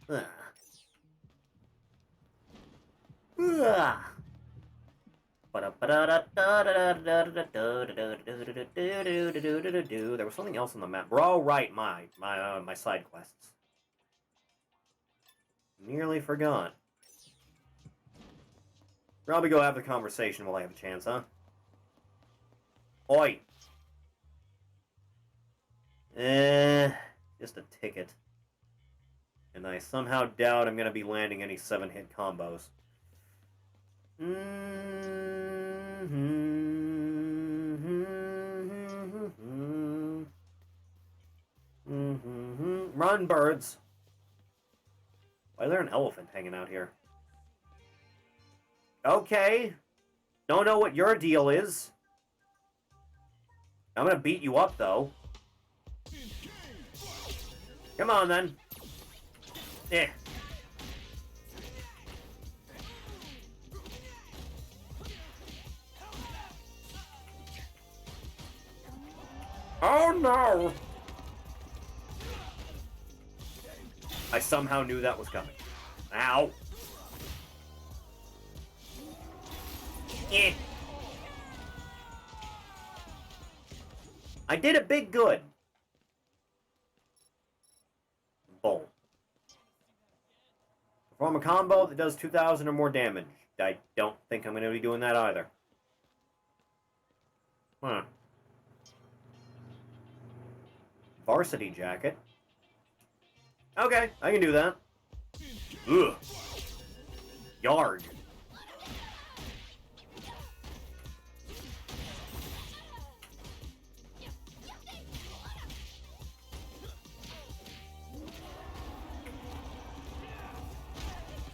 that. There was something else on the map. Oh, right, my side quests. Nearly forgot. Probably go have the conversation while I have a chance, huh? Oi! Just a ticket. And I somehow doubt I'm gonna be landing any 7-hit combos. Run, birds! Why is there an elephant hanging out here? Okay. Don't know what your deal is. I'm gonna beat you up, though. Come on, then. Eh. Oh, no! I somehow knew that was coming. Ow. Eh. I did a big good. Bull. Perform a combo that does 2,000 or more damage. I don't think I'm going to be doing that either. Huh. Varsity jacket. Okay, I can do that. Ugh. Yard.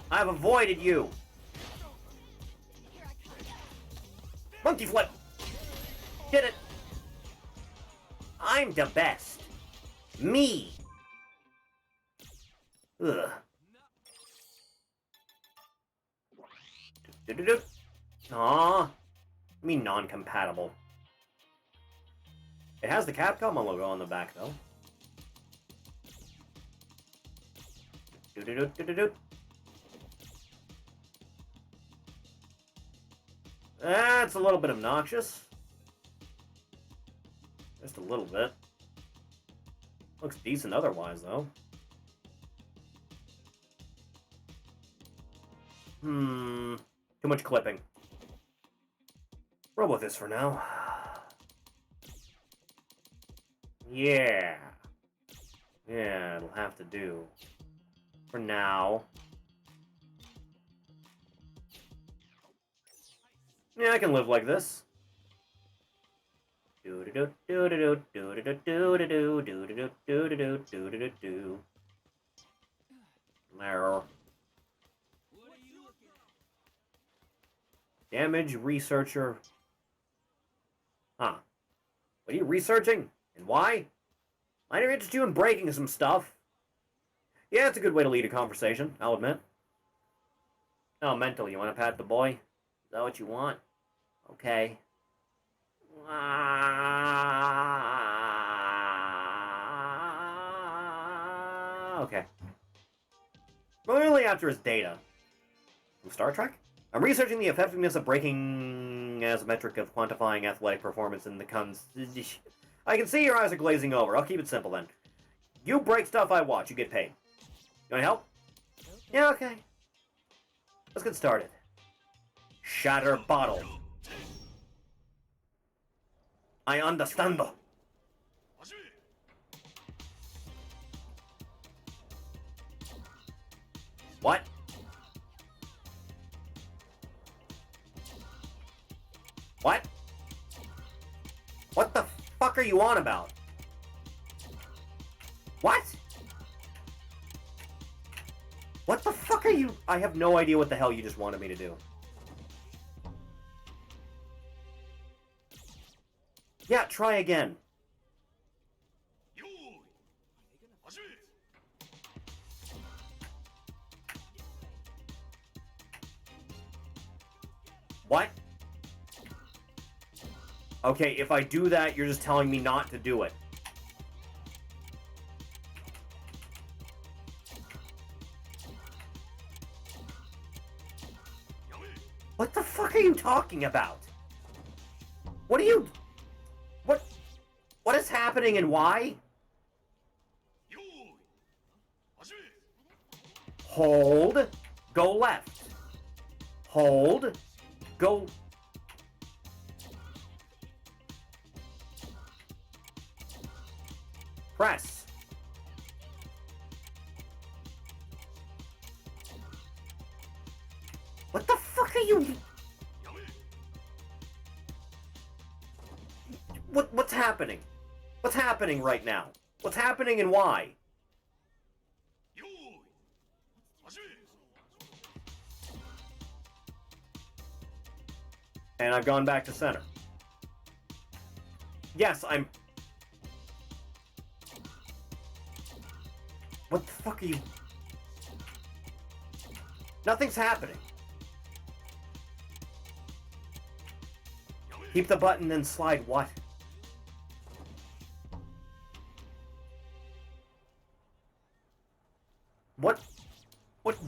I've avoided you. Monkey flip. Did it. I'm the best. Me. Ugh. Aww. I mean non-compatible. It has the Capcom logo on the back, though. That's a little bit obnoxious. Just a little bit. Looks decent otherwise, though. Too much clipping. Roll with this for now. Yeah. Yeah, it'll have to do. For now. Yeah, I can live like this. There. Damage researcher. Huh. What are you researching? And why? Might interest you in breaking some stuff. Yeah, it's a good way to lead a conversation, I'll admit. Oh, mental, you want to pat the boy? Is that what you want? Okay. Okay. Really after his data. From Star Trek? I'm researching the effectiveness of braking as a metric of quantifying athletic performance in the I can see your eyes are glazing over. I'll keep it simple then. You break stuff I watch, you get paid. You want help? Yeah, okay. Let's get started. Shatter bottle. I understand. What? What? What the fuck are you on about? What? What the fuck are you? I have no idea what the hell you just wanted me to do. Yeah, try again. What? Okay, if I do that, you're just telling me not to do it. What the fuck are you talking about? What are you... What is happening and why? Hold. Go left. Hold. Go... Press. What the fuck are you... What's happening? What's happening right now? What's happening and why? And I've gone back to center. Yes, I'm... What the fuck are you... Nothing's happening. Keep the button, then slide what?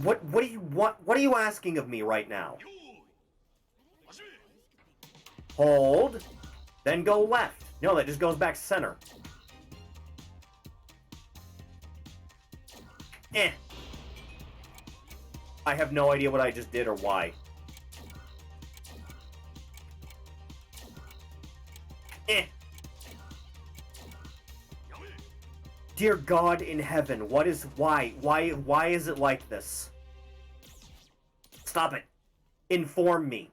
What do you want? What are you asking of me right now? Hold, then go left. No, that just goes back to center. I have no idea what I just did or why. Dear God in heaven, what is... Why is it like this? Stop it. Inform me.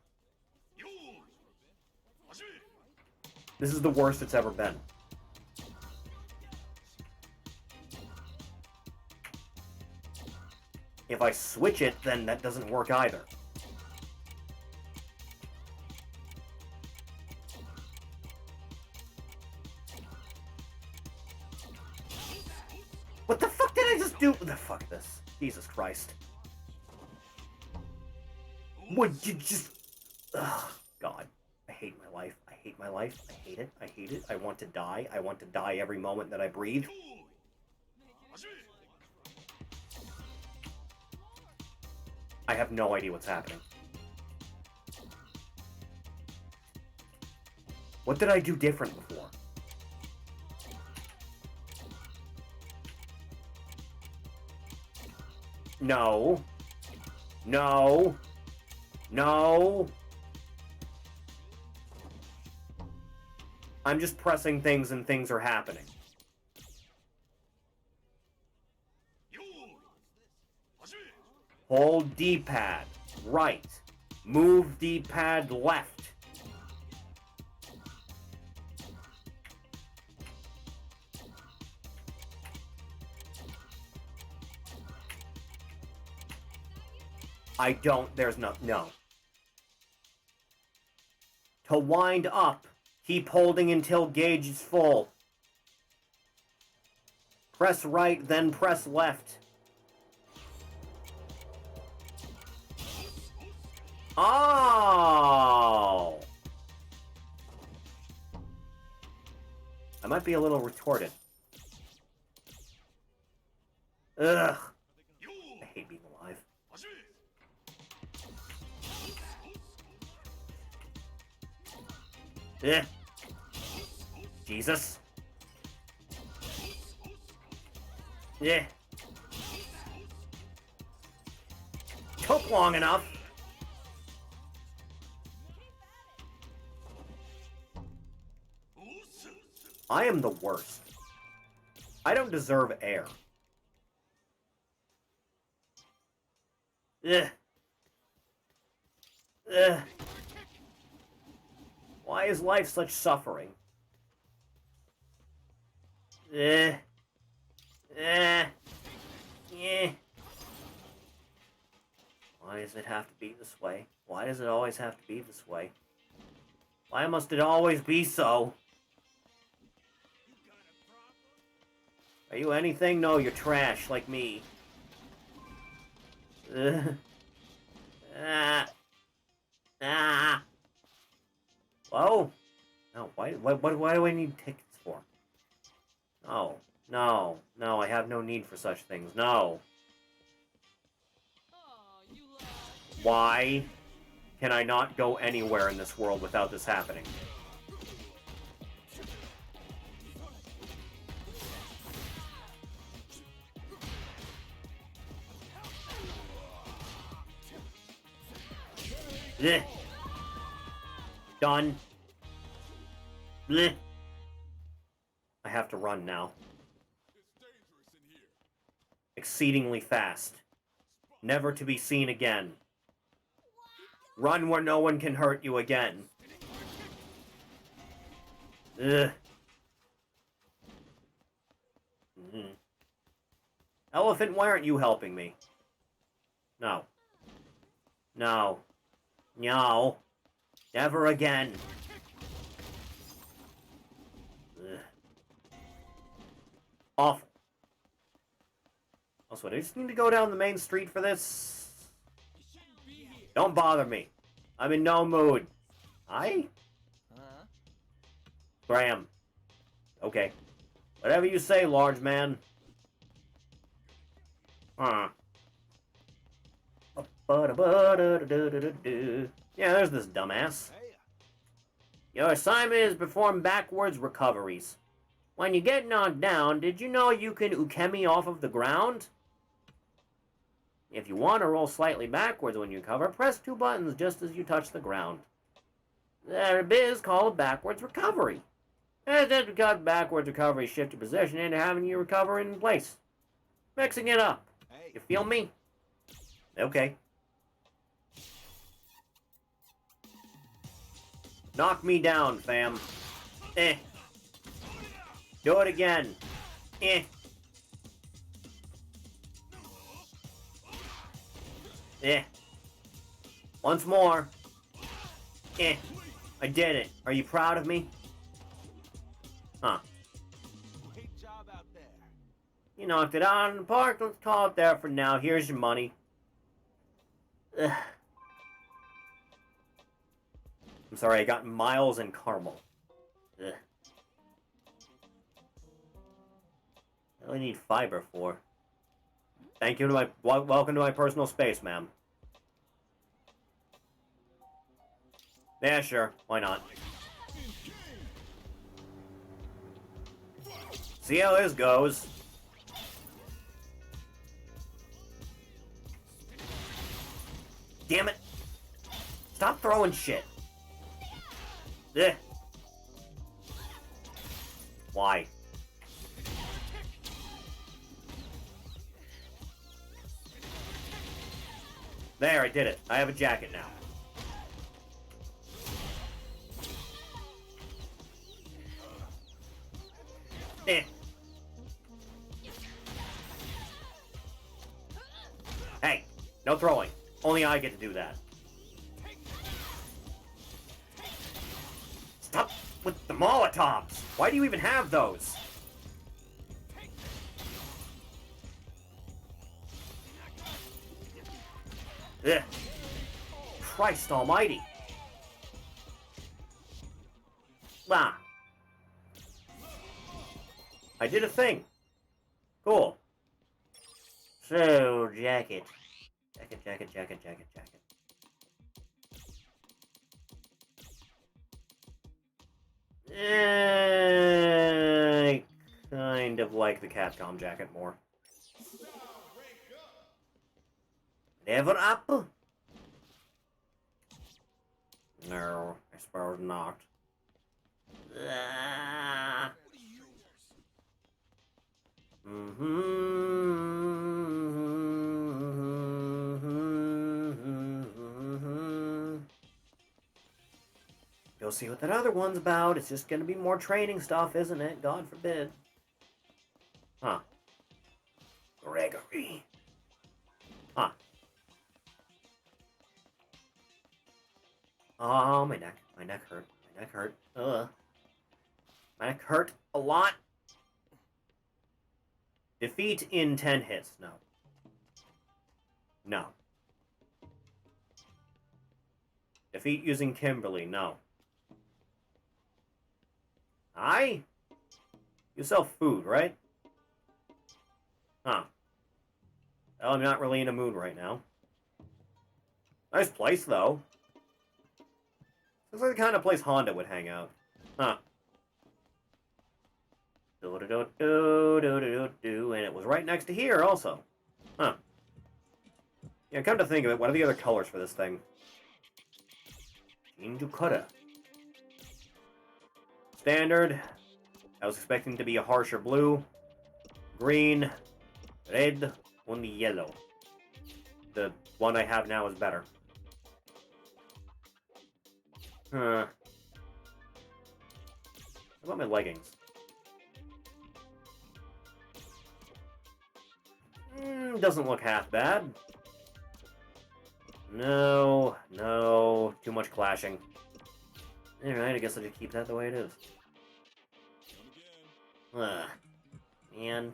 This is the worst it's ever been. If I switch it, then that doesn't work either. What the fuck did I just do? The fuck this. Jesus Christ. Would you just... Ugh, God. I hate my life. I hate my life. I hate it. I hate it. I want to die. I want to die every moment that I breathe. I have no idea what's happening. What did I do different before? No. No. No. I'm just pressing things and things are happening. Hold D-pad. Right. Move D-pad left. I don't... There's no... To wind up, keep holding until gauge is full. Press right, then press left. Oh! I might be a little retorted. Ugh. I hate being alive. Ugh. Jesus. Yeah. Took long enough. I am the worst. I don't deserve air. Ugh. Ugh. Why is life such suffering? Yeah. Why does it have to be this way? Why does it always have to be this way? Why must it always be so? Are you anything? No, you're trash, like me. Whoa? No, why do I need tickets for? No, no, no, I have no need for such things. No. Why can I not go anywhere in this world without this happening? Blech. Done. Blech. I have to run now. Exceedingly fast. Never to be seen again. Run where no one can hurt you again. Ugh. Mm-hmm. Elephant, why aren't you helping me? No. No. No. Never again. Ugh. Awful. Also, do I just need to go down the main street for this? Don't bother me. I'm in no mood. Hi? Graham. Okay. Whatever you say, large man. Huh. Yeah, there's this dumbass. Your assignment is perform backwards recoveries. When you get knocked down, did you know you can ukemi off of the ground? If you want to roll slightly backwards when you recover, press 2 buttons just as you touch the ground. That is called backwards recovery. And then because backwards recovery shift your position into having you recover in place. Mixing it up. You feel me? Okay. Knock me down, fam. Eh. Do it again. Eh. Eh. Once more. Eh. I did it. Are you proud of me? Huh. Great job out there. You knocked it out in the park. Let's call it there for now. Here's your money. Ugh. I'm sorry, I got Miles and Caramel. Ugh. I only need fiber for. Thank you to my welcome to my personal space, ma'am. Yeah, sure. Why not? See how this goes. Damn it! Stop throwing shit. Ugh. Why? There, I did it. I have a jacket now. Eh. Hey, no throwing. Only I get to do that. Stop with the Molotovs! Why do you even have those? Ugh. Christ almighty. Ah. I did a thing. Cool. So, jacket. Jacket. I kind of like the Capcom jacket more. Never up? No, I suppose not. Go see what that other one's about. It's just gonna be more training stuff, isn't it? God forbid. Huh. Gregory. Huh. Oh, my neck. My neck hurt. My neck hurt. Ugh. My neck hurt a lot. Defeat in 10 hits. No. No. Defeat using Kimberly. No. You sell food, right? Huh. Well, I'm not really in a mood right now. Nice place, though. Looks like the kind of place Honda would hang out. Huh. Do-do-do-do-do-do-do. And it was right next to here, also. Huh. Yeah, come to think of it, what are the other colors for this thing? Injukura. Standard. I was expecting to be a harsher blue. Green. Red. Only yellow. The one I have now is better. Huh. How about my leggings? Doesn't look half bad. No. Too much clashing. Alright, I guess I'll just keep that the way it is. Man.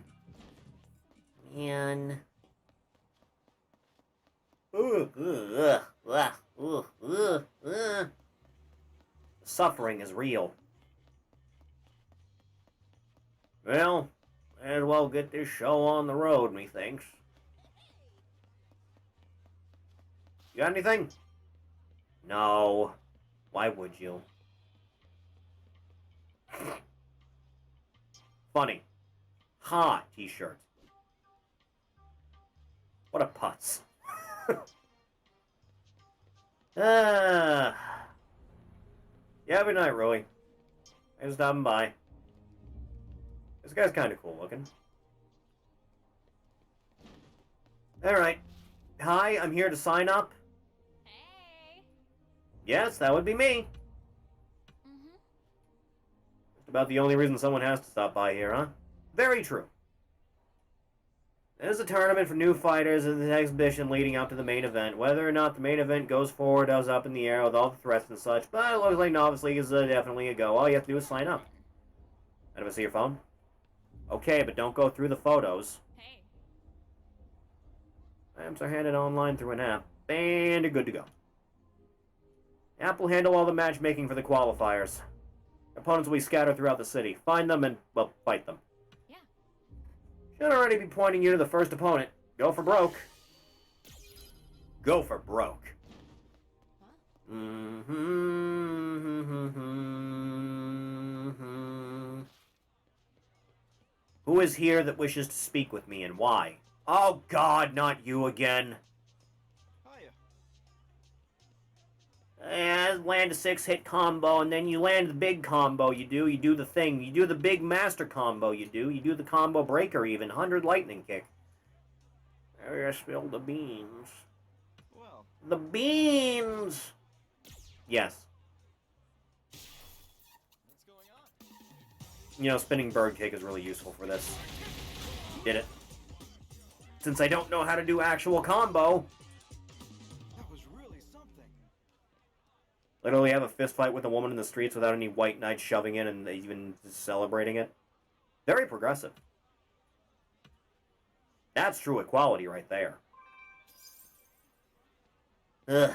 Suffering is real. Well, might as well get this show on the road, methinks. You got anything? No. Why would you? Funny. Ha, t-shirt. What a putz. Yeah, good night, Roy. Thanks for stopping by. This guy's kind of cool looking. Alright. Hi, I'm here to sign up. Hey. Yes, that would be me. Just about the only reason someone has to stop by here, huh? Very true. This is a tournament for new fighters and an exhibition leading up to the main event. Whether or not the main event goes forward is up in the air with all the threats and such, but it looks like Novice League is definitely a go. All you have to do is sign up. Anybody see your phone? Okay, but don't go through the photos. Hey. Items are handed online through an app, and you're good to go. The app will handle all the matchmaking for the qualifiers. Opponents will be scattered throughout the city. Find them and, well, fight them. Should already be pointing you to the first opponent. Go for broke. Go for broke. Who is here that wishes to speak with me and why? Oh God, not you again. Land a 6-hit combo, and then you land the big combo, you do the thing. You do the big master combo, you do the combo breaker even, 100 lightning kick. There, I spilled the beans. Well. The beans! Yes. What's going on? You know, spinning bird kick is really useful for this. Did it. Since I don't know how to do actual combo, literally have a fist fight with a woman in the streets without any white knights shoving in and even celebrating it. Very progressive. That's true equality right there. Ugh.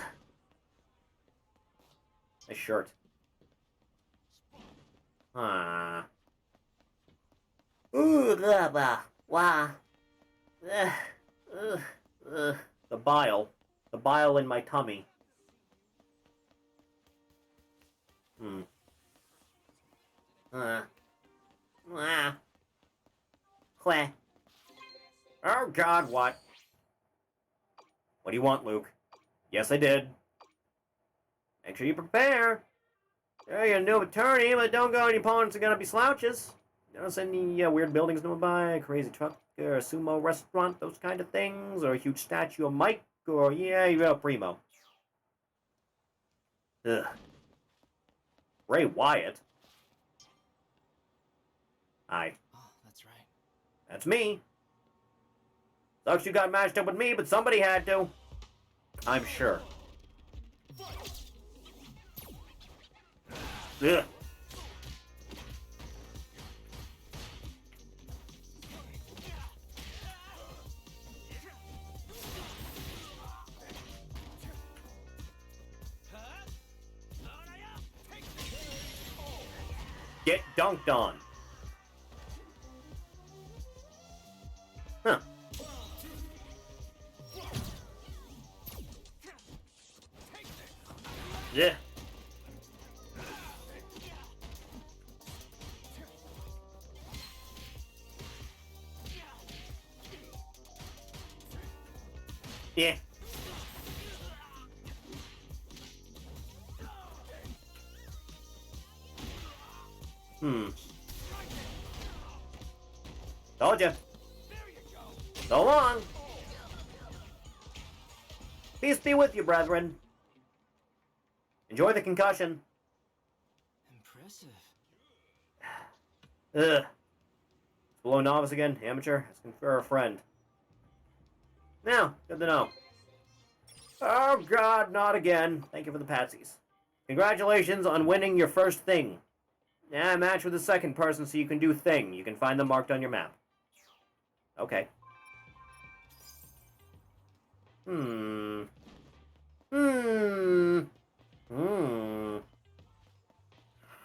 Nice shirt. Ah. Ooh, blah, blah, wah. Ugh, ugh, the bile. The bile in my tummy. Queh. Oh God, what? What do you want, Luke? Yes, I did. Make sure you prepare. You're a new attorney, but don't go. Any opponents are gonna be slouches. Notice any weird buildings nearby, a crazy truck, or a sumo restaurant, those kind of things, or a huge statue of Mike, or you're a primo. Ugh. Ray Wyatt. Hi. Oh, that's right. That's me. Sucks you got matched up with me, but somebody had to. I'm sure. Ugh. Get dunked on. Huh. Yeah. Yeah. Told ya. So long. Peace be with you, brethren. Enjoy the concussion. Impressive. Ugh. Below novice again, amateur. Asking for a friend. Now, good to know. Oh God, not again. Thank you for the patsies. Congratulations on winning your first thing. Yeah, match with the second person so you can do thing. You can find them marked on your map. Okay.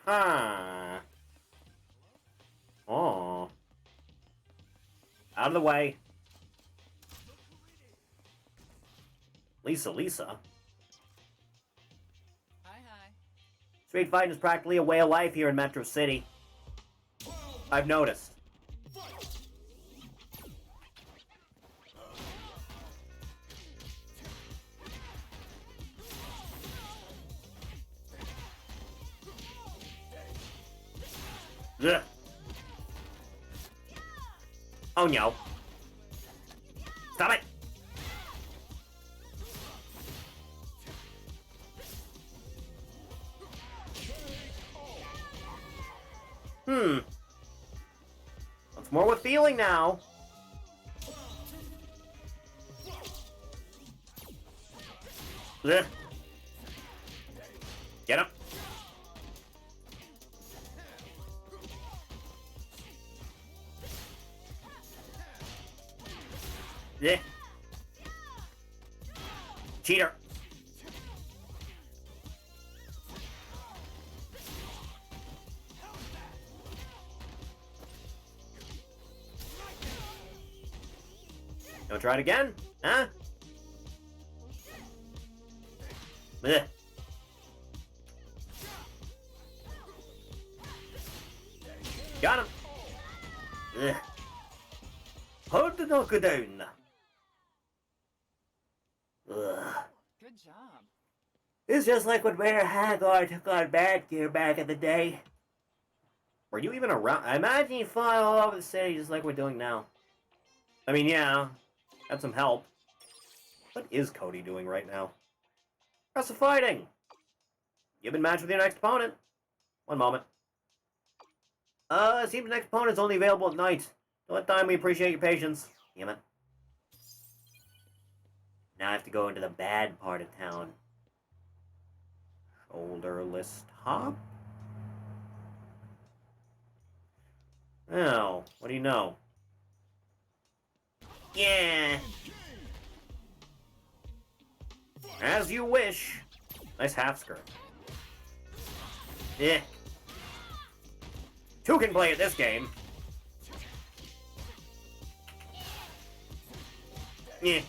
Ah. Oh. Out of the way. Lisa. Hi. Street fighting is practically a way of life here in Metro City. I've noticed. Ugh. Oh no. Stop it! Once more with feeling now. Ugh. Get him. Yeah. Cheater. Don't try it again? Huh? Ugh. Got him. Ugh. Hold the knocker down. Ugh. Good job. It's just like when Mayor Hagar took on Bad Gear back in the day. Were you even around? I imagine you fought all over the city just like we're doing now. I mean, yeah, had some help. What is Cody doing right now? How's the fighting? You've been matched with your next opponent. One moment. It seems the next opponent's only available at night. Till that time, we appreciate your patience. Damn it. Now I have to go into the bad part of town. Shoulderless top? Oh, what do you know? Yeah! As you wish. Nice half skirt. Yeah. Two can play at this game. Yeah.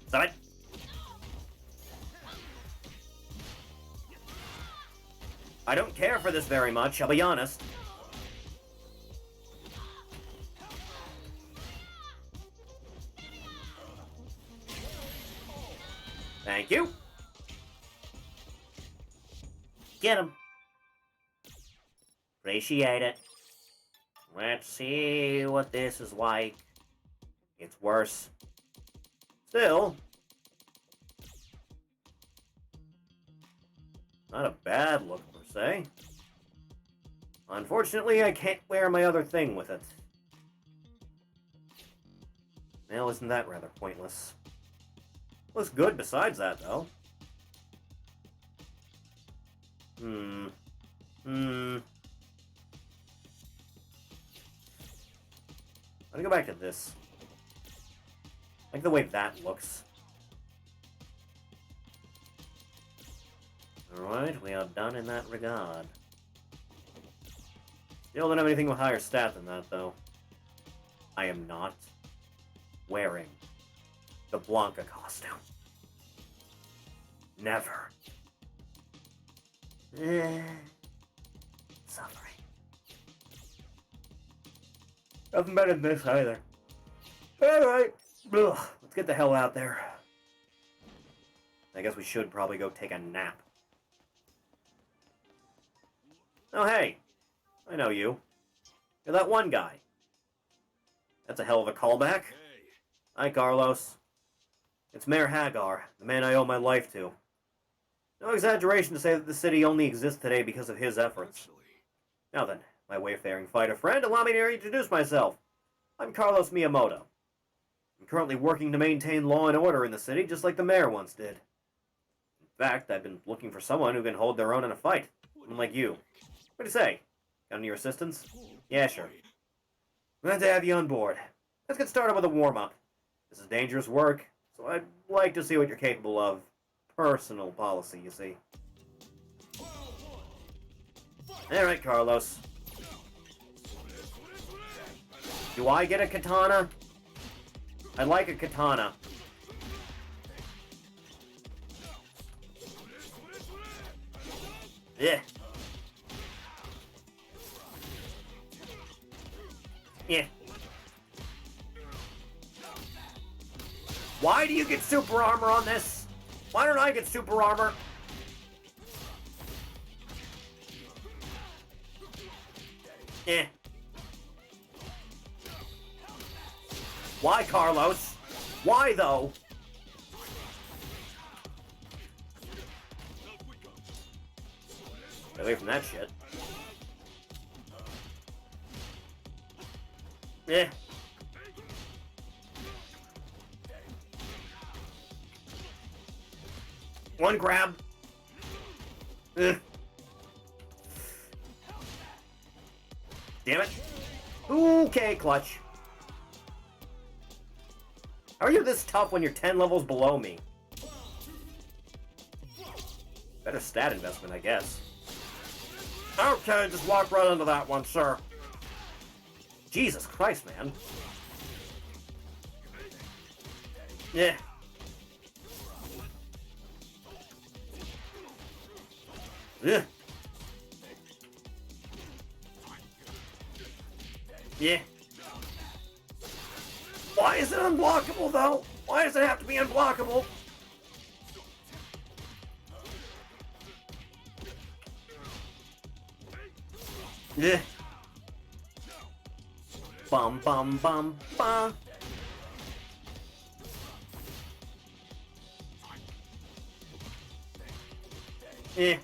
Stop it. I don't care for this very much, I'll be honest. Thank you. Get him. Appreciate it. Let's see what this is like. It's worse. Still, not a bad look per se. Unfortunately, I can't wear my other thing with it. Well, isn't that rather pointless? Looks good besides that, though. Let me go back to this. I like the way that looks. Alright, we are done in that regard. Still don't have anything with higher stat than that, though. I am not wearing the Blanca costume. Never. Suffering. Nothing better than this either. Alright. Let's get the hell out there. I guess we should probably go take a nap. Oh, hey. I know you. You're that one guy. That's a hell of a callback. Hi, Carlos. It's Mayor Hagar, the man I owe my life to. No exaggeration to say that the city only exists today because of his efforts. Now then, my wayfaring fighter friend, allow me to introduce myself. I'm Carlos Miyamoto. I'm currently working to maintain law and order in the city, just like the mayor once did. In fact, I've been looking for someone who can hold their own in a fight. Someone like you. What do you say? Got any assistance? Yeah, sure. Glad to have you on board. Let's get started with a warm-up. This is dangerous work, so I'd like to see what you're capable of. Personal policy, you see. Alright, Carlos. Do I get a katana? I like a katana. Yeah. Yeah. Why do you get super armor on this? Why don't I get super armor? Eh. Why, Carlos? Why, though? Get away from that shit. Eh. One grab. Ugh. Damn it. Okay, clutch. How are you this tough when you're 10 levels below me? Better stat investment, I guess. Okay, just walk right into that one, sir. Jesus Christ, man. Yeah. Ugh. Yeah. Why is it unblockable, though? Why does it have to be unblockable? Yeah. Bum bum bum bum. Yeah.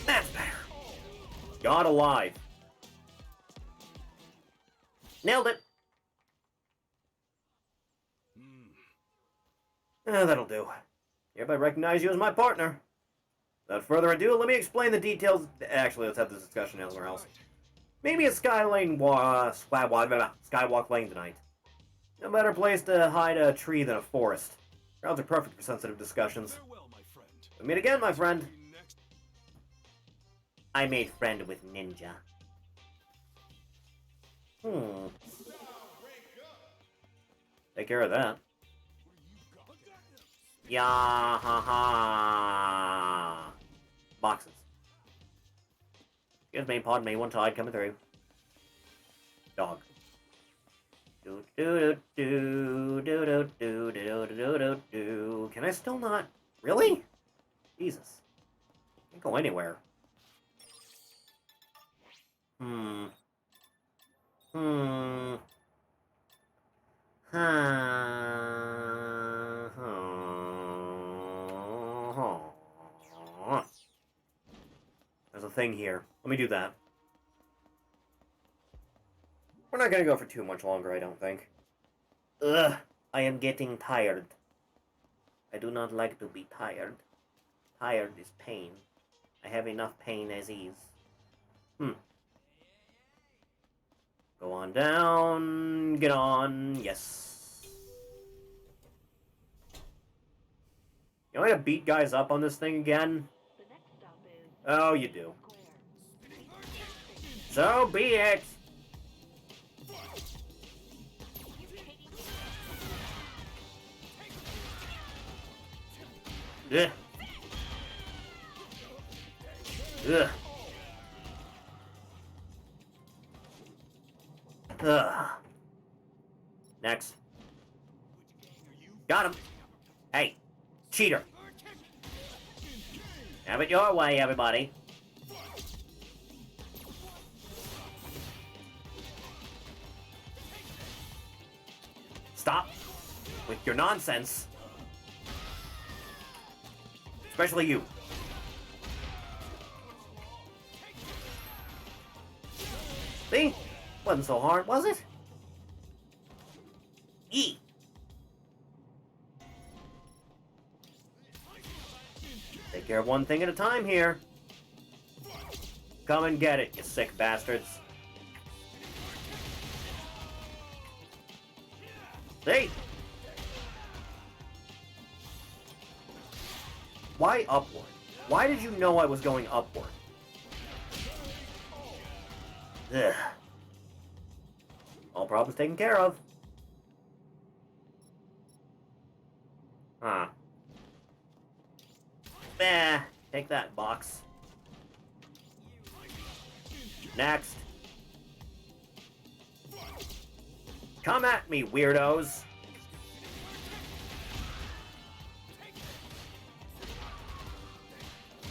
That's better. God alive. Nailed it. That'll do. Hereby recognize you as my partner. Without further ado, let me explain the details. Actually, let's have this discussion elsewhere else. Maybe a Skywalk Lane tonight. No better place to hide a tree than a forest. Crowds are perfect for sensitive discussions. We'll meet again, my friend. I made friend with Ninja. Take care of that. Yeah, ha ha. Boxes. Excuse me, pardon me, one tide coming through. Dog. Do do do do do do do do do do. Can I still not? Really? Jesus. Can't go anywhere. Hmm. There's a thing here. Let me do that. We're not gonna go for too much longer, I don't think. Ugh, I am getting tired. I do not like to be tired. Tired is pain. I have enough pain as is. Go on down. Get on. Yes. You want me to beat guys up on this thing again? Oh, you do. So be it. Ugh. Ugh. Ugh. Next. Got him. Hey, cheater. Have it your way, everybody. Stop with your nonsense. Especially you. See? Wasn't so hard, was it? E. Take care of one thing at a time here. Come and get it, you sick bastards. See? Why upward? Why did you know I was going upward? Ugh. All problems taken care of. Huh. Take that, box. Next. Come at me, weirdos.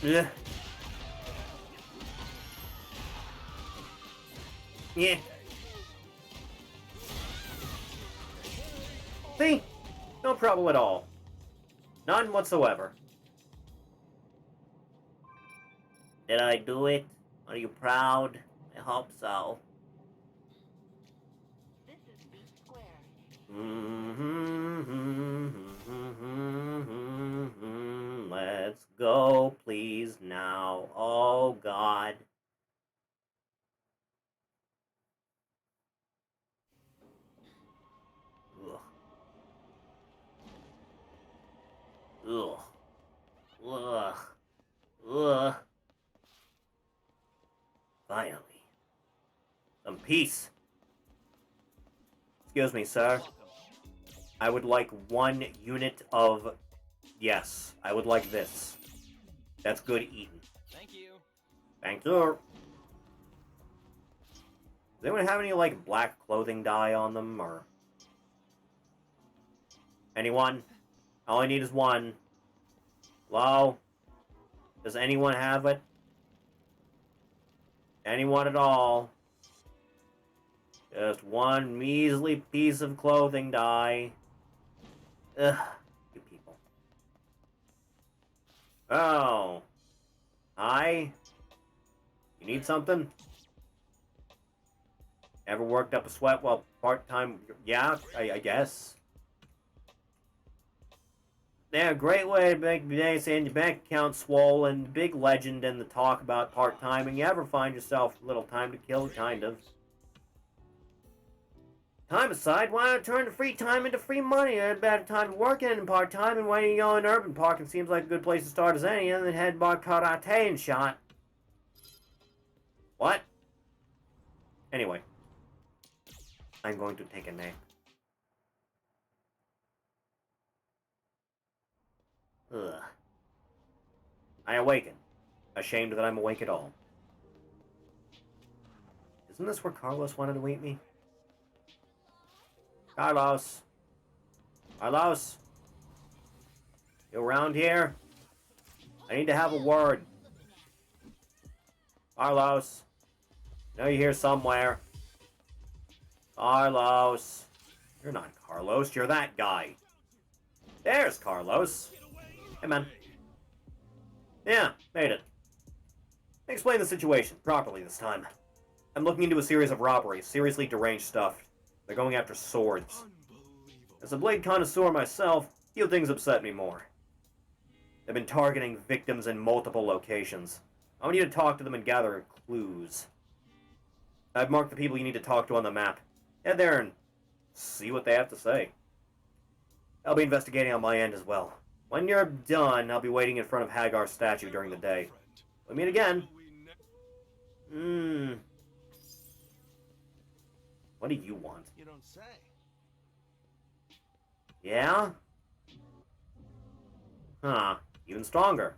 Ugh. Yeah. See? No problem at all. None whatsoever. Did I do it? Are you proud? I hope so. This is B square. Let's go, please, now. Oh, God. Ugh. Ugh. Ugh. Finally. Some peace. Excuse me, sir. I would like 1 unit of... Yes, I would like this. That's good eating. Thank you. Thank you. Does anyone have any, like, black clothing dye on them, or... Anyone? All I need is 1. Hello? Does anyone have it? Anyone at all? Just 1 measly piece of clothing dye. Ugh, you people. Oh. Hi? You need something? Ever worked up a sweat while part-time? Yeah, I guess. Yeah, great way to make the day saying your bank account swollen, big legend in the talk about part-timing. You ever find yourself a little time to kill, kind of. Time aside, why not turn the free time into free money? I had a better time working in part-time, and when you go in urban parking seems like a good place to start as any, and then head bar karate and shot. What? Anyway. I'm going to take a nap. Ugh. I awaken, ashamed that I'm awake at all. Isn't this where Carlos wanted to meet me? Carlos? Carlos? You around here? I need to have a word. Carlos? I know you're here somewhere. Carlos? You're not Carlos, you're that guy. There's Carlos. Hey, man. Yeah, made it. Explain the situation properly this time. I'm looking into a series of robberies, seriously deranged stuff. They're going after swords. As a blade connoisseur myself, few things upset me more. They've been targeting victims in multiple locations. I want you to talk to them and gather clues. I've marked the people you need to talk to on the map. Head there and see what they have to say. I'll be investigating on my end as well. When you're done, I'll be waiting in front of Hagar's statue during the day. We'll meet again. What do you want? You don't say. Yeah? Huh. Even stronger.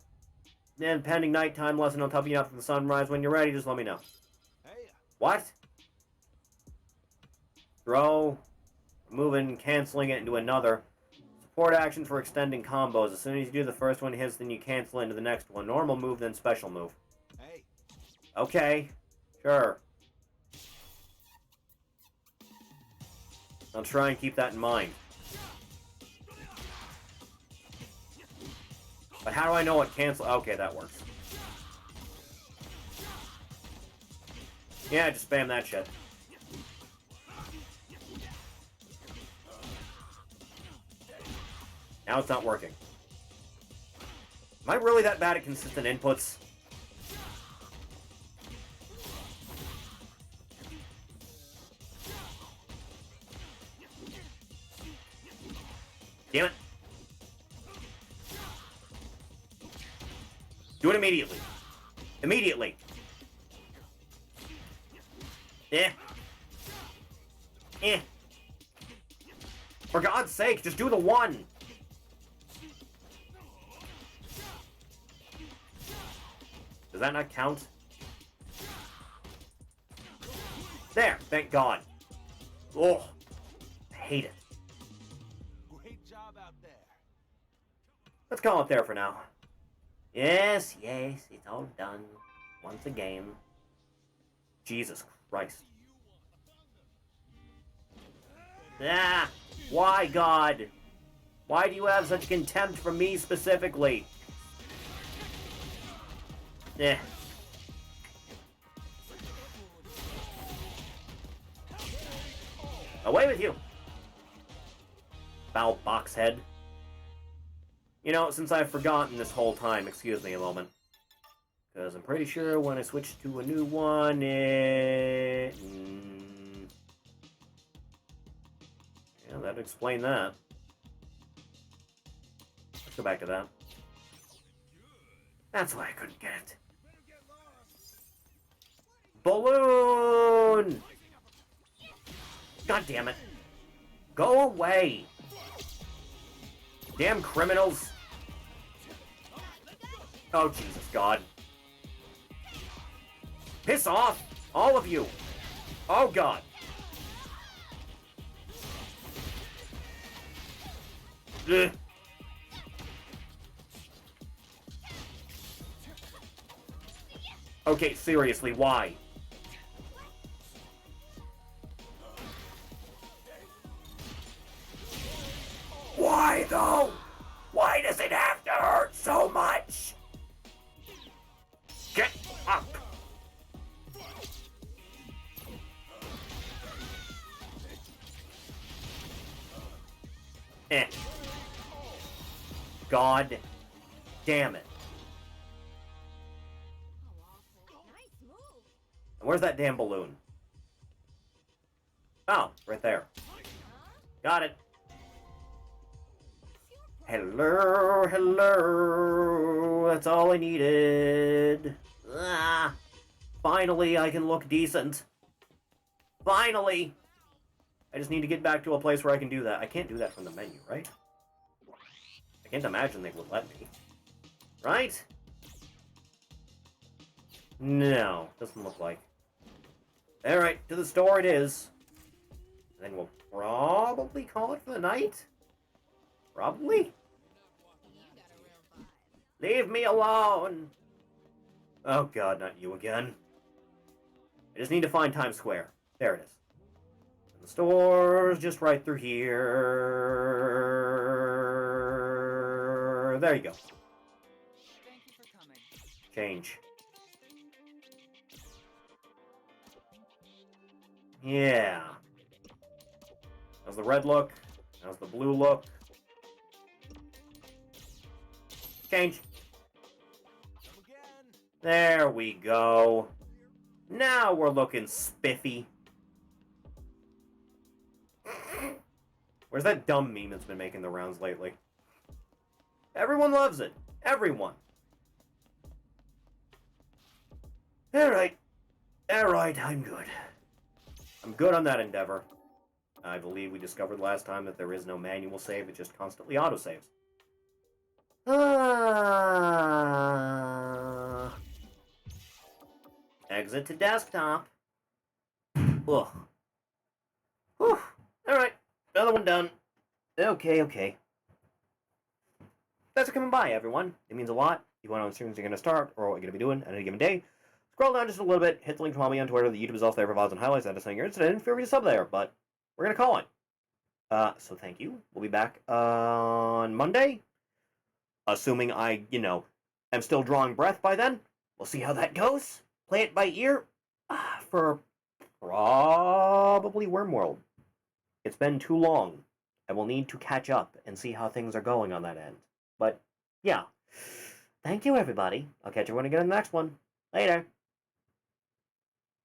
Then, pending nighttime lesson, I'll top you up from the sunrise. When you're ready, just let me know. Hey. What? Throw. Moving, canceling it into another. Support action for extending combos. As soon as you do the first one hits, then you cancel into the next one. Normal move, then special move. Hey. Okay. Sure. I'll try and keep that in mind. But how do I know what cancel... Okay, that works. Yeah, just spam that shit. Now it's not working. Am I really that bad at consistent inputs? Damn it. Do it immediately. Immediately. Eh. Eh. For God's sake, just do the one. Does that not count? There, thank God. Oh, I hate it. Great job out there. Let's call it there for now. Yes, it's all done. Once again. Jesus Christ. Ah, why, God? Why do you have such contempt for me specifically? Eh. Away with you! Foul boxhead. You know, since I've forgotten this whole time, excuse me a moment. Because I'm pretty sure when I switch to a new one, it... Yeah, that'd explain that. Let's go back to that. That's why I couldn't get it. Balloon! God damn it. Go away! Damn criminals! Oh, Jesus, God. Piss off! All of you! Oh, God. Ugh. Okay, seriously, why? Why, though? Why does it have to hurt so much? Get up! Eh. God damn it. Where's that damn balloon? Oh, right there. Got it. Hello, hello. That's all I needed. Ah. Finally, I can look decent. Finally! I just need to get back to a place where I can do that. I can't do that from the menu, right? I can't imagine they would let me. Right? No, doesn't look like. Alright, to the store it is. Then we'll probably call it for the night? Probably? Leave me alone! Oh god, not you again. I just need to find Times Square. There it is. And the store's just right through here. There you go. Thank you for coming. Change. Yeah. How's the red look? How's the blue look? Change. There we go. Now we're looking spiffy. Where's that dumb meme that's been making the rounds lately? Everyone loves it. Everyone. Alright. Alright, I'm good. I'm good on that endeavor. I believe we discovered last time that there is no manual save, it just constantly autosaves. Exit to desktop. Ugh. Whew. Alright, another one done. Okay. Thanks for coming by, everyone. It means a lot. If you want to know when streams are going to start, or what you're going to be doing on any given day, scroll down just a little bit, hit the link to follow me on Twitter. The YouTube is also there for VODs and highlights. That is something you're interested in. Feel free to sub there, but we're going to call it. So thank you. We'll be back on Monday. Assuming I, am still drawing breath by then. We'll see how that goes. Play it by ear for probably Wormworld. It's been too long. I will need to catch up and see how things are going on that end. But, yeah. Thank you, everybody. I'll catch everyone again in the next one. Later.